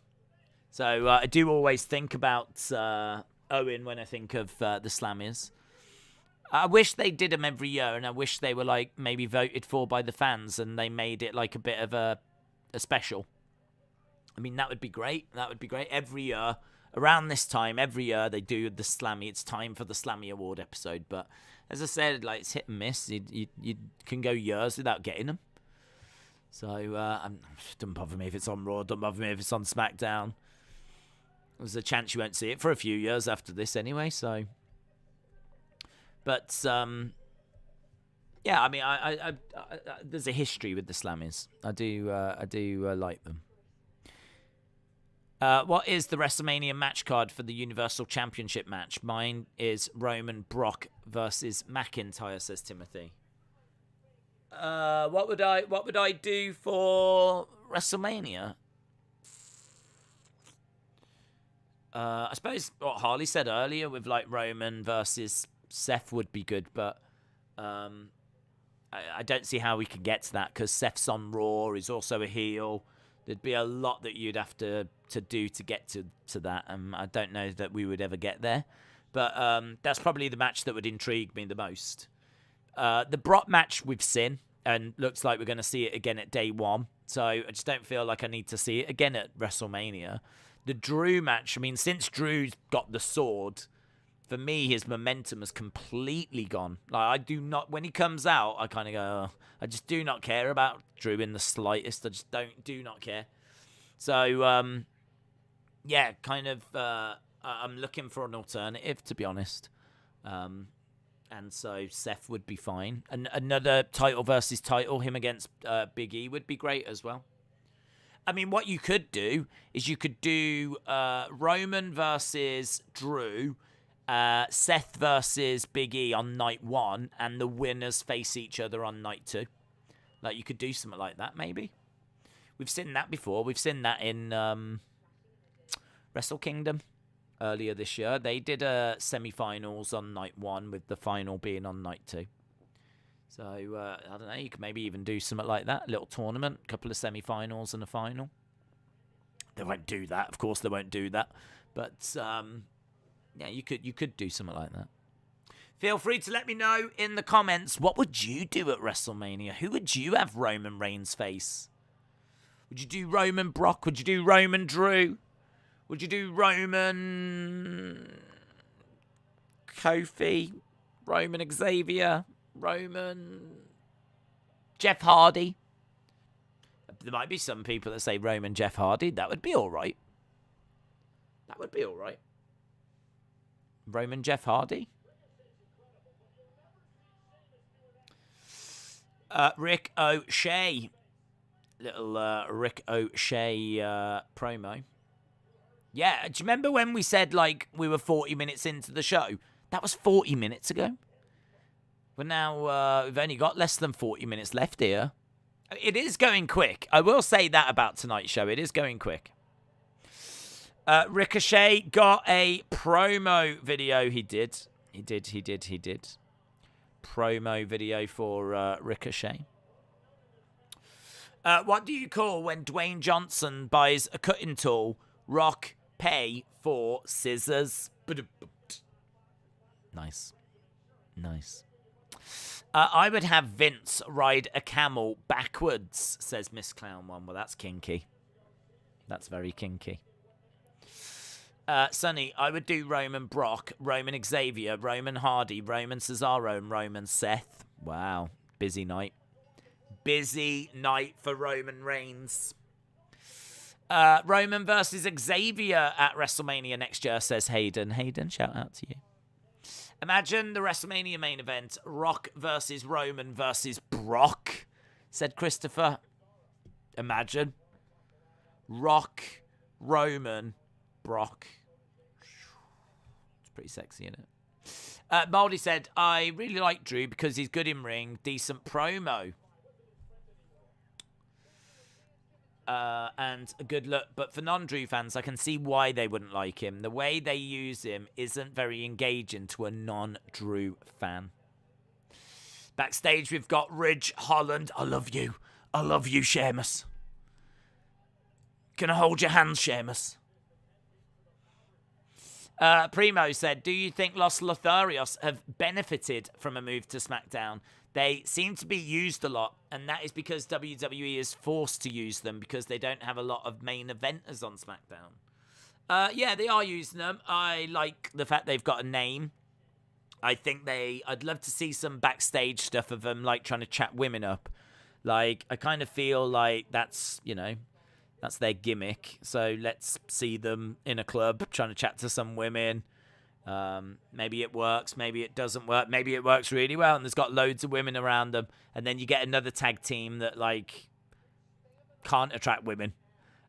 So I do always think about Owen when I think of the Slammers. I wish they did them every year. And I wish they were like maybe voted for by the fans. And they made it like a bit of a special. I mean, that would be great. That would be great. Every year. Around this time, every year, they do the Slammy. It's time for the Slammy Award episode. But as I said, like it's hit and miss. You can go years without getting them. So, doesn't bother me if it's on Raw, doesn't bother me if it's on SmackDown. There's a chance you won't see it for a few years after this anyway, so. But, yeah, I mean, I there's a history with the Slammies. I do like them. What is the WrestleMania match card for the Universal Championship match? Mine is Roman Brock versus McIntyre, says Timothy. What would I do for WrestleMania? I suppose what Harley said earlier with like Roman versus Seth would be good, but I don't see how we can get to that because Seth's on Raw. He's also a heel. There'd be a lot that you'd have to do to get to that, and I don't know that we would ever get there. But that's probably the match that would intrigue me the most. The Brock match we've seen, and looks like we're going to see it again at day one. So I just don't feel like I need to see it again at WrestleMania. The Drew match, I mean, since Drew's got the sword, for me, his momentum has completely gone. Like, I do not, when he comes out, I kind of go, oh, I just do not care about Drew in the slightest. I just do not care. So, yeah, kind of, I'm looking for an alternative, to be honest. And so Seth would be fine. And another title versus title, him against Big E would be great as well. I mean, what you could do is you could do Roman versus Drew, Seth versus Big E on night one, and the winners face each other on night two. Like, you could do something like that, maybe. We've seen that before. We've seen that in Wrestle Kingdom earlier this year. They did semi-finals on night one, with the final being on night two. So, I don't know, you could maybe even do something like that. A little tournament, a couple of semi-finals and a final. They won't do that. Of course they won't do that. But, yeah, you could do something like that. Feel free to let me know in the comments, what would you do at WrestleMania? Who would you have Roman Reigns face? Would you do Roman Brock? Would you do Roman Drew? Would you do Roman Kofi? Roman Xavier? Roman Jeff Hardy? There might be some people that say Roman Jeff Hardy. That would be all right. That would be all right. Roman Jeff Hardy? Rick O'Shea. Little Rick O'Shea promo. Yeah, do you remember when we said, like, we were 40 minutes into the show? That was 40 minutes ago. But now we've only got less than 40 minutes left here. It is going quick. I will say that about tonight's show. It is going quick. Ricochet got a promo video. He did. Promo video for Ricochet. What do you call when Dwayne Johnson buys a cutting tool? Rock pay for scissors. Nice. I would have Vince ride a camel backwards, says Miss Clown One. Well, that's kinky. That's very kinky. Sonny, I would do Roman Brock, Roman Xavier, Roman Hardy, Roman Cesaro, and Roman Seth. Wow. Busy night. Busy night for Roman Reigns. Roman versus Xavier at WrestleMania next year, says Hayden. Hayden, shout out to you. Imagine the WrestleMania main event, Rock versus Roman versus Brock, said Christopher. Imagine. Rock, Roman, Brock. It's pretty sexy, isn't it? Baldy said, I really like Drew because he's good in ring, decent promo. And a good look. But for non-Drew fans, I can see why they wouldn't like him. The way they use him isn't very engaging to a non-Drew fan. Backstage, we've got Ridge Holland. I love you. I love you, Sheamus. Can I hold your hand, Sheamus? Primo said, do you think Los Lotharios have benefited from a move to SmackDown? They seem to be used a lot, and that is because WWE is forced to use them because they don't have a lot of main eventers on SmackDown. Yeah, they are using them. I like the fact they've got a name. I think I'd love to see some backstage stuff of them, like, trying to chat women up. Like, I kind of feel like that's, that's their gimmick. So let's see them in a club trying to chat to some women. Maybe it works, maybe it doesn't work, maybe it works really well and there's got loads of women around them, and then you get another tag team that like can't attract women,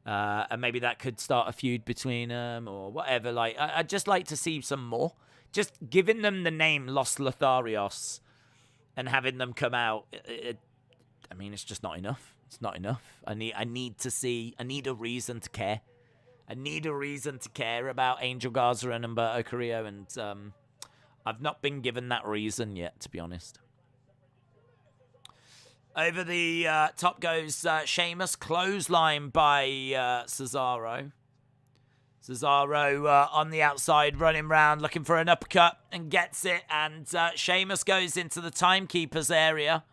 and maybe that could start a feud between them or whatever. Like, I'd just like to see some more. Just giving them the name Los Lotharios and having them come out, I mean, it's just not enough. It's not enough. I need a reason to care. I need a reason to care about Angel Garza and Humberto Carrillo, and I've not been given that reason yet, to be honest. Over the top goes Sheamus, clothesline by Cesaro. Cesaro on the outside, running round, looking for an uppercut, and gets it, and Sheamus goes into the timekeeper's area.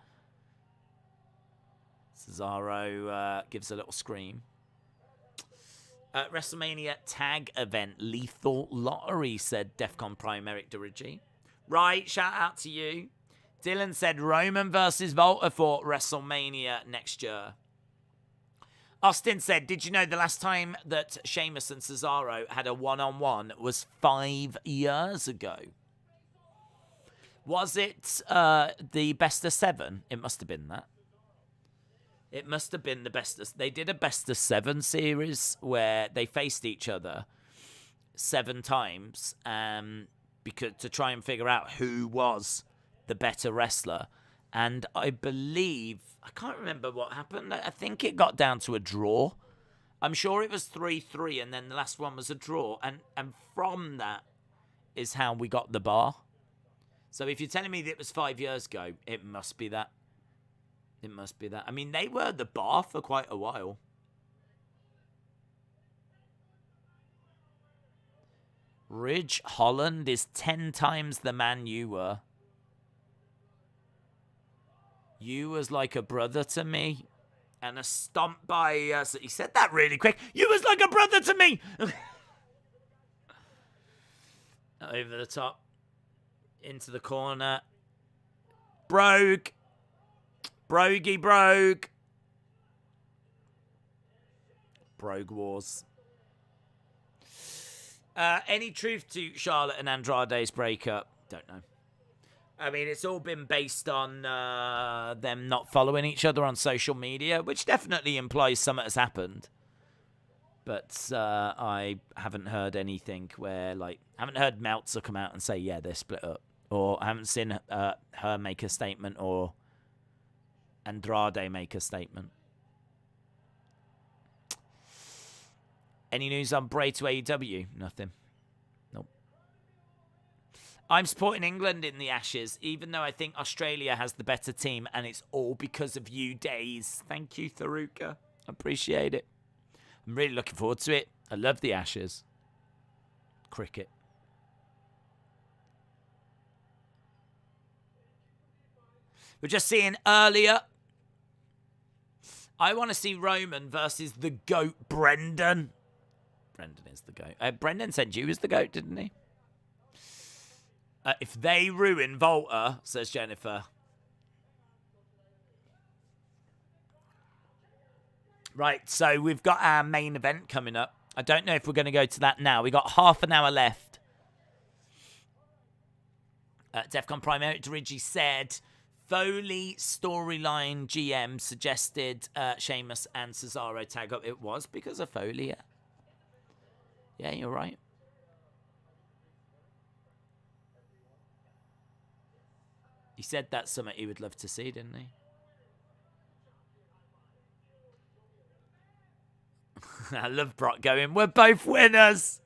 Cesaro gives a little scream. WrestleMania tag event, Lethal Lottery, said Defcon Prime Eric Dirigi. Right, shout out to you. Dylan said Roman versus Volta for WrestleMania next year. Austin said, did you know the last time that Sheamus and Cesaro had a one-on-one was 5 years ago? Was it the best of 7? It must have been that. It must have been the best of... They did a best of 7 series where they faced each other 7 times because to try and figure out who was the better wrestler. And I believe... I can't remember what happened. I think it got down to a draw. I'm sure it was 3-3 and then the last one was a draw. And from that is how we got the bar. So if you're telling me that it was 5 years ago, it must be that. It must be that. I mean, they were the bar for quite a while. Ridge Holland is 10 times the man you were. You was like a brother to me. And a stomp by... he said that really quick. You was like a brother to me. Over the top. Into the corner. Brogue. Brogue. Brogue Wars. Any truth to Charlotte and Andrade's breakup? Don't know. I mean, it's all been based on them not following each other on social media, which definitely implies something has happened. But I haven't heard anything where, like, I haven't heard Meltzer come out and say, yeah, they're split up. Or I haven't seen her make a statement or Andrade make a statement. Any news on Bray to AEW? Nothing. Nope. I'm supporting England in the Ashes, even though I think Australia has the better team, and it's all because of you, Days. Thank you, Tharuka. Appreciate it. I'm really looking forward to it. I love the Ashes. Cricket. We're just seeing earlier. I want to see Roman versus the GOAT, Brendan. Brendan is the GOAT. Brendan said you was the GOAT, didn't he? If they ruin Volta, says Jennifer. Right, so we've got our main event coming up. I don't know if we're going to go to that now. We got half an hour left. Defcon Prime Eric Dirigi said... Foley storyline GM suggested Sheamus and Cesaro tag up. It was because of Foley, yeah. Yeah, you're right. He said that's something he would love to see, didn't he? I love Brock going, we're both winners.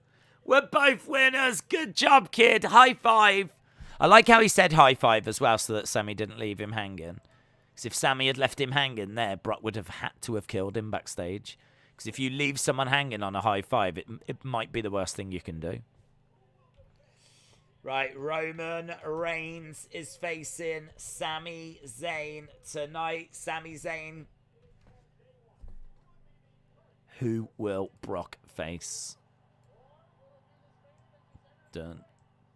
We're both winners. Good job, kid. High five. I like how he said high five as well so that Sami didn't leave him hanging. Because if Sami had left him hanging there, Brock would have had to have killed him backstage. Because if you leave someone hanging on a high five, it might be the worst thing you can do. Right, Roman Reigns is facing Sami Zayn tonight. Sami Zayn. Who will Brock face? Dun,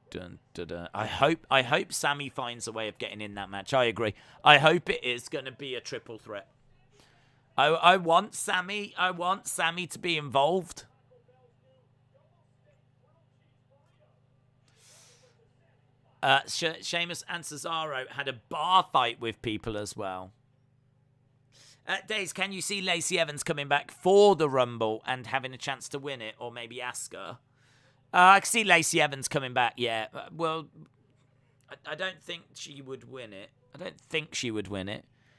Dun, dun, dun. I hope Sami finds a way of getting in that match. I agree. I hope it is going to be a triple threat. I want Sami. I want Sami to be involved. Sheamus and Cesaro had a bar fight with people as well. Days, can you see Lacey Evans coming back for the Rumble and having a chance to win it, or maybe Asuka? I can see Lacey Evans coming back, yeah. Well, I don't think she would win it.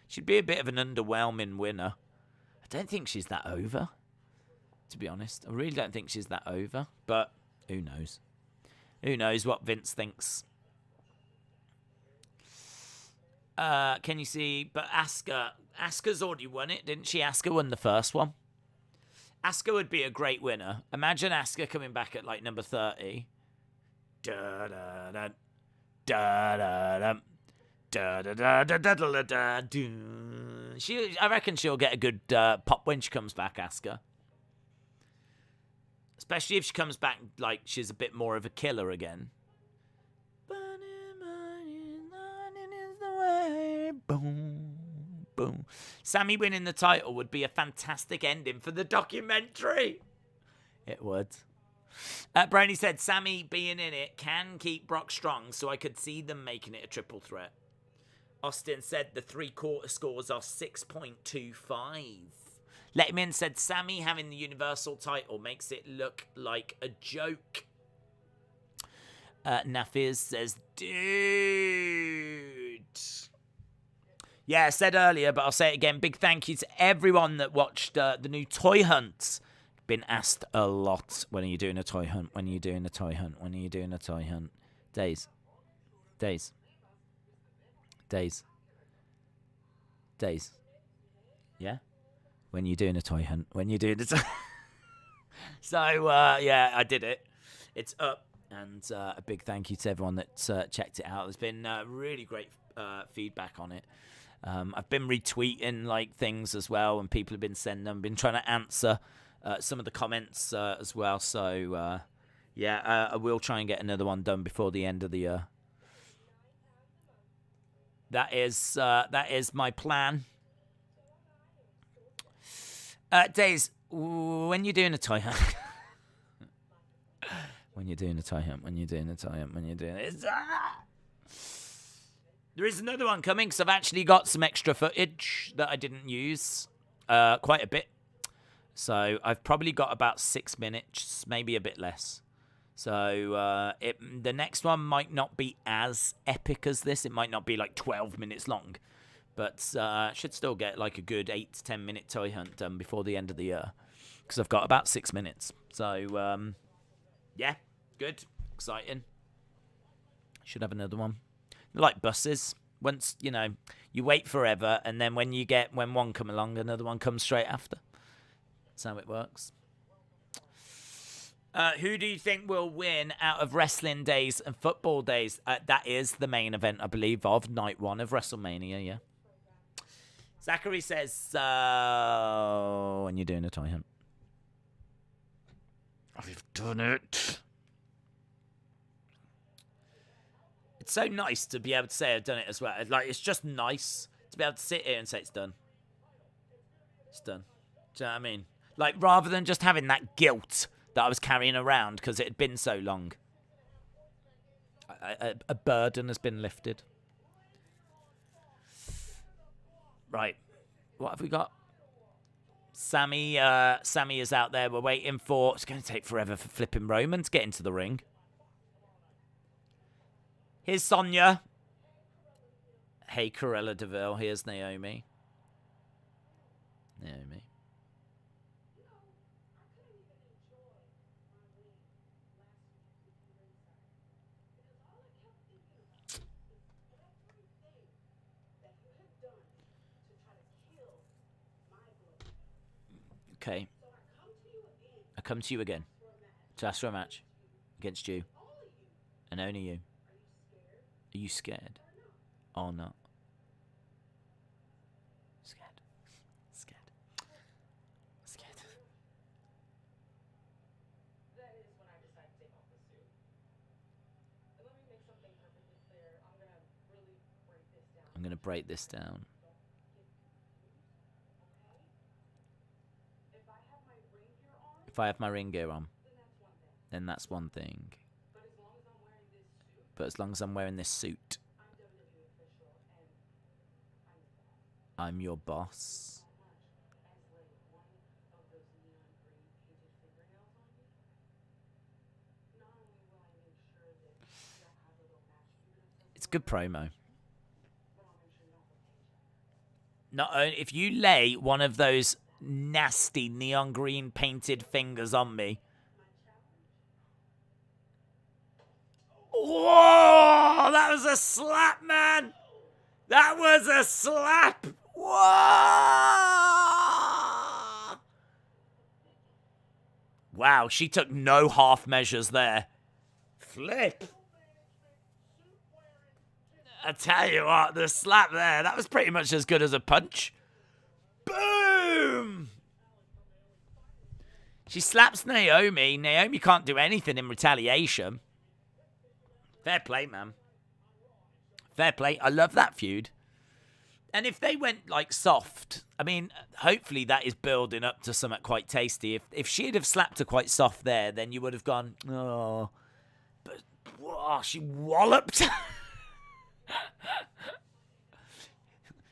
She'd be a bit of an underwhelming winner. I don't think she's that over, to be honest. I really don't think she's that over, but who knows? Who knows what Vince thinks? Can you see? But Asuka's already won it, didn't she? Asuka won the first one. Asuka would be a great winner. Imagine Asuka coming back at like number 30. Da da da da da da da da da da da. I reckon she'll get a good pop when she comes back, Asuka. Especially if she comes back like she's a bit more of a killer again. Boom, boom. Sami winning the title would be a fantastic ending for the documentary. It would. Brownie said Sami being in it can keep Brock strong, so I could see them making it a triple threat. Austin said the 3/4 scores are 6.25. Let Him In said Sami having the Universal title makes it look like a joke. Nafiz says, dude. Yeah, I said earlier, but I'll say it again. Big thank you to everyone that watched the new toy hunt. Been asked a lot. When are you doing a toy hunt? When are you doing a toy hunt? When are you doing a toy hunt? Days. Yeah? When are you doing a toy hunt? When are you doing a toy So, yeah, I did it. It's up. And a big thank you to everyone that checked it out. There's been really great feedback on it. I've been retweeting like things as well, and people have been sending them. Been trying to answer some of the comments as well. So yeah, I will try and get another one done before the end of the year. That is my plan. Days, when you're doing a toy hunt. When you're doing a toy hunt. There is another one coming, because I've actually got some extra footage that I didn't use. Quite a bit. So I've probably got about 6 minutes, maybe a bit less. So the next one might not be as epic as this. It might not be like 12 minutes long. But should still get like a good 8 to 10 minute toy hunt done before the end of the year. Because I've got about 6 minutes. So, yeah, good. Exciting. Should have another one. Like buses. Once, you wait forever, and then when one come along, another one comes straight after. That's how it works. Who do you think will win out of wrestling days and football days? That is the main event, I believe, of night 1 of WrestleMania, yeah. Zachary says, when you're doing a toy hunt. I've done it. It's so nice to be able to say I've done it as well. Like, it's just nice to be able to sit here and say it's done. It's done. Do you know what I mean? Like, rather than just having that guilt that I was carrying around because it had been so long. A burden has been lifted. Right. What have we got? Sami is out there. We're waiting for... It's going to take forever for flipping Roman to get into the ring. Here's Sonya. Hey, Corella Deville. Here's Naomi. Okay. I come to you again to ask for a match against you. And only you. Are you scared? Or not? Scared. I'm going to break this down. If I have my ring gear on, then that's one thing. But as long as I'm wearing this suit, I'm your boss. It's good promo. Not only if you lay one of those nasty neon green painted fingers on me. Whoa! That was a slap, man! That was a slap! Whoa! Wow, she took no half measures there. Flip. I tell you what, the slap there, that was pretty much as good as a punch. Boom! She slaps Naomi. Naomi can't do anything in retaliation. Fair play, man. Fair play. I love that feud. And if they went, like, soft, I mean, hopefully that is building up to something quite tasty. If she'd have slapped her quite soft there, then you would have gone, oh. But, whoa, she walloped.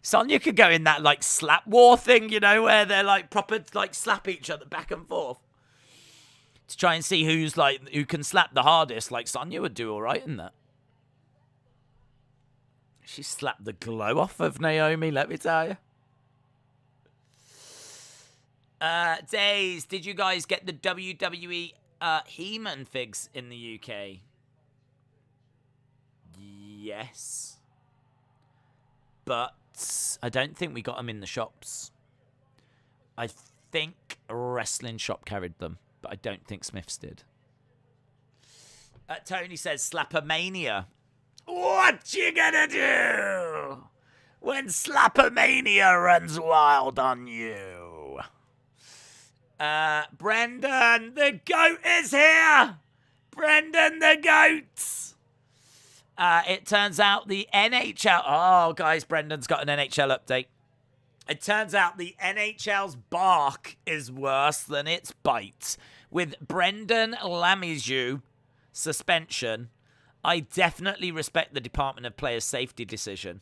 Sonya could go in that, like, slap war thing, you know, where they're, like, proper, like, slap each other back and forth. To try and see who's, like, who can slap the hardest. Like, Sonya would do all right in that. She slapped the glow off of Naomi, let me tell you. Days, did you guys get the WWE He-Man figs in the UK? Yes. But I don't think we got them in the shops. I think a wrestling shop carried them, but I don't think Smiths did. Tony says, Slappermania. What you gonna do when Slappermania runs wild on you? Brendan, the goat is here! Brendan the goat! It turns out the NHL... Oh, guys, Brendan's got an NHL update. It turns out the NHL's bark is worse than its bite. With Brendan Lamieux suspension, I definitely respect the Department of Players' Safety decision.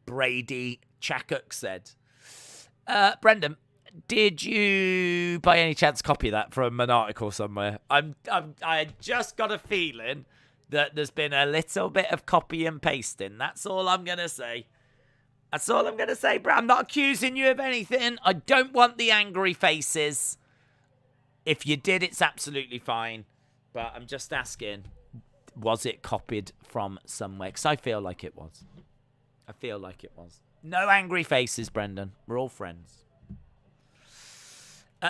Brady Chakuk said. Brendan, did you by any chance copy that from an article somewhere? I just got a feeling that there's been a little bit of copy and pasting. That's all I'm going to say. That's all I'm going to say, bro. I'm not accusing you of anything. I don't want the angry faces. If you did, it's absolutely fine. But I'm just asking, was it copied from somewhere? Because I feel like it was. I feel like it was. No angry faces, Brendan. We're all friends.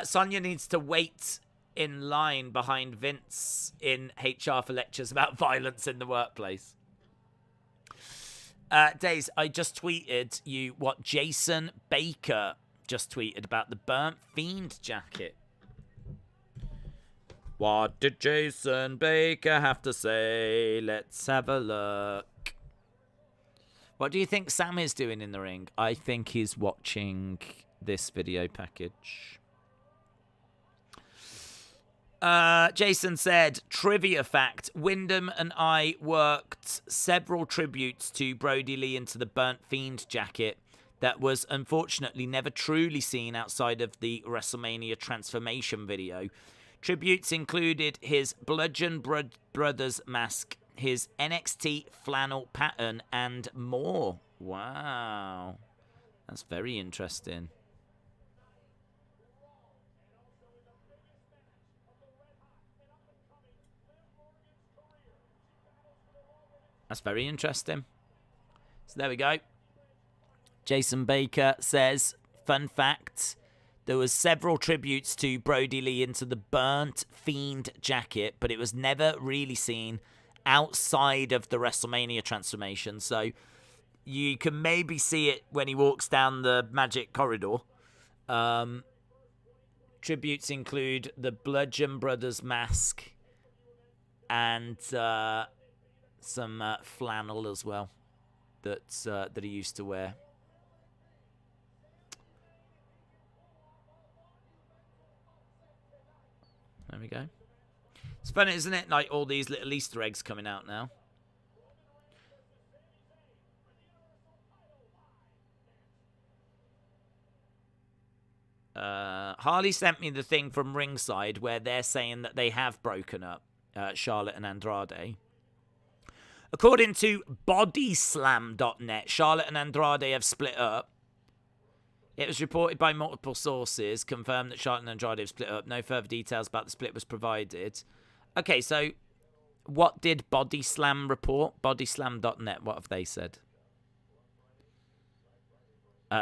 Sonia needs to wait in line behind Vince in HR for lectures about violence in the workplace. Days, I just tweeted you what Jason Baker just tweeted about the Burnt Fiend jacket. What did Jason Baker have to say? Let's have a look. What do you think Sam is doing in the ring? I think he's watching this video package. Jason said, trivia fact, Wyndham and I worked several tributes to Brody Lee into the Burnt Fiend jacket that was unfortunately never truly seen outside of the WrestleMania transformation video. Tributes included his Bludgeon Brothers mask, his NXT flannel pattern, and more. Wow. That's very interesting. That's very interesting. So there we go. Jason Baker says, fun fact, there was several tributes to Brody Lee into the Burnt Fiend jacket, but it was never really seen outside of the WrestleMania transformation. So you can maybe see it when he walks down the magic corridor. Tributes include the Bludgeon Brothers mask and some flannel as well. that he used to wear. There we go. It's funny, isn't it? Like all these little Easter eggs coming out now. Harley sent me the thing from Ringside where they're saying that they have broken up, Charlotte and Andrade. According to bodyslam.net, Charlotte and Andrade have split up. It was reported by multiple sources, confirmed that Charlotte and Andrade have split up. No further details about the split was provided. Okay, so what did Bodyslam report? Bodyslam.net, what have they said?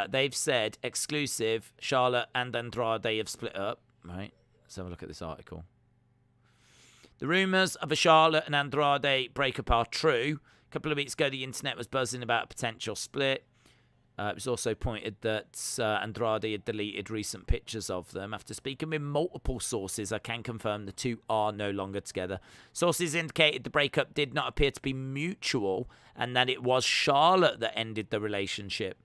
They've said, exclusive, Charlotte and Andrade have split up. Right, let's have a look at this article. The rumours of a Charlotte and Andrade breakup are true. A couple of weeks ago, the internet was buzzing about a potential split. It was also pointed that Andrade had deleted recent pictures of them. After speaking with multiple sources, I can confirm the two are no longer together. Sources indicated the breakup did not appear to be mutual and that it was Charlotte that ended the relationship.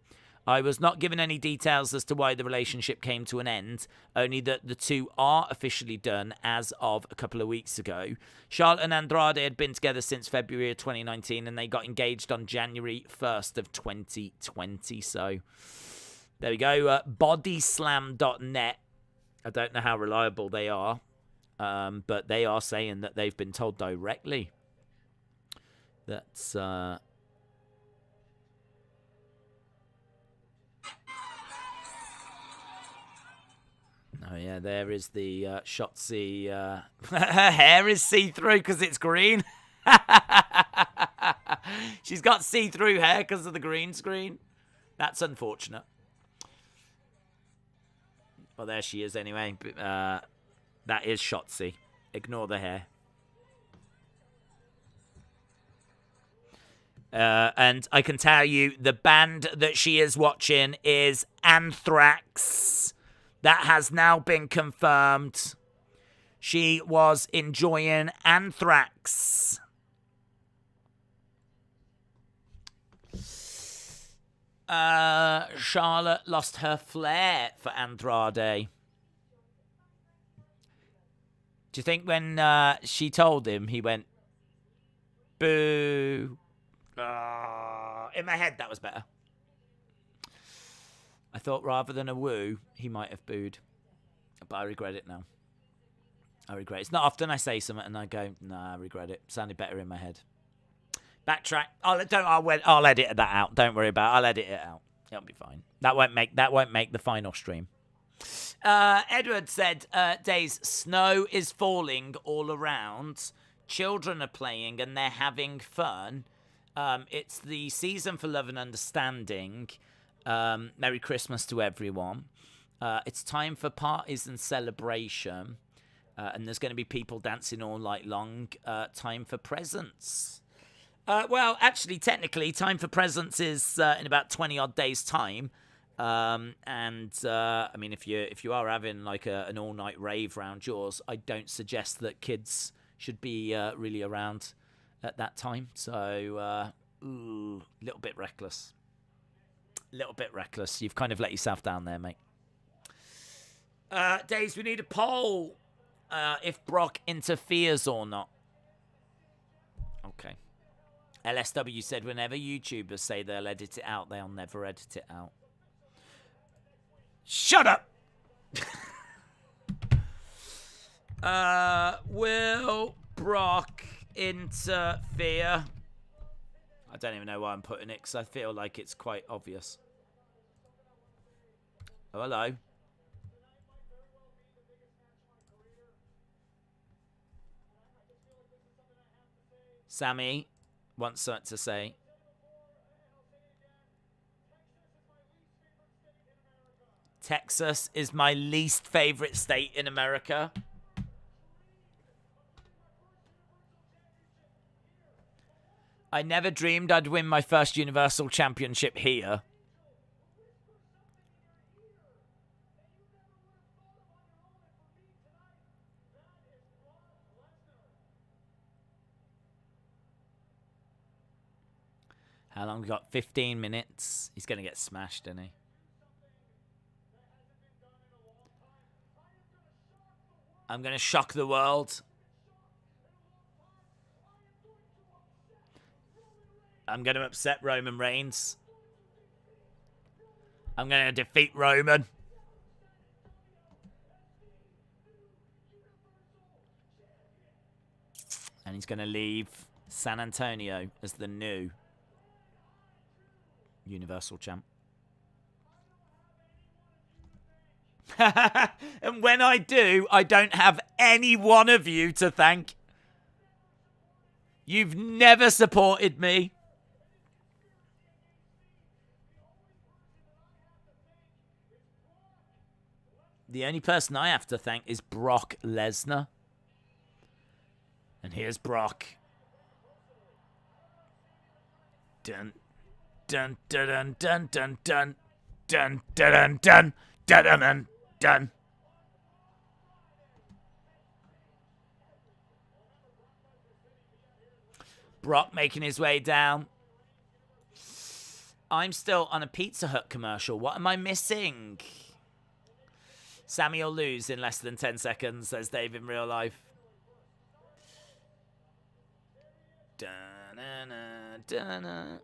I was not given any details as to why the relationship came to an end, only that the two are officially done as of a couple of weeks ago. Charlotte and Andrade had been together since February of 2019, and they got engaged on January 1st of 2020. So, there we go. Bodyslam.net. I don't know how reliable they are, but they are saying that they've been told directly. That's... Oh, yeah, there is the Shotzi. Her hair is see-through because it's green. She's got see-through hair because of the green screen. That's unfortunate. Well, there she is anyway. That is Shotzi. Ignore the hair. And I can tell you the band that she is watching is Anthrax. That has now been confirmed. She was enjoying Anthrax. Charlotte lost her flair for Andrade. Do you think when she told him, he went, boo? In my head, that was better. I thought rather than a woo, he might have booed. But I regret it now. I regret it. It's not often I say something and I go, nah, I regret it. Sounded better in my head. Backtrack. I'll edit that out. Don't worry about it. I'll edit it out. It'll be fine. That won't make the final stream. Edward said, Days, snow is falling all around. Children are playing and they're having fun. It's the season for love and understanding. Merry Christmas to everyone. It's time for parties and celebration. And there's going to be people dancing all night long. Time for presents. Well, actually, technically, time for presents is in about 20 odd days' time. I mean, if you are having like an all night rave round yours, I don't suggest that kids should be really around at that time. So, little bit reckless. Little bit reckless. You've kind of let yourself down there, mate. Days, we need a poll. If Brock interferes or not. Okay. LSW said whenever YouTubers say they'll edit it out, they'll never edit it out. Shut up! Will Brock interfere? I don't even know why I'm putting it, because I feel like it's quite obvious. Oh, hello. Sami wants something to say. Texas is my least favorite state in America. I never dreamed I'd win my first Universal Championship here. How long we got? 15 minutes. He's going to get smashed, isn't he? I'm going to shock the world. I'm going to upset Roman Reigns. I'm going to defeat Roman. And he's going to leave San Antonio as the new Universal Champ. And when I do, I don't have any one of you to thank. You've never supported me. The only person I have to thank is Brock Lesnar. And here's Brock. Dun dun dun dun dun dun dun dun dun dun dun dun dun. Brock making his way down. I'm still on a Pizza Hut commercial. What am I missing? Sami will lose in less than 10 seconds, says Dave in real life. Da-na-na, da-na.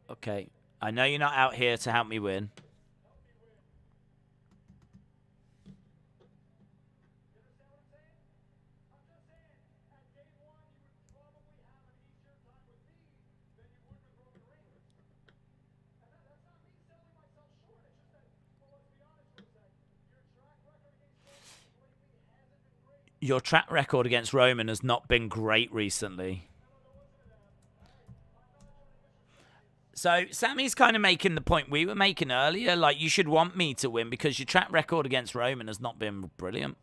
Okay, I know you're not out here to help me win. Your track record against Roman has not been great recently. So Sami's kind of making the point we were making earlier. Like, you should want me to win because your track record against Roman has not been brilliant.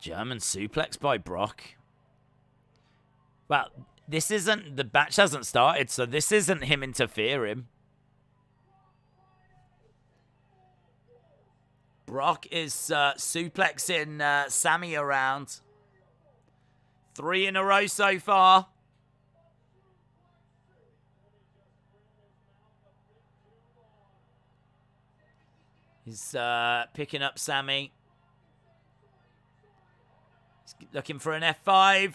German suplex by Brock. Well, this isn't... The match hasn't started, so this isn't him interfering. Brock is suplexing Sami around. 3 in a row so far. He's picking up Sami. He's looking for an F5.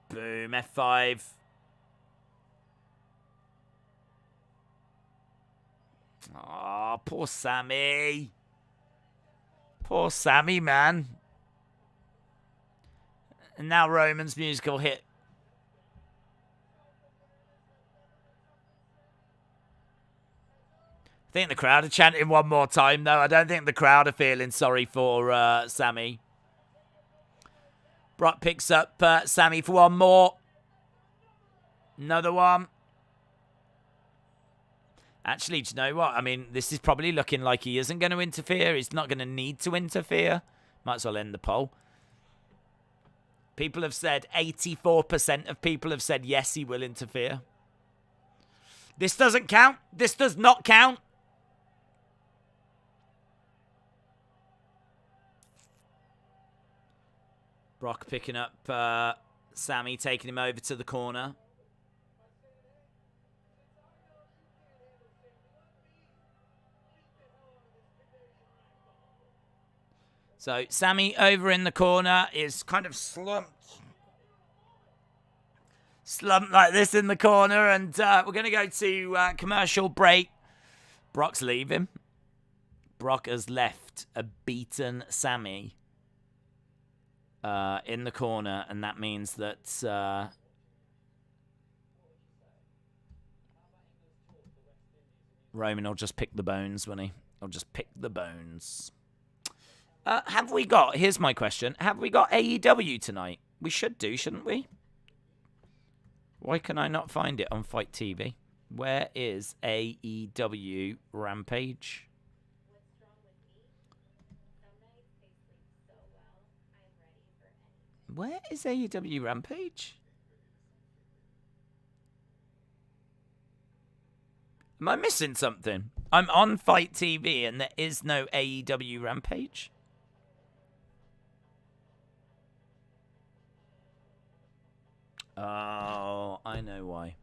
Boom, F5. Oh, poor Sami. Poor Sami, man. And now Roman's musical hit. I think the crowd are chanting one more time, though. I don't think the crowd are feeling sorry for Sami. Brock picks up Sami for one more. Another one. Actually, do you know what? I mean, this is probably looking like he isn't going to interfere. He's not going to need to interfere. Might as well end the poll. People have said, 84% of people have said, yes, he will interfere. This doesn't count. This does not count. Brock picking up Sami, taking him over to the corner. So Sami over in the corner is kind of slumped. Slumped like this in the corner. And we're going to go to commercial break. Brock's leaving. Brock has left a beaten Sami in the corner. And that means that... Roman will just pick the bones, won't he? He'll just pick the bones. Have we got... Here's my question. Have we got AEW tonight? We should do, shouldn't we? Why can I not find it on Fight TV? Where is AEW Rampage? Where is AEW Rampage? Am I missing something? I'm on Fight TV and there is no AEW Rampage. Oh, I know why.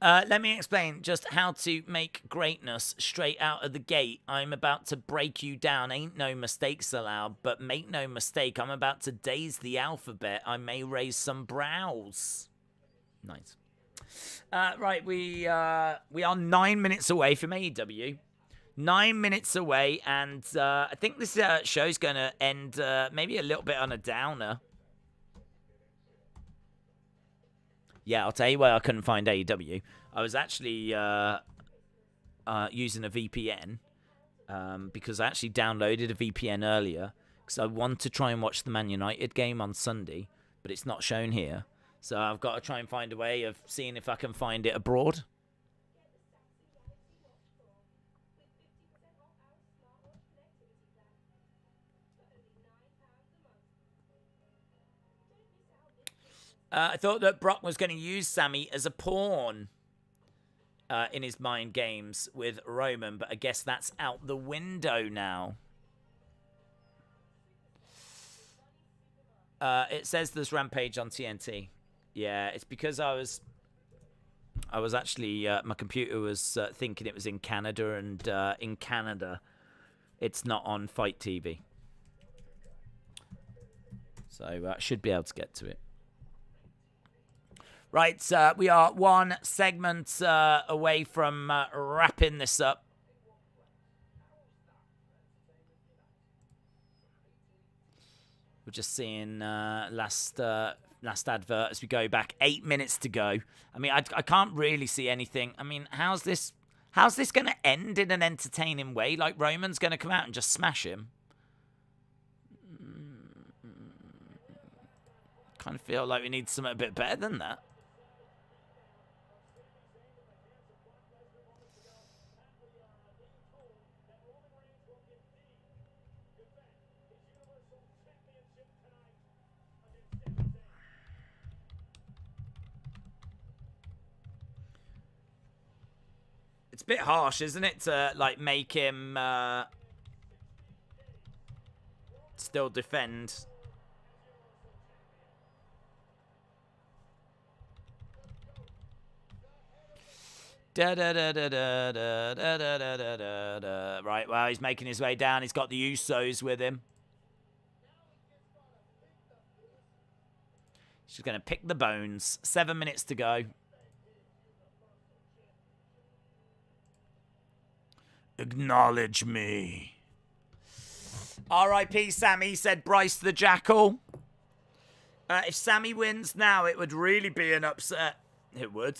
Let me explain just how to make greatness straight out of the gate. I'm about to break you down. Ain't no mistakes allowed, but make no mistake, I'm about to daze the alphabet. I may raise some brows. Nice. Right, we are 9 minutes away from AEW. 9 minutes away, and I think this show's going to end maybe a little bit on a downer. Yeah, I'll tell you why I couldn't find AEW. I was actually using a VPN because I actually downloaded a VPN earlier because I want to try and watch the Man United game on Sunday, but it's not shown here. So I've got to try and find a way of seeing if I can find it abroad. I thought that Brock was going to use Sami as a pawn in his mind games with Roman, but I guess that's out the window now. It says there's Rampage on TNT. Yeah, it's because I was actually, my computer was thinking it was in Canada, and in Canada, it's not on Fight TV. So I should be able to get to it. Right, we are one segment away from wrapping this up. We're just seeing last advert as we go back. 8 minutes to go. I mean, I can't really see anything. I mean, how's this going to end in an entertaining way? Like, Roman's going to come out and just smash him? Kind of feel like we need something a bit better than that. It's a bit harsh, isn't it, to like make him still defend. Right, well, he's making his way down. He's got the Usos with him. She's going to pick the bones. 7 minutes to go. Acknowledge me. R.I.P. Sami, said Bryce the Jackal. If Sami wins now, it would really be an upset. It would.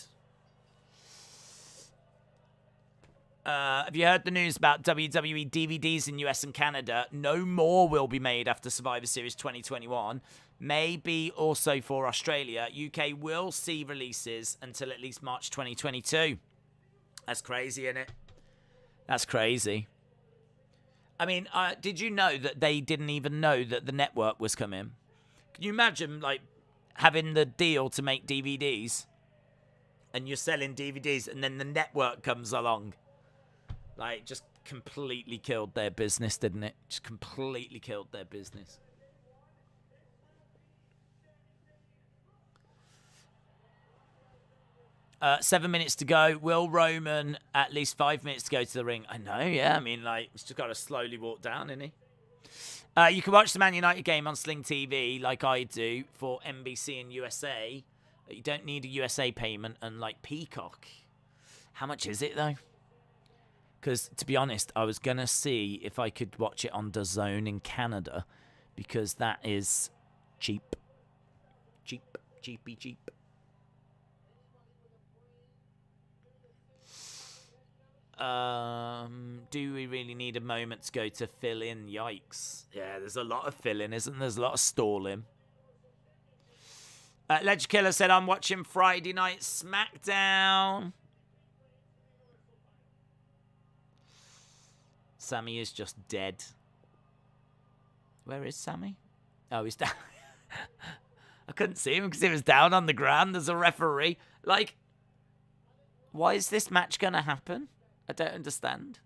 Have you heard the news about WWE DVDs in US and Canada? No more will be made after Survivor Series 2021. Maybe also for Australia. UK will see releases until at least March 2022. That's crazy, isn't it? That's crazy. I mean, did you know that they didn't even know that the network was coming? Can you imagine, like, having the deal to make DVDs and you're selling DVDs and then the network comes along? Like, just completely killed their business, didn't it? Just completely killed their business. 7 minutes to go. Will Roman at least 5 minutes to go to the ring? I know, yeah. I mean, like, he's just got to slowly walk down, isn't he? You can watch the Man United game on Sling TV like I do for NBC and USA. You don't need a USA payment, unlike Peacock. How much is it, though? Because, to be honest, I was going to see if I could watch it on DAZN in Canada, because that is cheap. Cheapy. Do we really need a moment to go to fill in? Yikes. Yeah, there's a lot of filling, isn't there? There's a lot of stalling. Ledger Killer said, I'm watching Friday Night Smackdown. Sami is just dead. Where is Sami? Oh, he's down. I couldn't see him because he was down on the ground. There's a referee. Like, why is this match going to happen? I don't understand.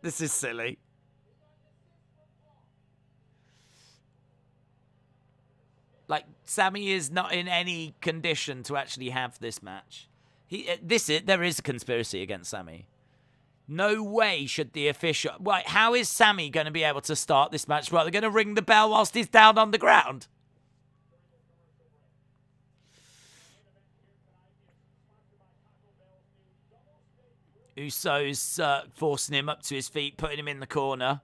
This is silly. Like, Sami is not in any condition to actually have this match. There is a conspiracy against Sami. No way should the official... Why, how is Sami going to be able to start this match? Well, they're going to ring the bell whilst he's down on the ground. Usos forcing him up to his feet, putting him in the corner.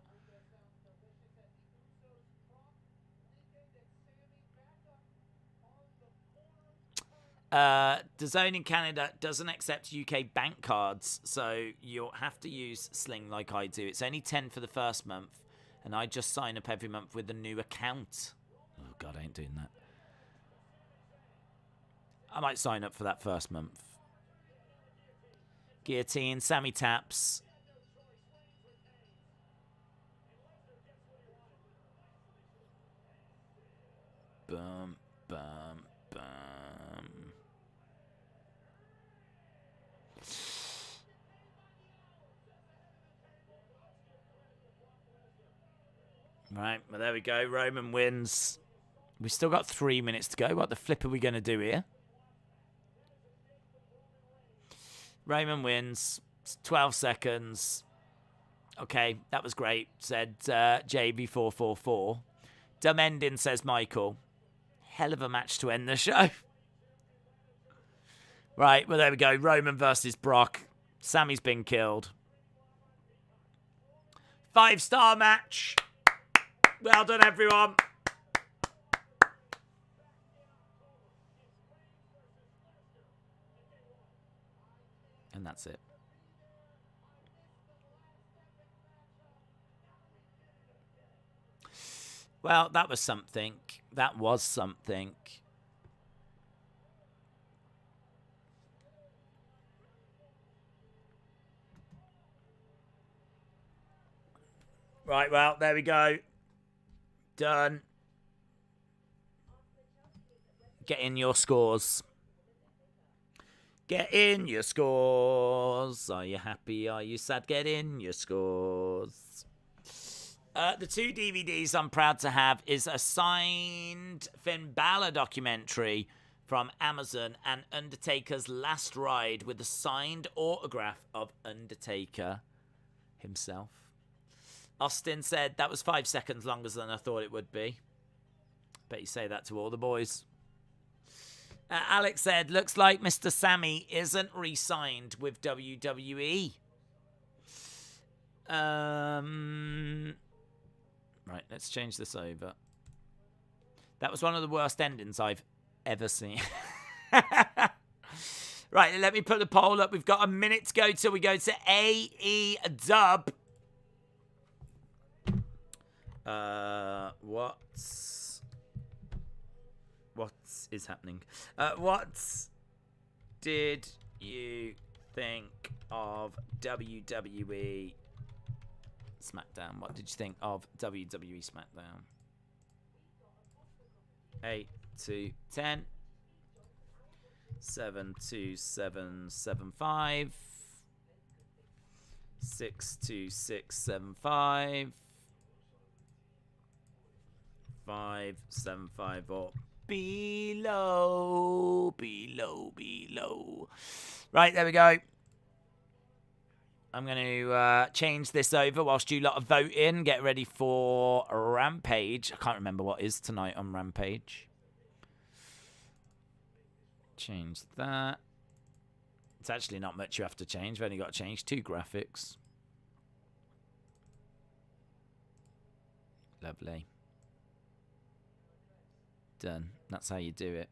DAZN in Canada doesn't accept UK bank cards, so you'll have to use Sling like I do. It's only $10 for the first month, and I just sign up every month with a new account. Oh, God, I ain't doing that. I might sign up for that first month. Guillotine, Sami taps. Boom, boom, boom. Right, well, there we go. Roman wins. We've still got 3 minutes to go. What the flip are we going to do here? Roman wins. 12 seconds. Okay, that was great, said JB444. Dumb ending, says Michael. Hell of a match to end the show. Right, well, there we go. Roman versus Brock. Sami's been killed. 5-star match. Well done, everyone. And that's it. Well, that was something. That was something. Right, well, there we go. Done. Get in your scores. Get in your scores. Are you happy? Are you sad? Get in your scores. The 2 DVDs I'm proud to have is a signed Finn Balor documentary from Amazon and Undertaker's Last Ride with a signed autograph of Undertaker himself. Austin said that was 5 seconds longer than I thought it would be. Bet you say that to all the boys. Alex said, looks like Mr. Sami isn't re-signed with WWE. Right, let's change this over. That was one of the worst endings I've ever seen. Right, let me put the poll up. We've got a minute to go till we go to AEW. What is happening? What did you think of WWE Smackdown? What did you think of WWE Smackdown? 8 to 10. 72775. 62675. 575 or below. Right, there we go. I'm going to change this over whilst you lot are voting. Get ready for Rampage. I can't remember what is tonight on Rampage. Change that. It's actually not much you have to change. We've only got to change 2 graphics. Lovely. Done. That's how you do it.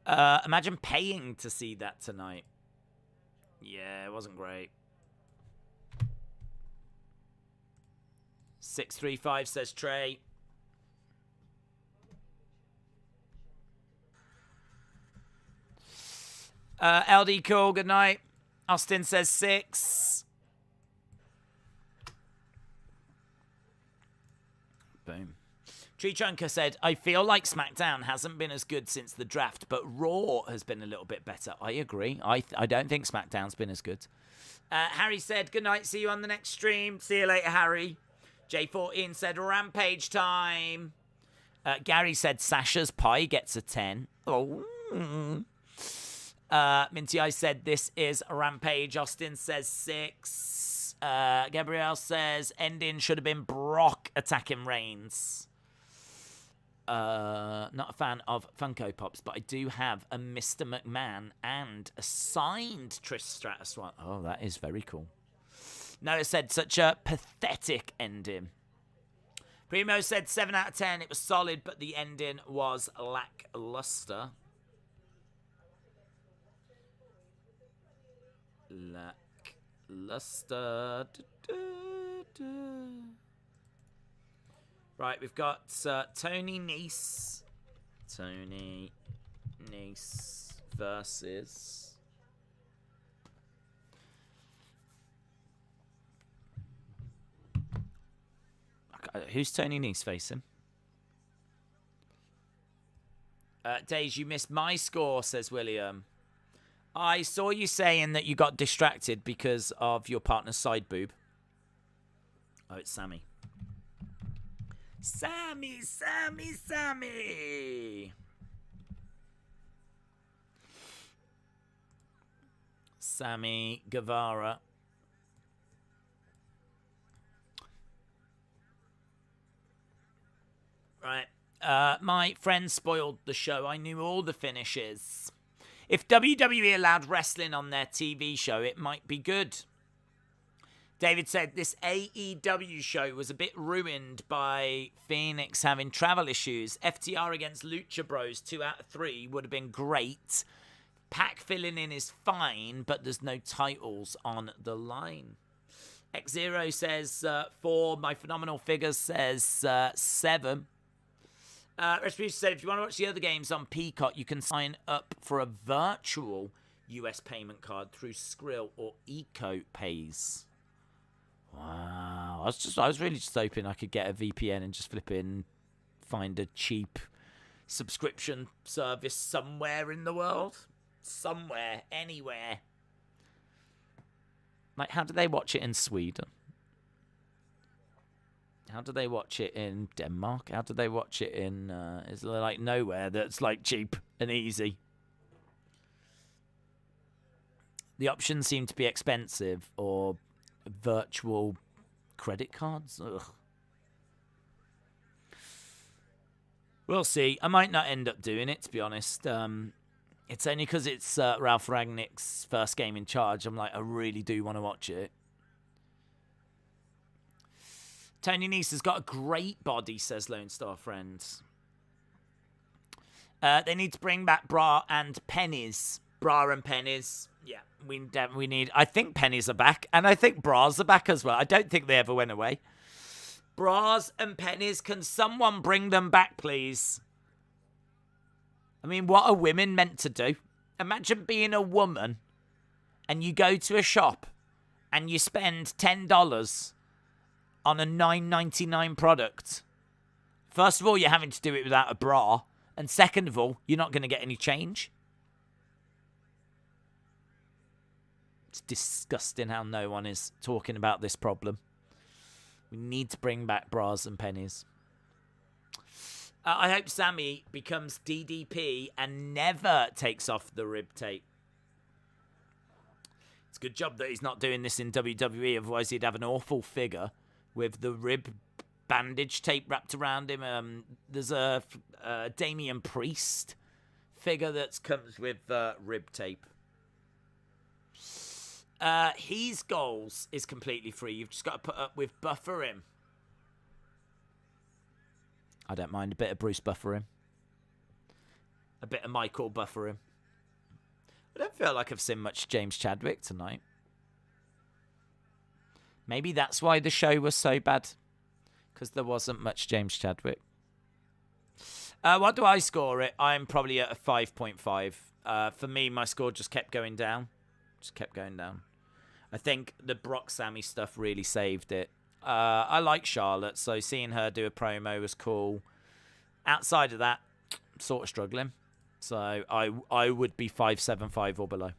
Imagine paying to see that tonight. Yeah, it wasn't great. 635 says Trey. LD cool, good night. Austin says 6. Boom. Tree Trunker said, I feel like SmackDown hasn't been as good since the draft, but Raw has been a little bit better. I agree. I don't think SmackDown's been as good. Harry said, good night. See you on the next stream. See you later, Harry. J14 said, Rampage time. Gary said, Sasha's pie gets a 10. Oh. Minty I said, this is Rampage. Austin says 6. Gabrielle says, ending should have been Brock attacking Reigns. Not a fan of Funko Pops, but I do have a Mr. McMahon and a signed Trish Stratus one. Oh, that is very cool. Noah said, such a pathetic ending. Primo said 7 out of 10. It was solid, but the ending was lackluster. Lackluster. Right, we've got Tony Nese. Tony Nese versus... Who's Tony Nese facing? Days, you missed my score, says William. I saw you saying that you got distracted because of your partner's side boob. Oh, it's Sami. Sami, Sami, Sami. Sami Guevara. Right. My friend spoiled the show. I knew all the finishes. If WWE allowed wrestling on their TV show, it might be good. David said this AEW show was a bit ruined by Phoenix having travel issues. FTR against Lucha Bros 2 out of 3 would have been great. Pac filling in is fine, but there's no titles on the line. X0 says 4. My phenomenal figures says 7. Recipe said, if you want to watch the other games on Peacock, you can sign up for a virtual US payment card through Skrill or EcoPays. Wow. I was really just hoping I could get a VPN and just find a cheap subscription service somewhere in the world. Somewhere, anywhere. Like, how do they watch it in Sweden? How do they watch it in Denmark? How do they watch it in... is there, like, nowhere that's, like, cheap and easy? The options seem to be expensive or virtual credit cards. Ugh. We'll see. I might not end up doing it, to be honest. It's only because it's Ralph Rangnick's first game in charge. I'm like, I really do want to watch it. Tony Nese has got a great body, says Lone Star Friends. They need to bring back Bra and Pennies. Bra and Pennies. Yeah, we need... I think Pennies are back, and I think Bras are back as well. I don't think they ever went away. Bras and Pennies, can someone bring them back, please? I mean, what are women meant to do? Imagine being a woman, and you go to a shop, and you spend $10 on a $9.99 product. First of all, you're having to do it without a bra. And second of all, you're not going to get any change. It's disgusting how no one is talking about this problem. We need to bring back Bras and Pennies. I hope Sami becomes DDP and never takes off the rib tape. It's a good job that he's not doing this in WWE, otherwise he'd have an awful figure with the rib bandage tape wrapped around him. There's a Damian Priest figure that comes with rib tape. His goals is completely free. You've just got to put up with buffering. I don't mind a bit of Bruce buffering. A bit of Michael buffering. I don't feel like I've seen much James Chadwick tonight. Maybe that's why the show was so bad. Because there wasn't much James Chadwick. What do I score it? I'm probably at a 5.5. For me, my score just kept going down. Just kept going down. I think the Brock Sami stuff really saved it. I like Charlotte, so seeing her do a promo was cool. Outside of that, sort of struggling. So I would be 575 or below.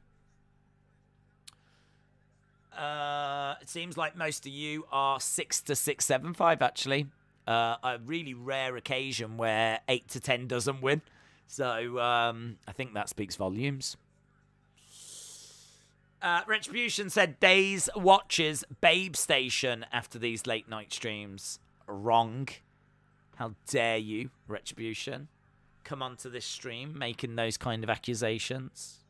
It seems like most of you are 6 to 675 actually. A really rare occasion where 8 to 10 doesn't win. So I think that speaks volumes. Retribution said Days watches Babe Station after these late night streams. Wrong. How dare you, Retribution, come onto this stream making those kind of accusations.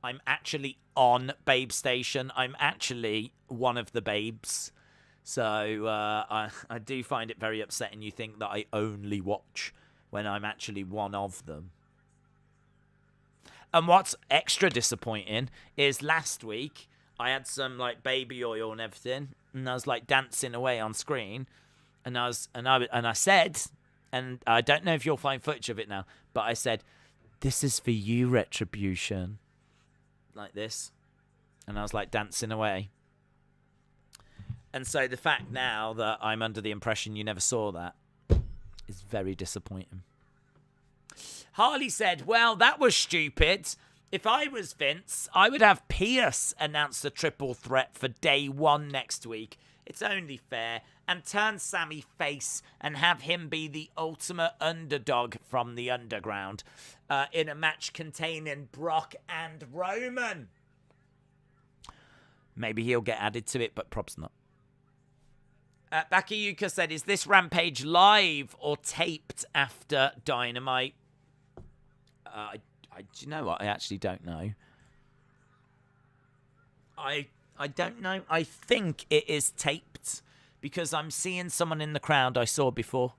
I'm actually on Babe Station. I'm actually one of the babes. So I do find it very upsetting you think that I only watch when I'm actually one of them. And what's extra disappointing is last week I had some like baby oil and everything, and I was like dancing away on screen, and I said, and I don't know if you'll find footage of it now, but I said, "This is for you, Retribution," like this, and I was like dancing away. And so the fact now that I'm under the impression you never saw that is very disappointing. Harley said, well, that was stupid. If I was Vince, I would have Pierce announce the triple threat for day 1 next week. It's only fair. And turn Sami face and have him be the ultimate underdog from the underground in a match containing Brock and Roman. Maybe he'll get added to it, but probs not. Bakayuka said, is this Rampage live or taped after Dynamite? Do you know what? I actually don't know. I don't know. I think it is taped because I'm seeing someone in the crowd I saw before.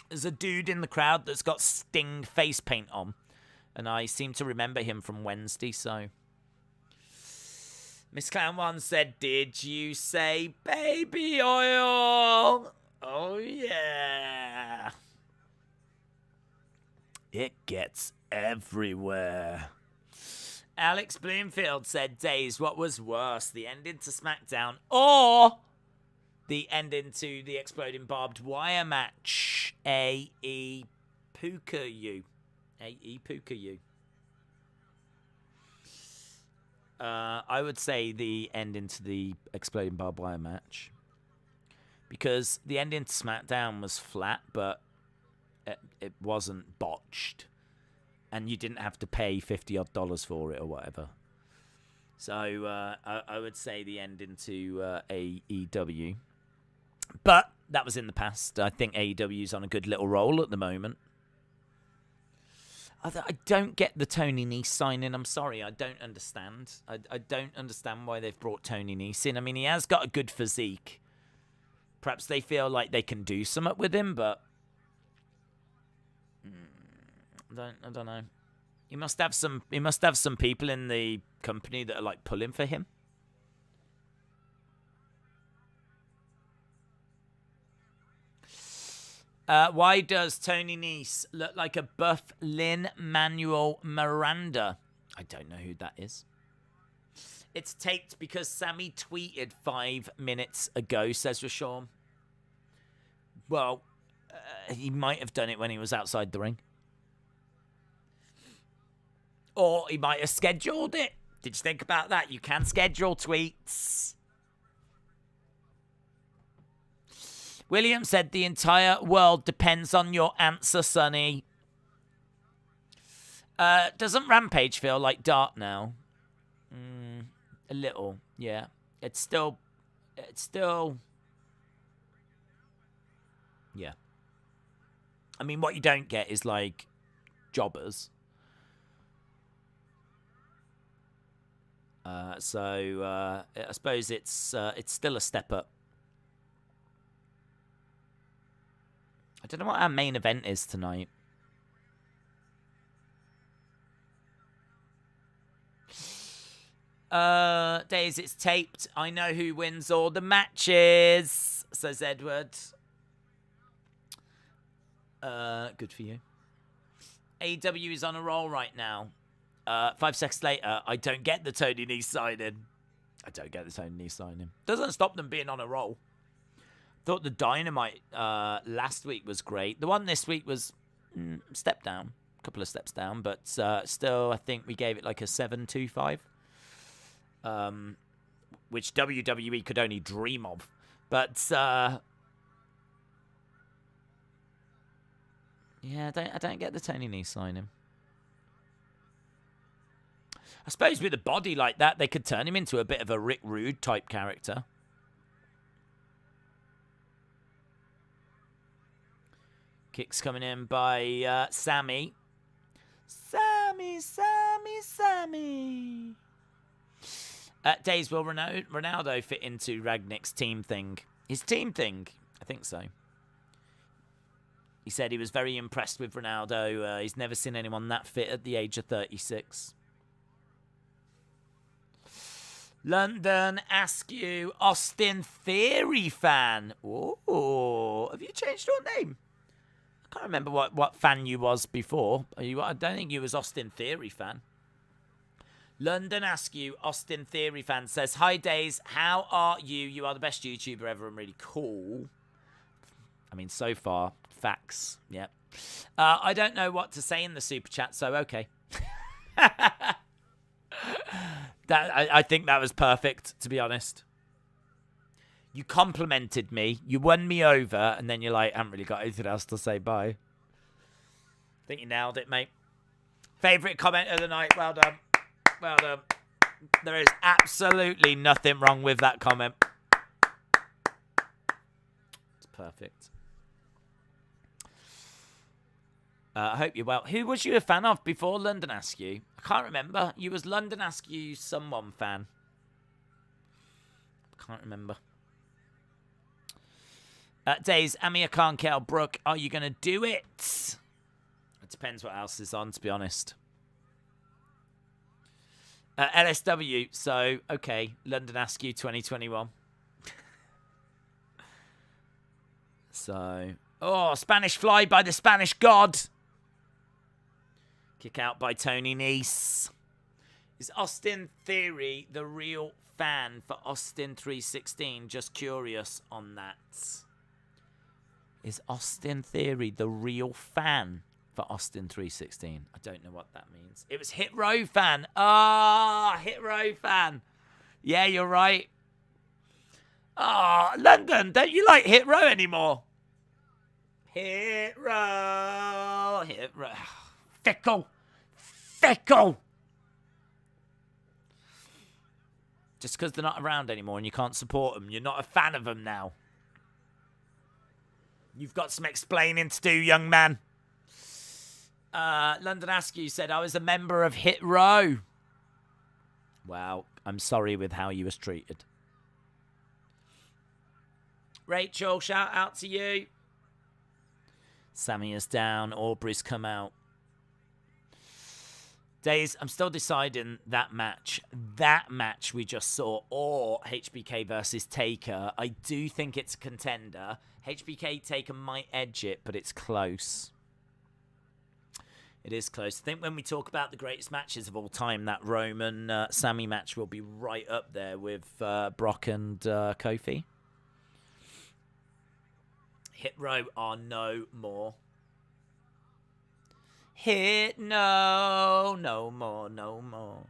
There's a dude in the crowd that's got Sting face paint on, and I seem to remember him from Wednesday, so... Miss Clown 1 said, did you say baby oil? Oh, yeah. It gets everywhere. Alex Bloomfield said, Days, what was worse, the ending to Smackdown or the ending to the exploding barbed wire match? A.E. Puka-U. A.E. Puka-U. I would say the ending to the exploding barbed wire match. Because the ending to SmackDown was flat, but it wasn't botched. And you didn't have to pay $50 for it or whatever. So I would say the ending to AEW. But that was in the past. I think AEW's on a good little roll at the moment. I don't get the Tony Nese signing. I'm sorry, I don't understand. I don't understand why they've brought Tony Nese in. I mean, he has got a good physique. Perhaps they feel like they can do something with him, but I don't know. He must have some people in the company that are like pulling for him. Why does Tony Nese look like a buff Lin-Manuel Miranda? I don't know who that is. It's taped because Sami tweeted 5 minutes ago, says Rashawn. Well, he might have done it when he was outside the ring. Or he might have scheduled it. Did you think about that? You can schedule tweets. William said the entire world depends on your answer, Sonny. Doesn't Rampage feel like Dark now? A little, yeah. It's still... Yeah. I mean, what you don't get is, like, jobbers. So I suppose it's still a step up. I don't know what our main event is tonight. Days, it's taped. I know who wins all the matches, says Edward. Good for you. AEW is on a roll right now. 5 seconds later, I don't get the Tony Nese signing. Doesn't stop them being on a roll. Thought the Dynamite last week was great. The one this week was step down. A couple of steps down, but still, I think we gave it like a 7.25. Which WWE could only dream of. But, yeah, I don't get the Tony Nese signing. I suppose with a body like that, they could turn him into a bit of a Rick Rude type character. Kicks coming in by Sami. Sami. Days, will Ronaldo fit into Ragnick's team thing? His team thing? I think so. He said he was very impressed with Ronaldo. He's never seen anyone that fit at the age of 36. London Askew, Austin Theory fan. Oh, have you changed your name? I can't remember what fan you was before. I don't think you was Austin Theory fan. London Askew, Austin Theory fan, says, "Hi Days, how are you? You are the best YouTuber ever and really cool." I mean, so far, facts. Yep. I don't know what to say in the super chat, so okay. I think that was perfect, to be honest. You complimented me, you won me over, and then you're like, I haven't really got anything else to say, bye. I think you nailed it, mate. Favourite comment of the night, well done. Well done. There is absolutely nothing wrong with that comment. It's perfect. I hope you're well. Who was you a fan of before London Askew? I can't remember. You was London Askew someone fan. Can't remember. Days, Amir Khan, Kell Brook, are you going to do it? It depends what else is on, to be honest. LSW, so, okay. London Askew 2021. So, oh, Spanish Fly by the Spanish God. Kick out by Tony Nese. Is Austin Theory the real fan for Austin 316? Just curious on that. Is Austin Theory the real fan for Austin 316? I don't know what that means. It was Hit Row fan. Hit Row fan. Yeah, you're right. London, don't you like Hit Row anymore? Hit Row. Fickle. Just because they're not around anymore and you can't support them, you're not a fan of them now. You've got some explaining to do, young man. London Askew said, I was a member of Hit Row. Wow, I'm sorry with how you was treated. Rachel, shout out to you. Sami is down. Aubrey's come out. Days, I'm still deciding that match. That match we just saw, or HBK versus Taker. I do think it's a contender. HBK Taker might edge it, but it's close. It is close. I think when we talk about the greatest matches of all time, that Roman Sami match will be right up there with Brock and Kofi. Hit Row are no more. Hit no more.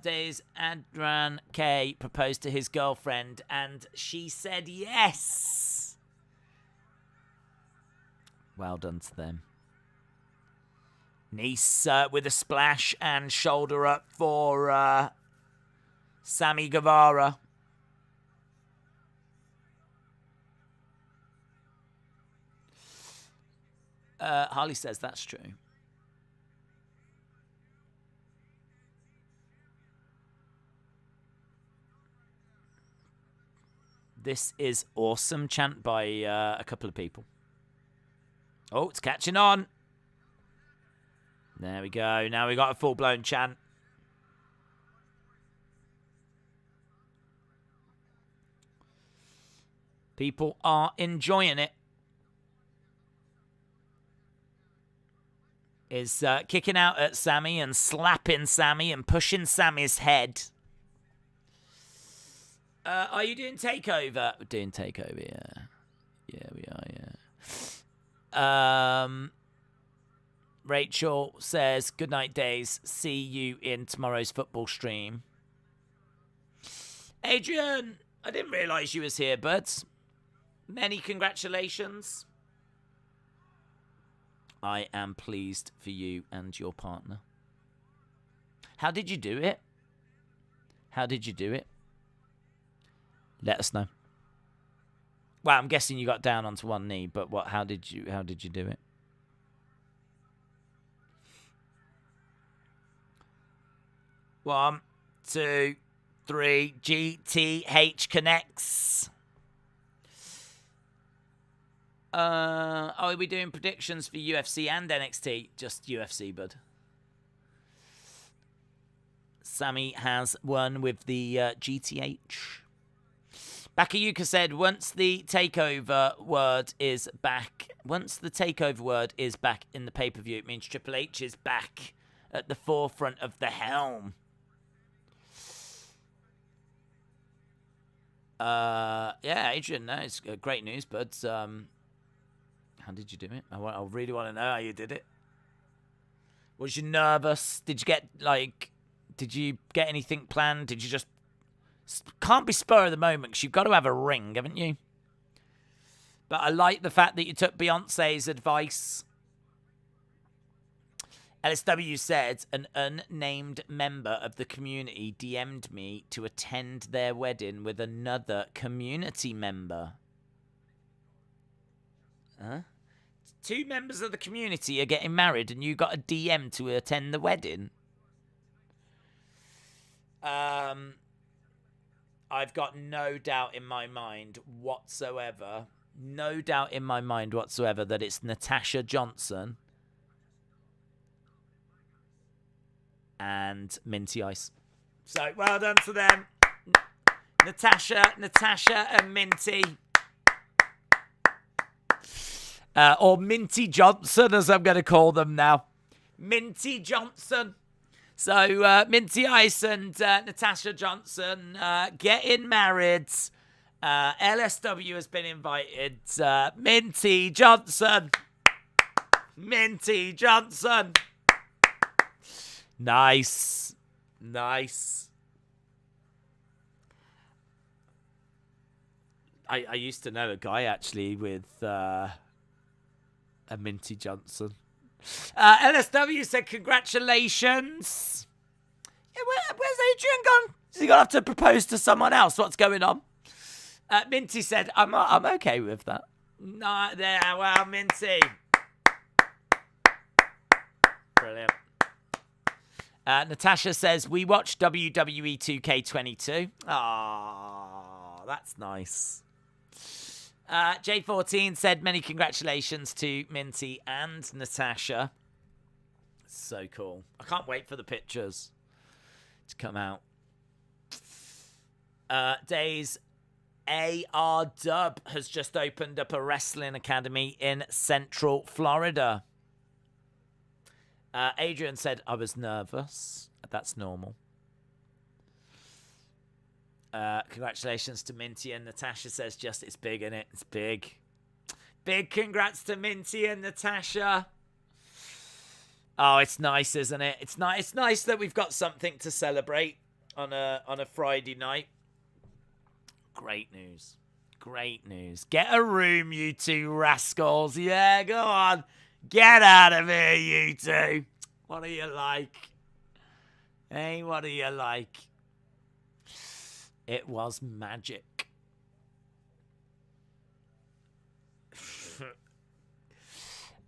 Days Adran K proposed to his girlfriend and she said yes. Well done to them. Nese with a splash and shoulder up for Sammy Guevara. Harley says that's true. This is awesome. Chant by a couple of people. Oh, it's catching on. There we go. Now we got a full-blown chant. People are enjoying it. is kicking out at Sami and slapping Sami and pushing Sami's head. Are you doing takeover? We're doing takeover, yeah. Yeah, we are, yeah. Rachel says, good night, Days. See you in tomorrow's football stream. Adrian, I didn't realise you was here, bud. Many congratulations. I am pleased for you and your partner. How did you do it? How did you do it? Let us know. Well, I'm guessing you got down onto one knee, but what? How did you do it? 1, 2, 3. GTH connects. Are we doing predictions for UFC and NXT? Just UFC, bud. Sami has won with the GTH. Bakayuka said, once the takeover word is back in the pay-per-view, it means Triple H is back at the forefront of the helm. Yeah, Adrian, no, it's great news, but how did you do it? I really want to know how you did it. Was you nervous? Did you get anything planned? Did you just... Can't be spur of the moment because you've got to have a ring, haven't you? But I like the fact that you took Beyonce's advice. LSW said, an unnamed member of the community DM'd me to attend their wedding with another community member. Huh? 2 members of the community are getting married and you got a DM to attend the wedding? I've got no doubt in my mind whatsoever that it's Natasha Johnson and Minty Ice. So, well done to them. Natasha and Minty. Or Minty Johnson, as I'm going to call them now. Minty Johnson. So, Minty Ice and Natasha Johnson getting married. LSW has been invited. Minty Johnson. Minty Johnson. Nice. I used to know a guy, actually, with a Minty Johnson. LSW said, congratulations. Yeah, where's Adrian gone? Is he going to have to propose to someone else? What's going on? Minty said, I'm okay with that. No, there, well, Minty. Brilliant. Natasha says, we watched WWE 2K22. Oh, that's nice. J14 said, many congratulations to Minty and Natasha. So cool. I can't wait for the pictures to come out. Days AR Dub has just opened up a wrestling academy in Central Florida. Adrian said, I was nervous. That's normal. Congratulations to Minty and Natasha says, just it's big, innit? It's big. Big congrats to Minty and Natasha. Oh, it's nice, isn't it? It's nice that we've got something to celebrate on a Friday night. Great news. Great news. Get a room, you two rascals. Yeah, go on. Get out of here, you two. What are you like? Hey, what are you like? It was magic.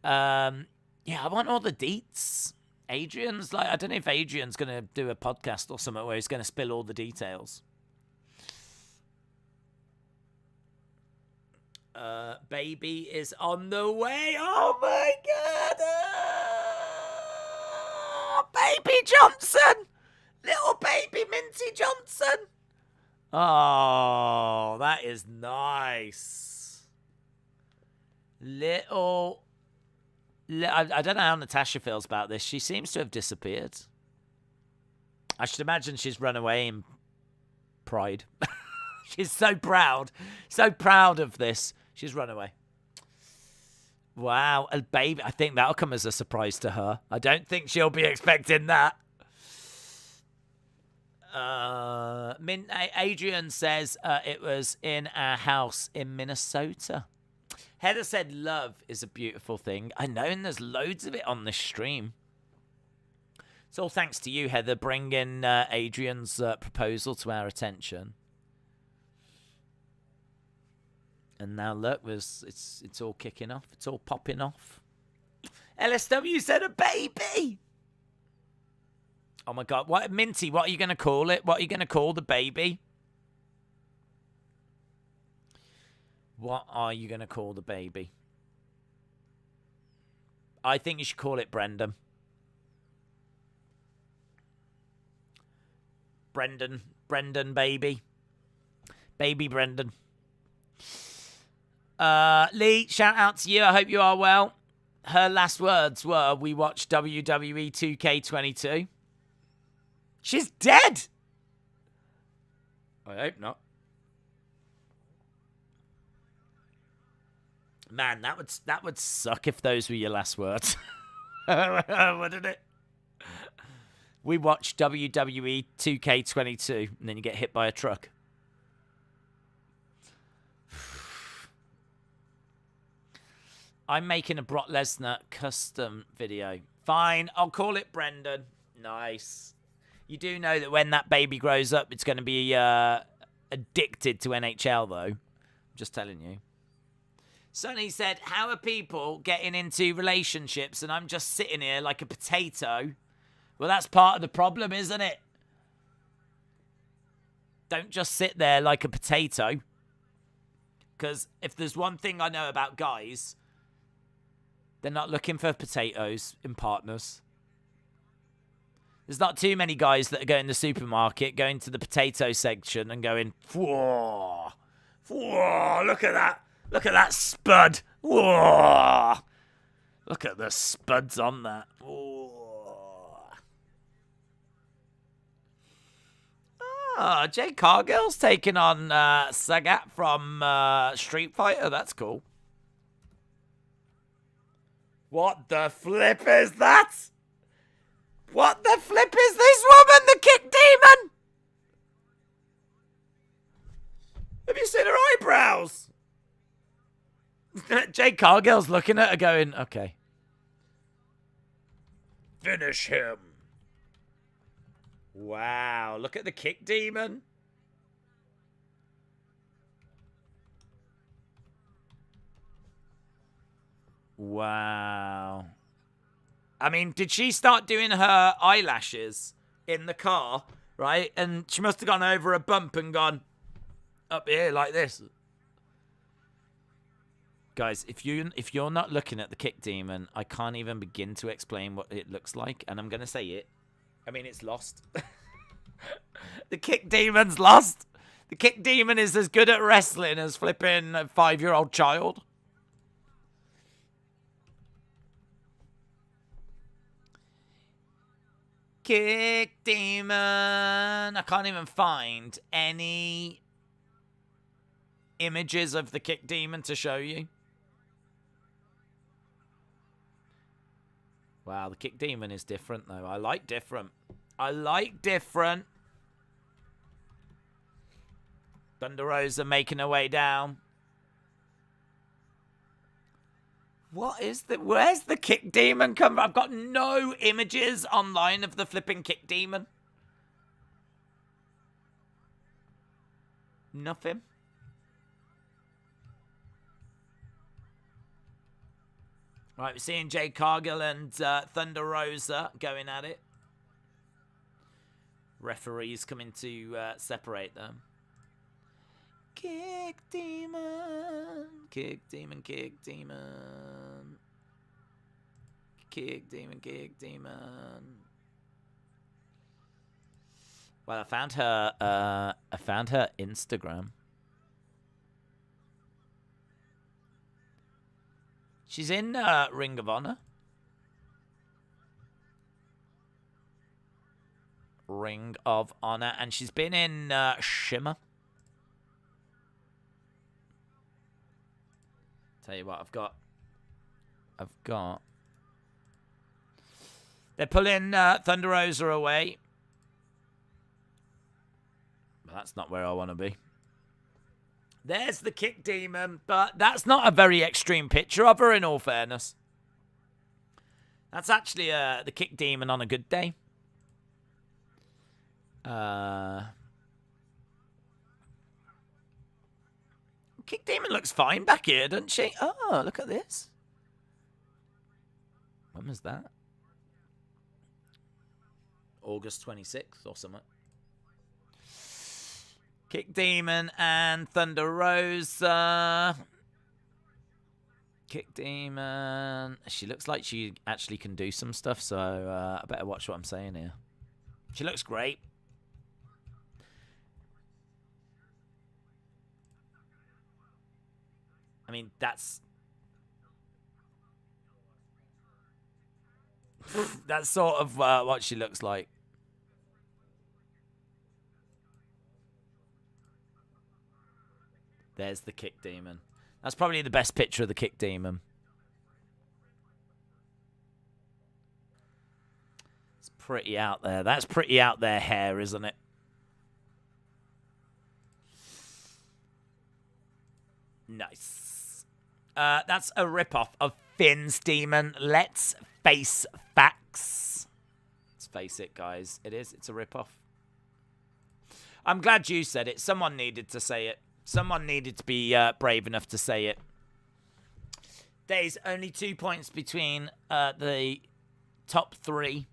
Yeah, I want all the deets. Adrian's like, I don't know if Adrian's going to do a podcast or something where he's going to spill all the details. Baby is on the way. Oh my God. Baby Johnson. Little baby Minty Johnson. Oh, that is nice. Little I don't know how Natasha feels about this. She seems to have disappeared. I should imagine she's run away in pride. She's so proud of this. She's run away. Wow, a baby. I think that'll come as a surprise to her. I don't think she'll be expecting that. Adrian says it was in our house in Minnesota. Heather said love is a beautiful thing. I know, and there's loads of it on this stream. It's all thanks to you, Heather, bringing Adrian's proposal to our attention. And now look, it's all kicking off. It's all popping off. LSW said a baby. Oh my God! What, Minty? What are you going to call it? What are you going to call the baby? What are you going to call the baby? I think you should call it Brendan. Brendan, baby. Baby Brendan. Lee, shout out to you. I hope you are well. Her last words were, we watched WWE 2K22. She's dead! I hope not. Man, that would suck if those were your last words. Wouldn't it? We watched WWE 2K22 and then you get hit by a truck. I'm making a Brock Lesnar custom video. Fine, I'll call it Brendan. Nice. You do know that when that baby grows up, it's going to be addicted to NHL, though. I'm just telling you. Sonny said, how are people getting into relationships and I'm just sitting here like a potato? Well, that's part of the problem, isn't it? Don't just sit there like a potato. Because if there's one thing I know about guys, they're not looking for potatoes in partners. There's not too many guys that are going to the supermarket, going to the potato section and going, whoa, whoa, look at that. Look at that spud. Whoa. Look at the spuds on that. Whoa. Ah, Jay Cargill's taking on Sagat from Street Fighter. That's cool. What the flip is that? What the flip is this woman? The kick demon? Have you seen her eyebrows? Jay Cargill's looking at her going, okay. Finish him. Wow, look at the kick demon. Wow. I mean, did she start doing her eyelashes in the car, right? And she must have gone over a bump and gone up here like this. Guys, if you're not looking at the kick demon, I can't even begin to explain what it looks like, and I'm gonna say it. I mean, it's lost. The kick demon's lost. The kick demon is as good at wrestling as flipping a 5-year-old child. Kick demon. I can't even find any images of the kick demon to show you. Wow, the kick demon is different, though. I like different. I like different. Thunder Rosa making her way down. What is the... Where's the kick demon come from? I've got no images online of the flipping kick demon. Nothing. Right, we're seeing Jay Cargill and Thunder Rosa going at it. Referees coming to separate them. Kick demon. Kick demon, kick demon. Kick demon, kick demon. Well, I found her Instagram. She's in Ring of Honor. Ring of Honor, and she's been in Shimmer. Tell you what, I've got. They're pulling Thunder Rosa away. But that's not where I want to be. There's the Kick Demon, but that's not a very extreme picture of her, in all fairness. That's actually the Kick Demon on a good day. Kick Demon looks fine back here, doesn't she? Oh, look at this. When was that? August 26th or something. Kick Demon and Thunder Rosa. Kick Demon. She looks like she actually can do some stuff, so I better watch what I'm saying here. She looks great. I mean, that's sort of what she looks like. There's the Kick Demon. That's probably the best picture of the Kick Demon. It's pretty out there. That's pretty out there hair, isn't it? Nice. That's a rip-off of Finn's Demon. Let's face facts. Let's face it, guys. It is. It's a rip-off. I'm glad you said it. Someone needed to say it. Someone needed to be brave enough to say it. There's only 2 points between the top three.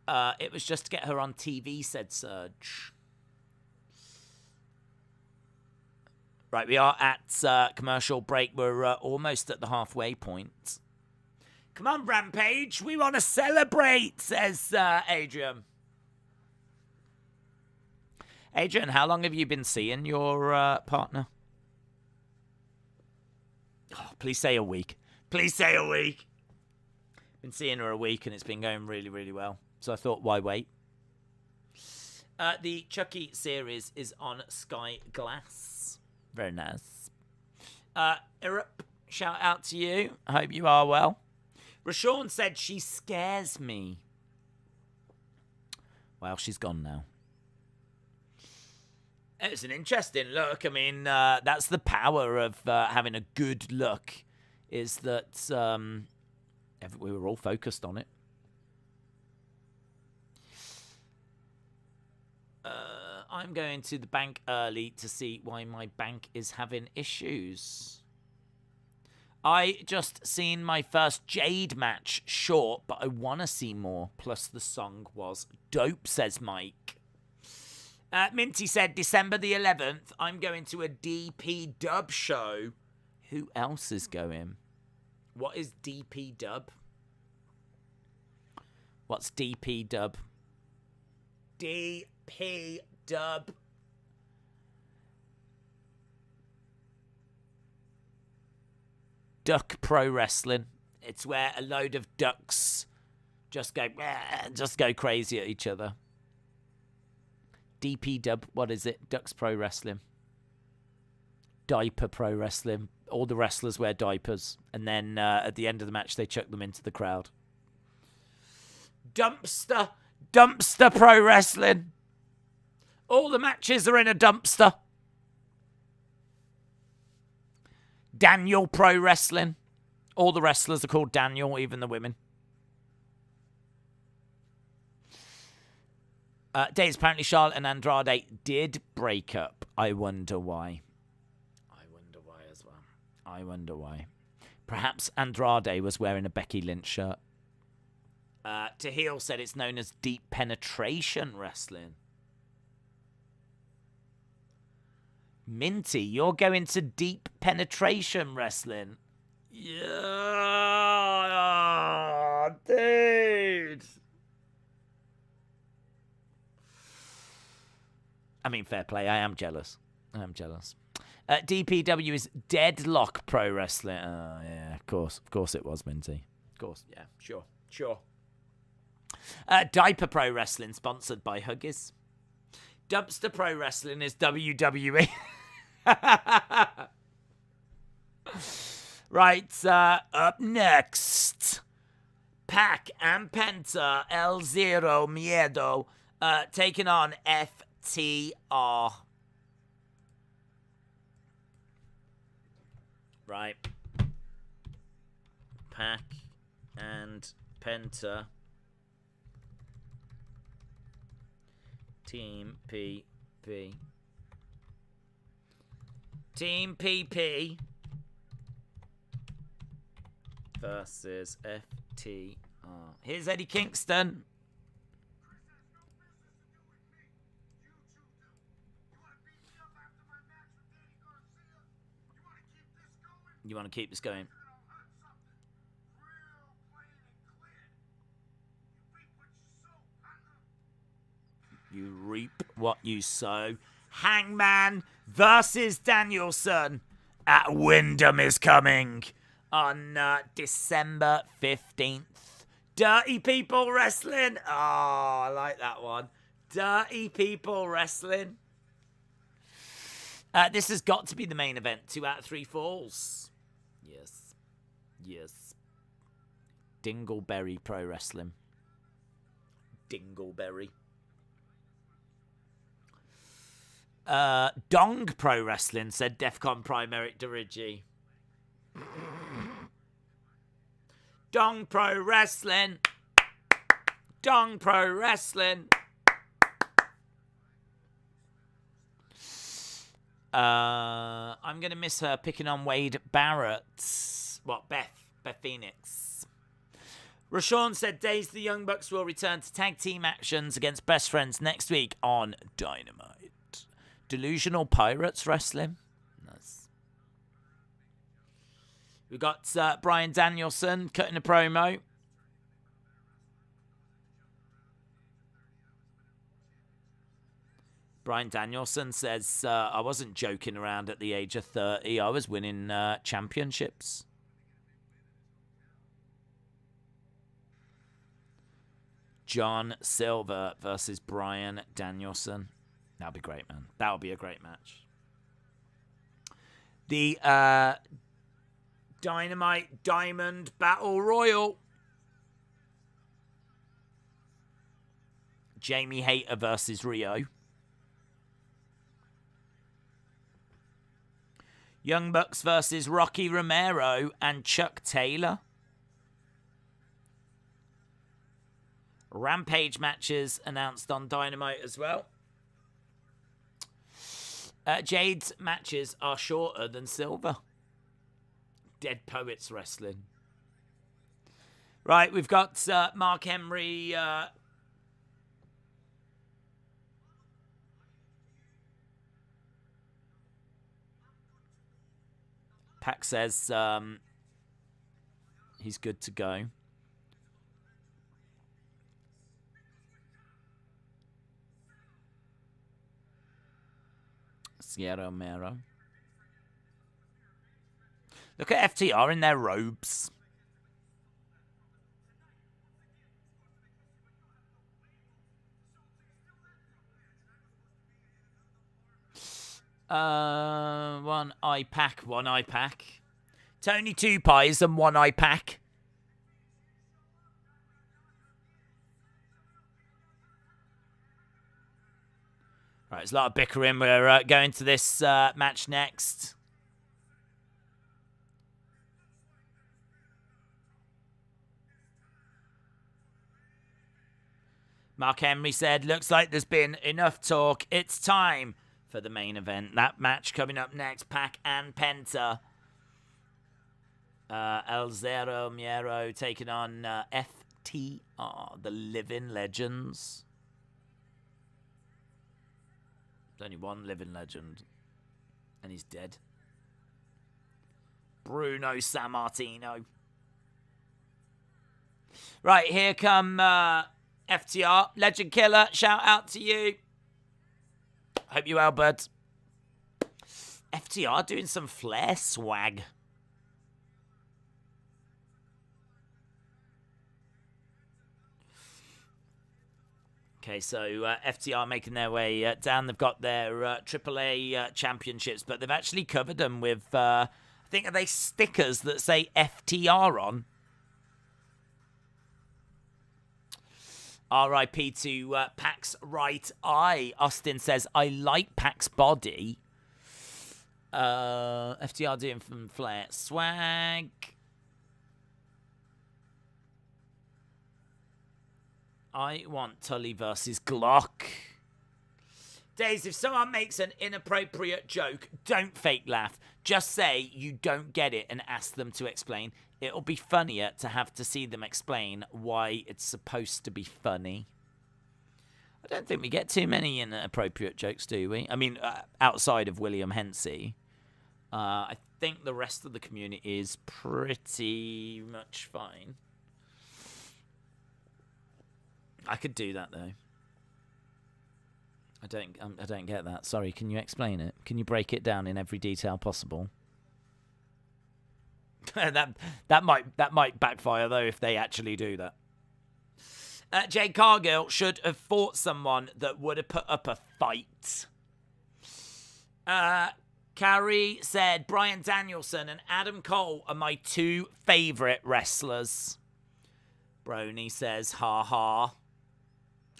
It was just to get her on TV, said Surge. Right, we are at commercial break. We're almost at the halfway point. Come on, Rampage. We want to celebrate, says Adrian. Adrian, how long have you been seeing your partner? Oh, please say a week. Please say a week. Been seeing her a week and it's been going really, really well. So I thought, why wait? The Chucky series is on Sky Glass. Very nice. Irip, shout out to you. I hope you are well. Rashawn said she scares me. Well, she's gone now. It's an interesting look. I mean, that's the power of having a good look, is that we were all focused on it. I'm going to the bank early to see why my bank is having issues. I just seen my first Jade match, short, but I want to see more. Plus, the song was dope, says Mike. Minty said, December the 11th, I'm going to a DP Dub show. Who else is going? What is DP Dub? What's DP Dub? DP Dub. Duck Pro Wrestling. It's where a load of ducks just go crazy at each other. DP Dub, what is it? Ducks Pro Wrestling. Diaper Pro Wrestling. All the wrestlers wear diapers. And then at the end of the match, they chuck them into the crowd. Dumpster Pro Wrestling. All the matches are in a dumpster. Daniel Pro Wrestling. All the wrestlers are called Daniel, even the women. Days, apparently Charlotte and Andrade did break up. I wonder why. I wonder why as well. I wonder why. Perhaps Andrade was wearing a Becky Lynch shirt. Tahil said it's known as deep penetration wrestling. Minty, you're going to deep penetration wrestling. Yeah, dude. I mean, fair play. I am jealous. DPW is Deadlock Pro Wrestling. Oh, yeah, of course. Of course it was, Minty. Of course, yeah, sure. Diaper Pro Wrestling, sponsored by Huggies. Dumpster Pro Wrestling is WWE. Right, up next, Pac and Penta, El Zero Miedo, taking on FTR. Right. Pac and Penta. Team PP. Team PP versus FTR. Here's Eddie Kingston. You want to keep this going? You reap what you sow. Hangman versus Danielson at Wyndham is coming on December 15th. Dirty People Wrestling. Oh, I like that one. Dirty People Wrestling. This has got to be the main event. 2 out of 3 falls. Yes. Yes. Dingleberry Pro Wrestling. Dingleberry. Dong Pro Wrestling, said Defcon Prime Eric Dirigi. Dong Pro Wrestling. Dong Pro Wrestling. I'm going to miss her picking on Wade Barrett. What, Beth Phoenix. Rashawn said Days the Young Bucks will return to tag team actions against Best Friends next week on Dynamite. Delusional Pirates Wrestling. Nice. We got Bryan Danielson cutting a promo. Bryan Danielson says, I wasn't joking around at the age of 30. I was winning championships. John Silver versus Bryan Danielson. That'll be great, man. That'll be a great match. The Dynamite Diamond Battle Royal. Jamie Hayter versus Rio. Young Bucks versus Rocky Romero and Chuck Taylor. Rampage matches announced on Dynamite as well. Jade's matches are shorter than Silver. Dead Poets Wrestling. Right, we've got Mark Henry... Pac says he's good to go. Sierra Mero. Look at FTR in their robes. One eye pack. Tony 2 pies and 1 eye pack. Right, there's a lot of bickering. We're going to this match next. Mark Henry said, looks like there's been enough talk. It's time for the main event. That match coming up next, Pac and Penta. El Zero Miedo taking on FTR, the Living Legends. There's only one living legend, and he's dead. Bruno Sammartino. Right, here come FTR. Legend Killer, shout out to you. Hope you well, bud. FTR doing some Flair swag. Okay, so FTR making their way down. They've got their AAA championships, but they've actually covered them with, I think, are they stickers that say FTR on? R.I.P. to Pac's right eye. Austin says, I like Pac's body. FTR doing from Flair. Swag. I want Tully versus Glock. Days, if someone makes an inappropriate joke, don't fake laugh. Just say you don't get it and ask them to explain. It'll be funnier to have to see them explain why it's supposed to be funny. I don't think we get too many inappropriate jokes, do we? I mean, outside of William Hensey. I think the rest of the community is pretty much fine. I could do that, though. I don't get that. Sorry, can you explain it? Can you break it down in every detail possible? that might backfire though if they actually do that. Jade Cargill should have fought someone that would have put up a fight. Carrie said Bryan Danielson and Adam Cole are my two favourite wrestlers. Brony says ha ha.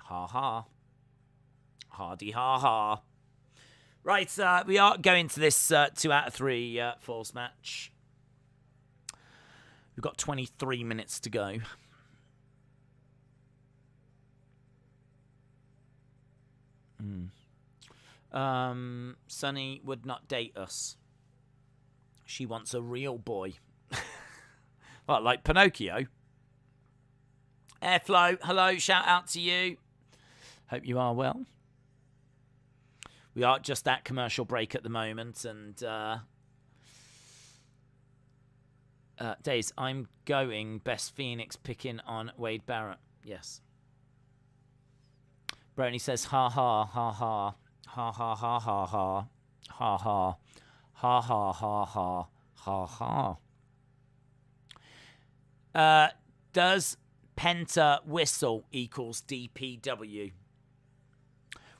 Ha ha. Hardy ha ha. Right, we are going to this 2 out of 3 falls match. We've got 23 minutes to go. Sunny would not date us. She wants a real boy. Well, like Pinocchio. Airflow, hello, shout out to you. Hope you are well. We are just at commercial break at the moment, and Days, I'm going Best Phoenix picking on Wade Barrett. Yes. Brony says ha ha ha ha ha ha ha ha ha ha ha ha ha ha ha ha ha. Does Penta whistle equals DPW?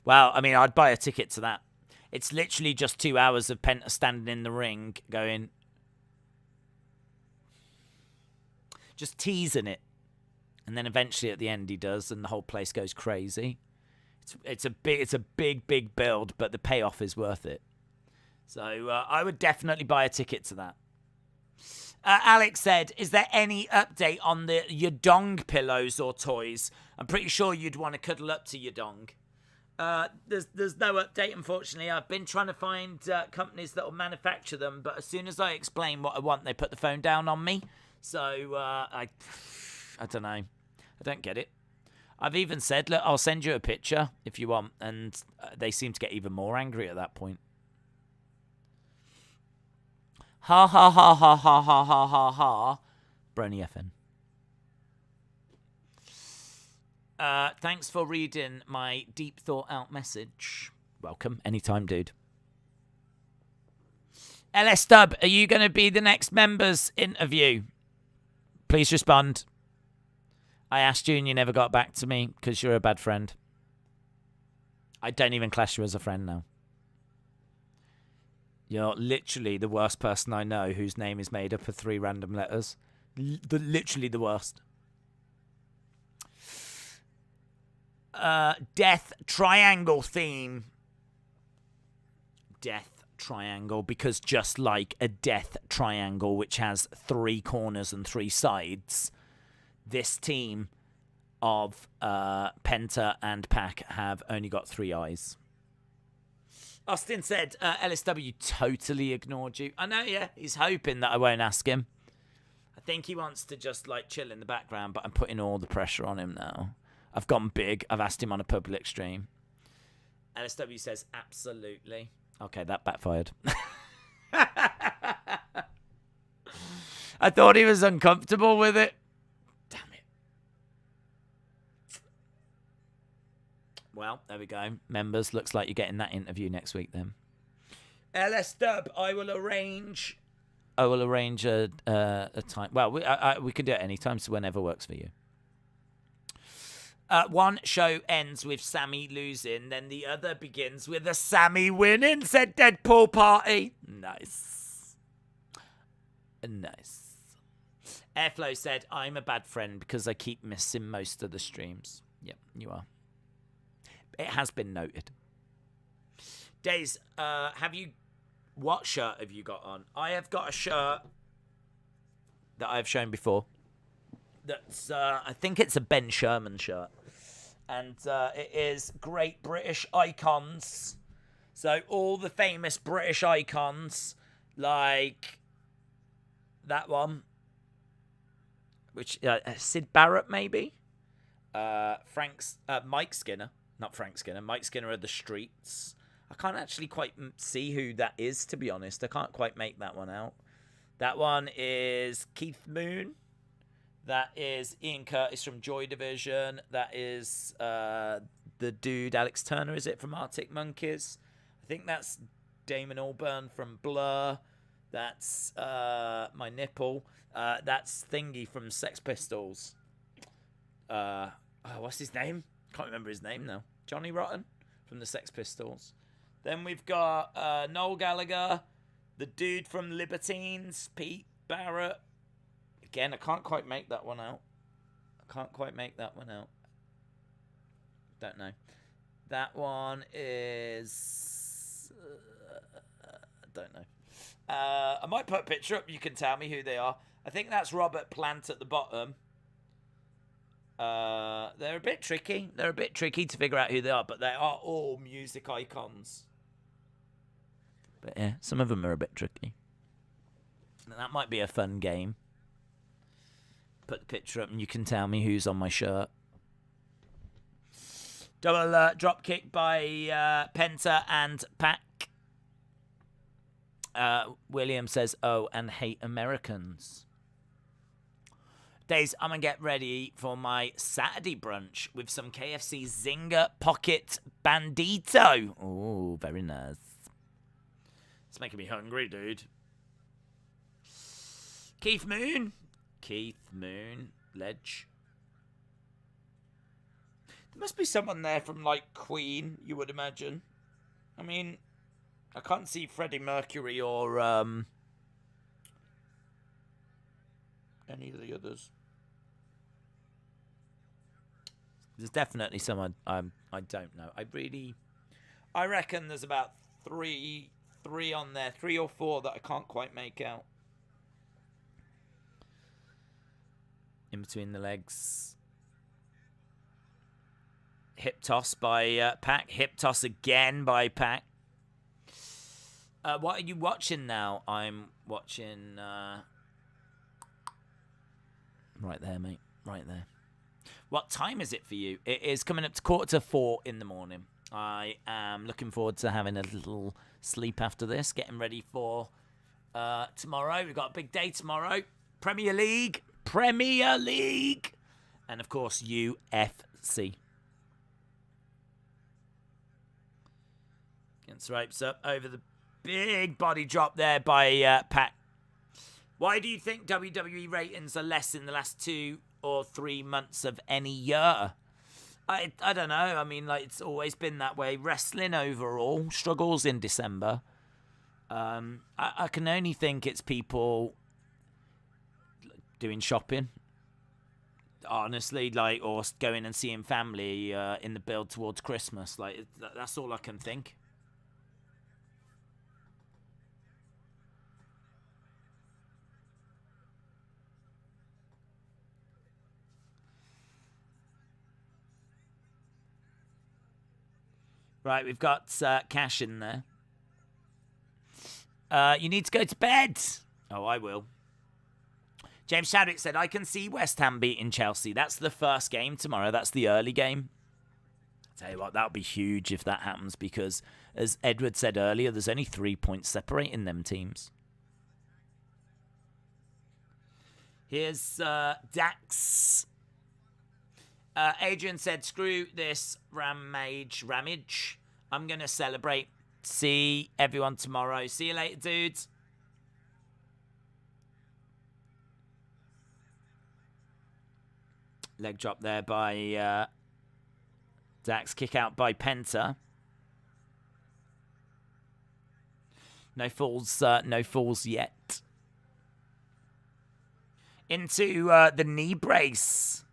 Well, I mean, I'd buy a ticket to that. It's literally just 2 hours of Penta standing in the ring going, just teasing it. And then eventually at the end he does, and the whole place goes crazy. It's a big build, but the payoff is worth it. So I would definitely buy a ticket to that. Alex said, is there any update on the Yodong pillows or toys? I'm pretty sure you'd want to cuddle up to Yodong. There's no update, unfortunately. I've been trying to find companies that will manufacture them, but as soon as I explain what I want, they put the phone down on me. So I don't know. I don't get it. I've even said, look, I'll send you a picture if you want, and they seem to get even more angry at that point. Ha ha ha ha ha ha ha ha ha. Brony FN. Thanks for reading my deep thought out message. Welcome. Anytime, dude. LS Dub, are you going to be the next members interview? Please respond. I asked you and you never got back to me because you're a bad friend. I don't even class you as a friend now. You're literally the worst person I know whose name is made up of 3 random letters. Literally the worst. Death triangle theme. Death triangle, because just like a death triangle which has 3 corners and 3 sides, this team of Penta and Pac have only got 3 eyes. Austin said LSW totally ignored you. I know, yeah. He's hoping that I won't ask him. I think he wants to just like chill in the background, but I'm putting all the pressure on him now. I've gone big. I've asked him on a public stream. LSW says absolutely. Okay, that backfired. I thought he was uncomfortable with it. Damn it. Well, there we go. Members, looks like you're getting that interview next week then. LS Dub, I will arrange a time. Well, we can do it anytime, so whenever works for you. One show ends with Sami losing, then the other begins with a Sami winning, said Deadpool Party. Nice. Nice. Airflow said, I'm a bad friend because I keep missing most of the streams. Yep, you are. It has been noted. Days, what shirt have you got on? I have got a shirt that I've shown before. That's, I think it's a Ben Sherman shirt. And it is Great British Icons. So all the famous British icons, like that one, which Sid Barrett maybe, Mike Skinner, not Frank Skinner, Mike Skinner of the Streets. I can't actually quite see who that is, to be honest. I can't quite make that one out. That one is Keith Moon. That is Ian Curtis from Joy Division. That is the dude, Alex Turner, is it, from Arctic Monkeys? I think that's Damon Albarn from Blur. That's my nipple. That's Thingy from Sex Pistols. What's his name? Can't remember his name now. Johnny Rotten from the Sex Pistols. Then we've got Noel Gallagher, the dude from Libertines, Pete Barrett. Again, I can't quite make that one out. Don't know. That one is... don't know. I might put a picture up. You can tell me who they are. I think that's Robert Plant at the bottom. They're a bit tricky. They're a bit tricky to figure out who they are, but they are all music icons. But yeah, some of them are a bit tricky. And that might be a fun game. Put the picture up and you can tell me who's on my shirt. Double drop kick by Penta and Pac. William says, oh, and hate Americans. Days, I'm going to get ready for my Saturday brunch with some KFC Zinger Pocket Bandito. Oh, very nice. It's making me hungry, dude. Keith Moon, Ledge. There must be someone there from, like, Queen, you would imagine. I mean, I can't see Freddie Mercury or any of the others. There's definitely someone I don't know. I reckon there's about three on there, 3 or 4 that I can't quite make out. In between the legs. Hip toss by Pac. Hip toss again by Pac. What are you watching now? I'm watching... right there, mate. Right there. What time is it for you? It is coming up to 3:45 in the morning. I am looking forward to having a little sleep after this. Getting ready for tomorrow. We've got a big day tomorrow. Premier League. And, of course, UFC. Gets ropes up over the big body drop there by Pac. Why do you think WWE ratings are less in the last 2 or 3 months of any year? I don't know. I mean, like, it's always been that way. Wrestling overall struggles in December. I can only think it's people doing shopping, honestly, like, or going and seeing family in the build towards Christmas. Like, that's all I can think. Right, we've got Cash in there. You need to go to bed. Oh, I will. James Chadwick said, I can see West Ham beating Chelsea. That's the first game tomorrow. That's the early game. I'll tell you what, that'll be huge if that happens because, as Edward said earlier, there's only 3 points separating them teams. Here's Dax. Adrian said, screw this ramage. I'm going to celebrate. See everyone tomorrow. See you later, dudes. Leg drop there by Dax kick out by Penta. No falls yet. Into the knee brace.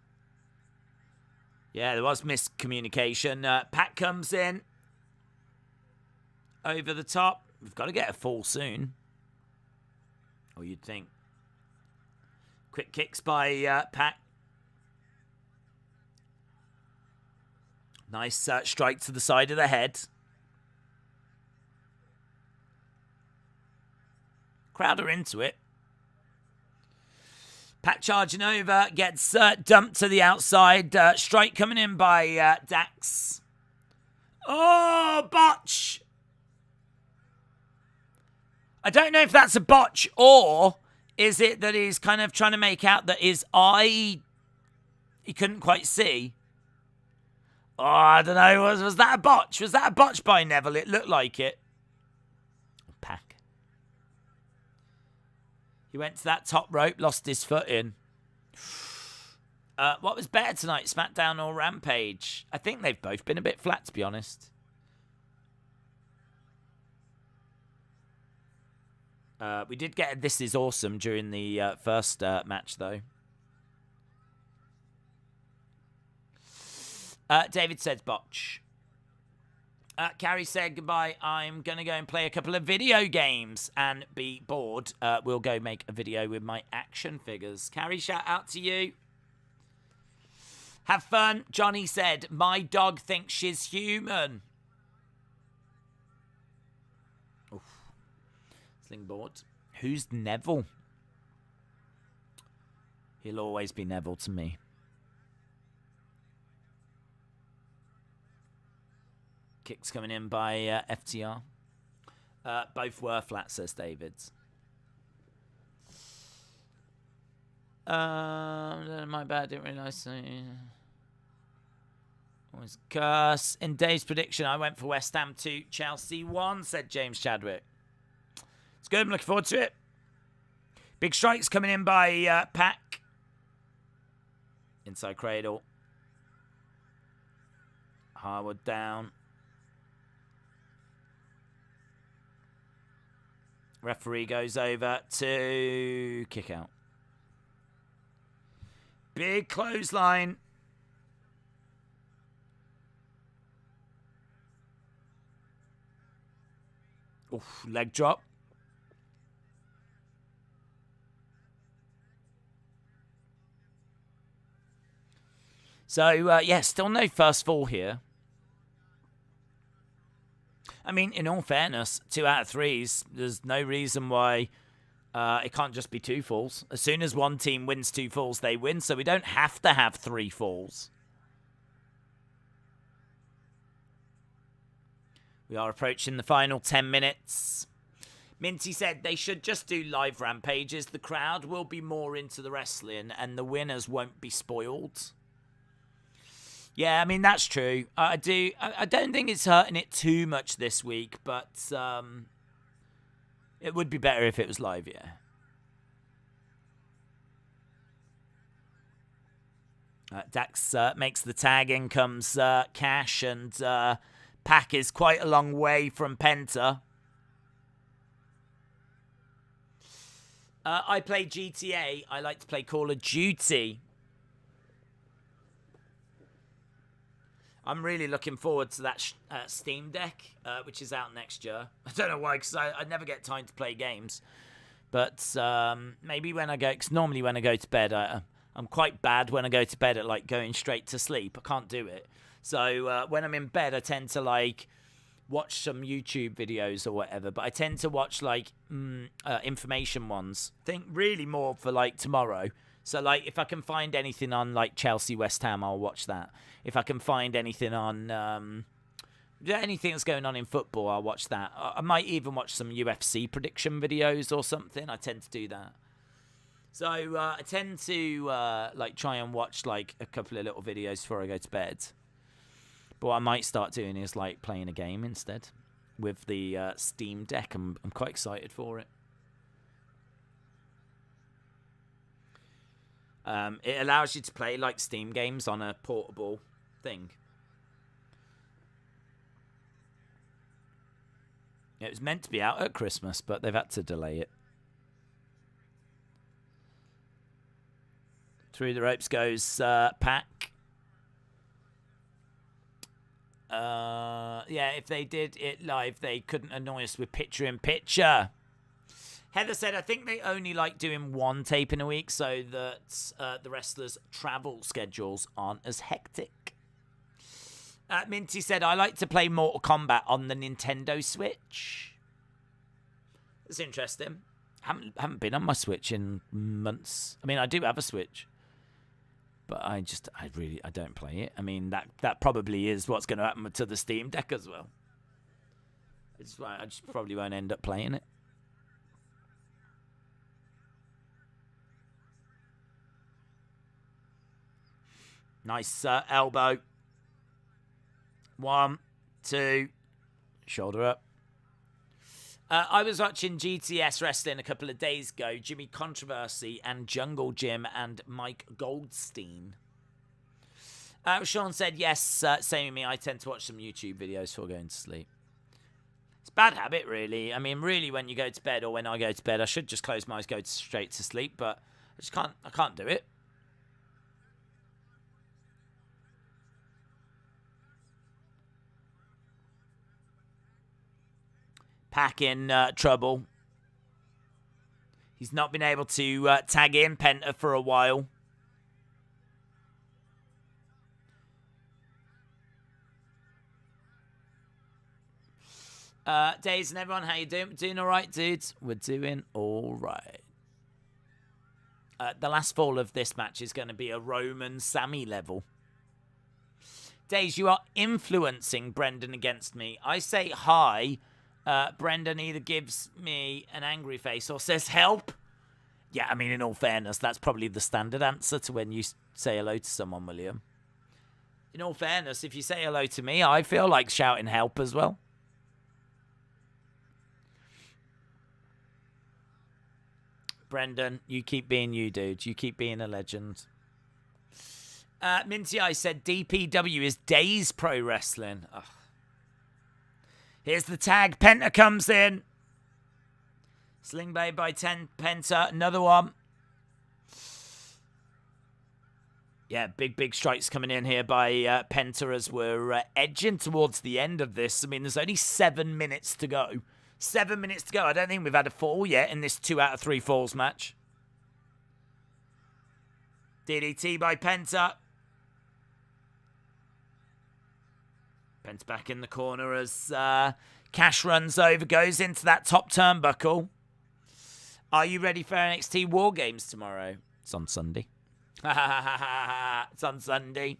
Yeah, there was miscommunication. Pat comes in. Over the top. We've got to get a fall soon. Or you'd think. Quick kicks by Pat. Nice strike to the side of the head. Crowd are into it. Pat charging over. Gets dumped to the outside. Strike coming in by Dax. Oh, botch. I don't know if that's a botch or is it that he's kind of trying to make out that his eye he couldn't quite see. Oh, I don't know. Was that a botch? Was that a botch by Neville? It looked like it. Pack. He went to that top rope, lost his foot in. What was better tonight, SmackDown or Rampage? I think they've both been a bit flat, to be honest. We did get a This Is Awesome during the first match, though. David said botch. Carrie said goodbye. I'm going to go and play a couple of video games and be bored. We'll go make a video with my action figures. Carrie, shout out to you. Have fun. Johnny said, my dog thinks she's human. Oof. Slingboard. Who's Neville? He'll always be Neville to me. Kicks coming in by FTR. Both were flat, says David. My bad, didn't realise. Always curse. In Dave's prediction, I went for West Ham 2, Chelsea 1, said James Chadwick. It's good, I'm looking forward to it. Big strikes coming in by Pac. Inside cradle. Harwood down. Referee goes over to kick out. Big clothesline. Oof, leg drop. So, yeah, still no first fall here. I mean, in all fairness, 2 out of 3s, there's no reason why it can't just be 2 falls. As soon as one team wins 2 falls, they win, so we don't have to have 3 falls. We are approaching the final 10 minutes. Minty said they should just do live rampages. The crowd will be more into the wrestling and the winners won't be spoiled. Yeah, I mean, that's true. I don't think it's hurting it too much this week, but it would be better if it was live, yeah. Dax makes the tag, in comes Cash, and Pac is quite a long way from Penta. I play GTA. I like to play Call of Duty. I'm really looking forward to that Steam Deck, which is out next year. I don't know why, because I never get time to play games. But maybe when I go, because normally when I go to bed, I'm quite bad when I go to bed at like going straight to sleep. I can't do it. So when I'm in bed, I tend to like watch some YouTube videos or whatever. But I tend to watch like information ones. Think really more for like tomorrow. So, like, if I can find anything on, like, Chelsea, West Ham, I'll watch that. If I can find anything on, anything that's going on in football, I'll watch that. I might even watch some UFC prediction videos or something. I tend to do that. So, I tend to, like, try and watch, like, a couple of little videos before I go to bed. But what I might start doing is, like, playing a game instead with the Steam Deck. I'm quite excited for it. It allows you to play like Steam games on a portable thing. It was meant to be out at Christmas, but they've had to delay it. Through the ropes goes Pac. Yeah, if they did it live, they couldn't annoy us with picture-in-picture. Heather said, I think they only like doing one tape in a week so that the wrestlers' travel schedules aren't as hectic. Minty said, I like to play Mortal Kombat on the Nintendo Switch. It's interesting. Haven't been on my Switch in months. I mean, I do have a Switch, but I don't play it. I mean, that probably is what's going to happen to the Steam Deck as well. I just probably won't end up playing it. Nice elbow. 1, 2, shoulder up. I was watching GTS Wrestling a couple of days ago. Jimmy Controversy and Jungle Jim and Mike Goldstein. Sean said, yes, same with me. I tend to watch some YouTube videos before going to sleep. It's a bad habit, really. I mean, really, when you go to bed or when I go to bed, I should just close my eyes, go straight to sleep, but I can't do it. Pac in trouble. He's not been able to tag in Penta for a while. Days and everyone, how you doing? Doing all right, dudes? We're doing all right. The last fall of this match is going to be a Roman Sami level. Days, you are influencing Brendan against me. I say hi. Brendan either gives me an angry face or says help. Yeah, I mean, in all fairness, that's probably the standard answer to when you say hello to someone, William. In all fairness, if you say hello to me, I feel like shouting help as well. Brendan, you keep being you, dude. You keep being a legend. Minty I said DPW is Days Pro Wrestling. Ugh. Here's the tag. Penta comes in. Sling Blade by 10. Penta. Another one. Yeah, big strikes coming in here by Penta as we're edging towards the end of this. I mean, there's only 7 minutes to go. 7 minutes to go. I don't think we've had a fall yet in this 2 out of 3 falls match. DDT by Penta. Penta back in the corner as Cash runs over, goes into that top turnbuckle. Are you ready for NXT War Games tomorrow? It's on Sunday. It's on Sunday.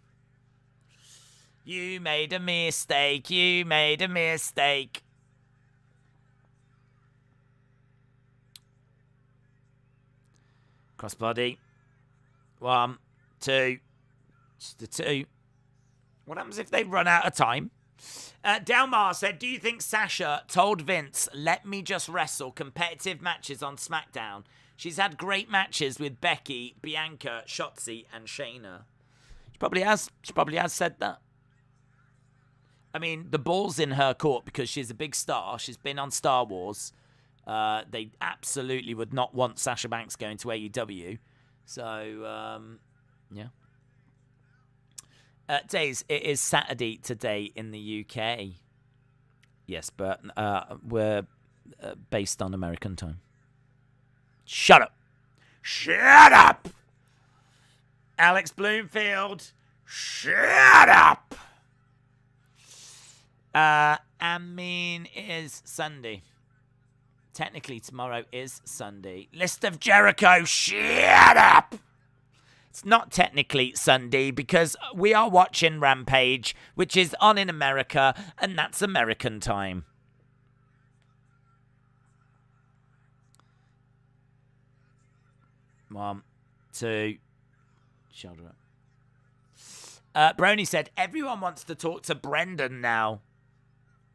You made a mistake. You made a mistake. Crossbody. 1, 2. Just a 2. What happens if they run out of time? Delmar said, do you think Sasha told Vince, let me just wrestle competitive matches on SmackDown? She's had great matches with Becky, Bianca, Shotzi, and Shayna. She probably has said that. I mean, the ball's in her court because she's a big star. She's been on Star Wars. They absolutely would not want Sasha Banks going to AEW. So, yeah. Days, it is Saturday today in the UK. Yes, but we're based on American time. Shut up. Shut up. Alex Bloomfield. Shut up. I mean, it is Sunday. Technically, tomorrow is Sunday. List of Jericho. Shut up. It's not technically Sunday because we are watching Rampage, which is on in America, and that's American time. One, two. Shoulder up. Brony said, everyone wants to talk to Brendan now.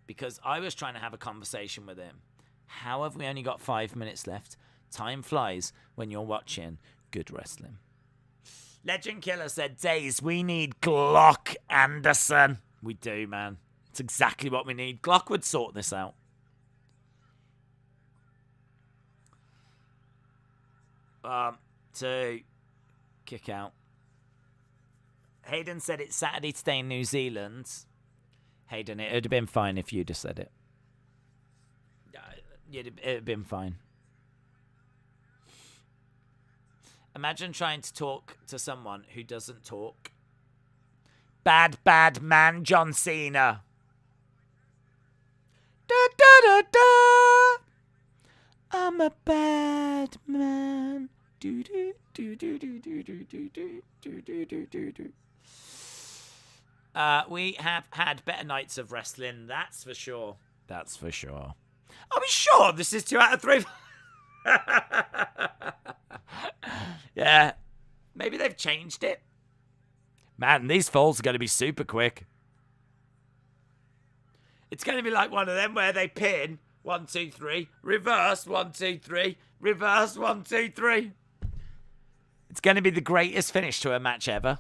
Because I was trying to have a conversation with him. How have we only got 5 minutes left? Time flies when you're watching good wrestling. Legend Killer said, Days, we need Glock Anderson. We do, man. It's exactly what we need. Glock would sort this out. 2, kick out. Hayden said it's Saturday today in New Zealand. Hayden, it would have been fine if you'd have said it. It would have been fine. Imagine trying to talk to someone who doesn't talk. Bad man John Cena. Da, da, da, da. I'm a bad man. Do, do, do, do, do, do, do, do, do, do, do, do, do. We have had better nights of wrestling, that's for sure. That's for sure. Are we sure this is 2 out of 3? Yeah. Maybe they've changed it. Man, these falls are going to be super quick. It's going to be like one of them where they pin 1, 2, 3, reverse 1, 2, 3, reverse 1, 2, 3. It's going to be the greatest finish to a match ever.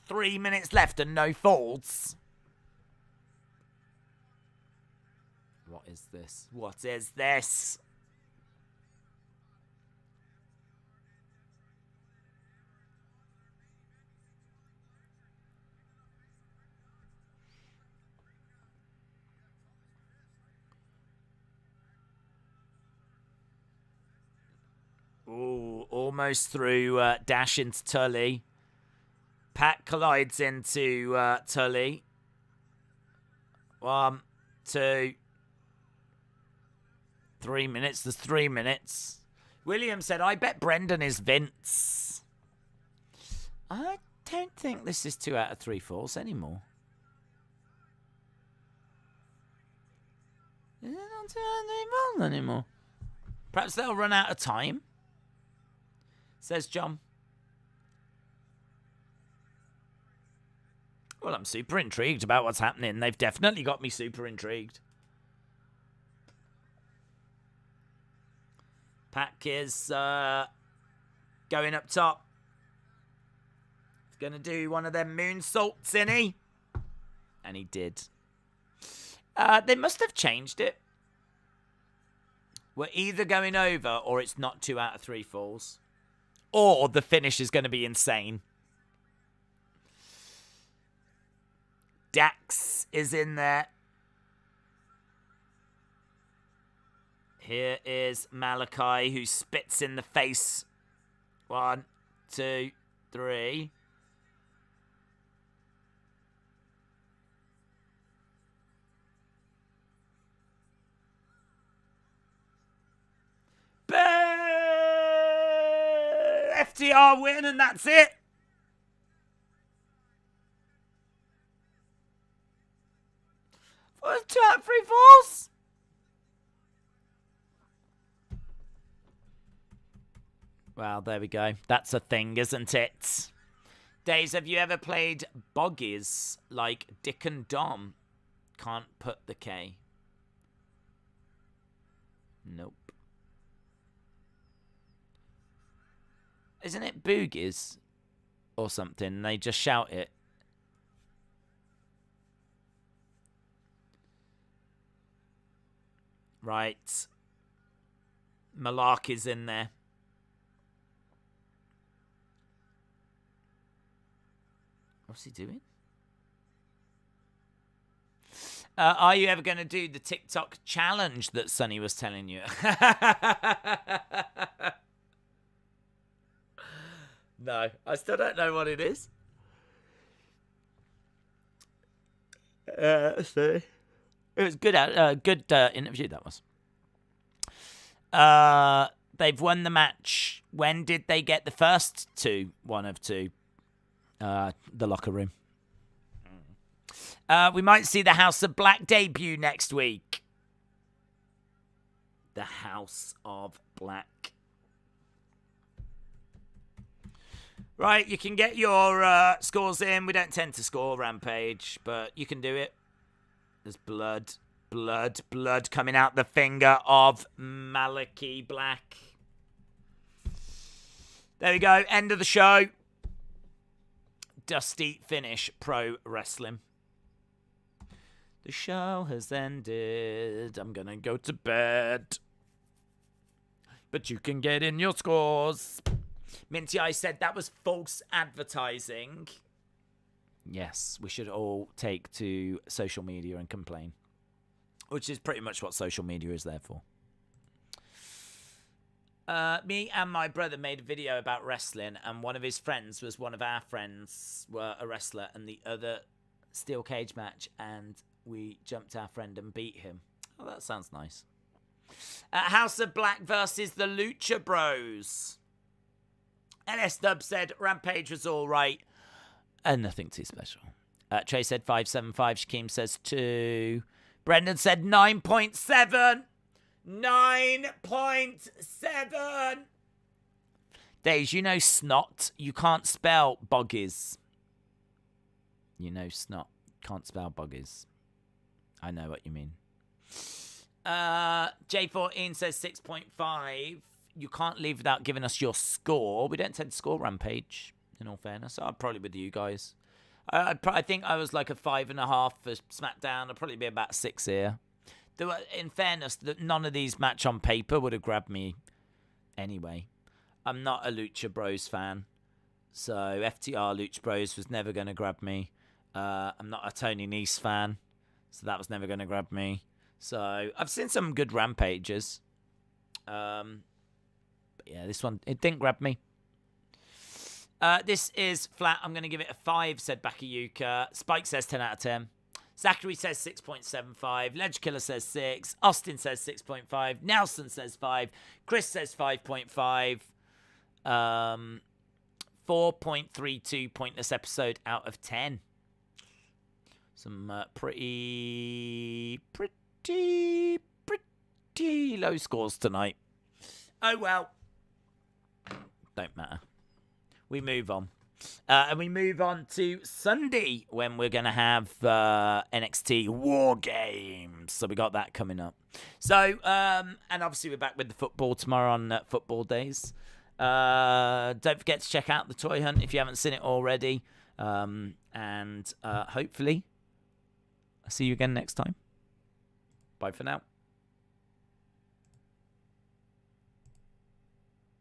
3 minutes left and no falls. What is this? What is this? Ooh, almost through dash into Tully. Pat collides into Tully. 1, 2, 3 minutes. There's 3 minutes. William said, I bet Brendan is Vince. I don't think this is 2 out of 3 falls anymore. Is it not 2 out of 3 falls anymore? Perhaps they'll run out of time, says John. Well, I'm super intrigued about what's happening. They've definitely got me super intrigued. Pac is going up top. He's going to do one of them moonsaults, isn't he? And he did. They must have changed it. We're either going over or it's not 2 out of 3 falls. Or the finish is going to be insane. Dax is in there. Here is Malachi, who spits in the face. 1, 2, 3. FTR win, and that's it. What, 2 out of 3 falls? Well, there we go. That's a thing, isn't it? Days, have you ever played boggies like Dick and Dom? Can't put the K. Nope. Isn't it boogies or something? They just shout it. Right. Malark is in there. What's he doing? Are you ever going to do the TikTok challenge that Sonny was telling you? No, I still don't know what it is. So it was good. Good interview that was. They've won the match. When did they get the first 2? 1 of 2. The locker room. We might see the House of Black debut next week. The House of Black. Right, you can get your scores in. We don't tend to score Rampage, but you can do it. There's blood coming out the finger of Malachi Black. There we go. End of the show. Dusty finish, pro wrestling. The show has ended. I'm going to go to bed. but you can get in your scores. Minty I said that was false advertising. Yes, we should all take to social media and complain, which is pretty much what social media is there for. Me and my brother made a video about wrestling, and one of his friends was one of our friends, were a wrestler, and the other steel cage match, and we jumped our friend and beat him. Oh, that sounds nice. House of Black versus the Lucha Bros. LS Dub said Rampage was all right, and nothing too special. Trey said 5.75. Shakeem says 2. Brendan said 9.7. 9.7. Days, you know snot. You can't spell boggies. You know snot. Can't spell boggies. I know what you mean. J14 says 6.5. You can't leave without giving us your score. We don't tend to score Rampage, in all fairness. I'm probably with you guys. I think I was like a 5.5 for SmackDown. I'd probably be about 6 here. In fairness, none of these match on paper would have grabbed me anyway. I'm not a Lucha Bros fan. So FTR Lucha Bros was never going to grab me. I'm not a Tony Nese fan. So that was never going to grab me. So I've seen some good Rampages. But yeah, this one, it didn't grab me. This is flat. I'm going to give it a 5, said Bakayuka. Spike says 10 out of 10. Zachary says 6.75. Ledge Killer says 6. Austin says 6.5. Nelson says 5. Chris says 5.5. 4.32 pointless episode out of 10. Some pretty low scores tonight. Oh well. Don't matter. We move on. And we move on to Sunday when we're going to have NXT War Games. So we got that coming up. So, and obviously we're back with the football tomorrow on Football Days. Don't forget to check out the Toy Hunt if you haven't seen it already. And hopefully I'll see you again next time. Bye for now.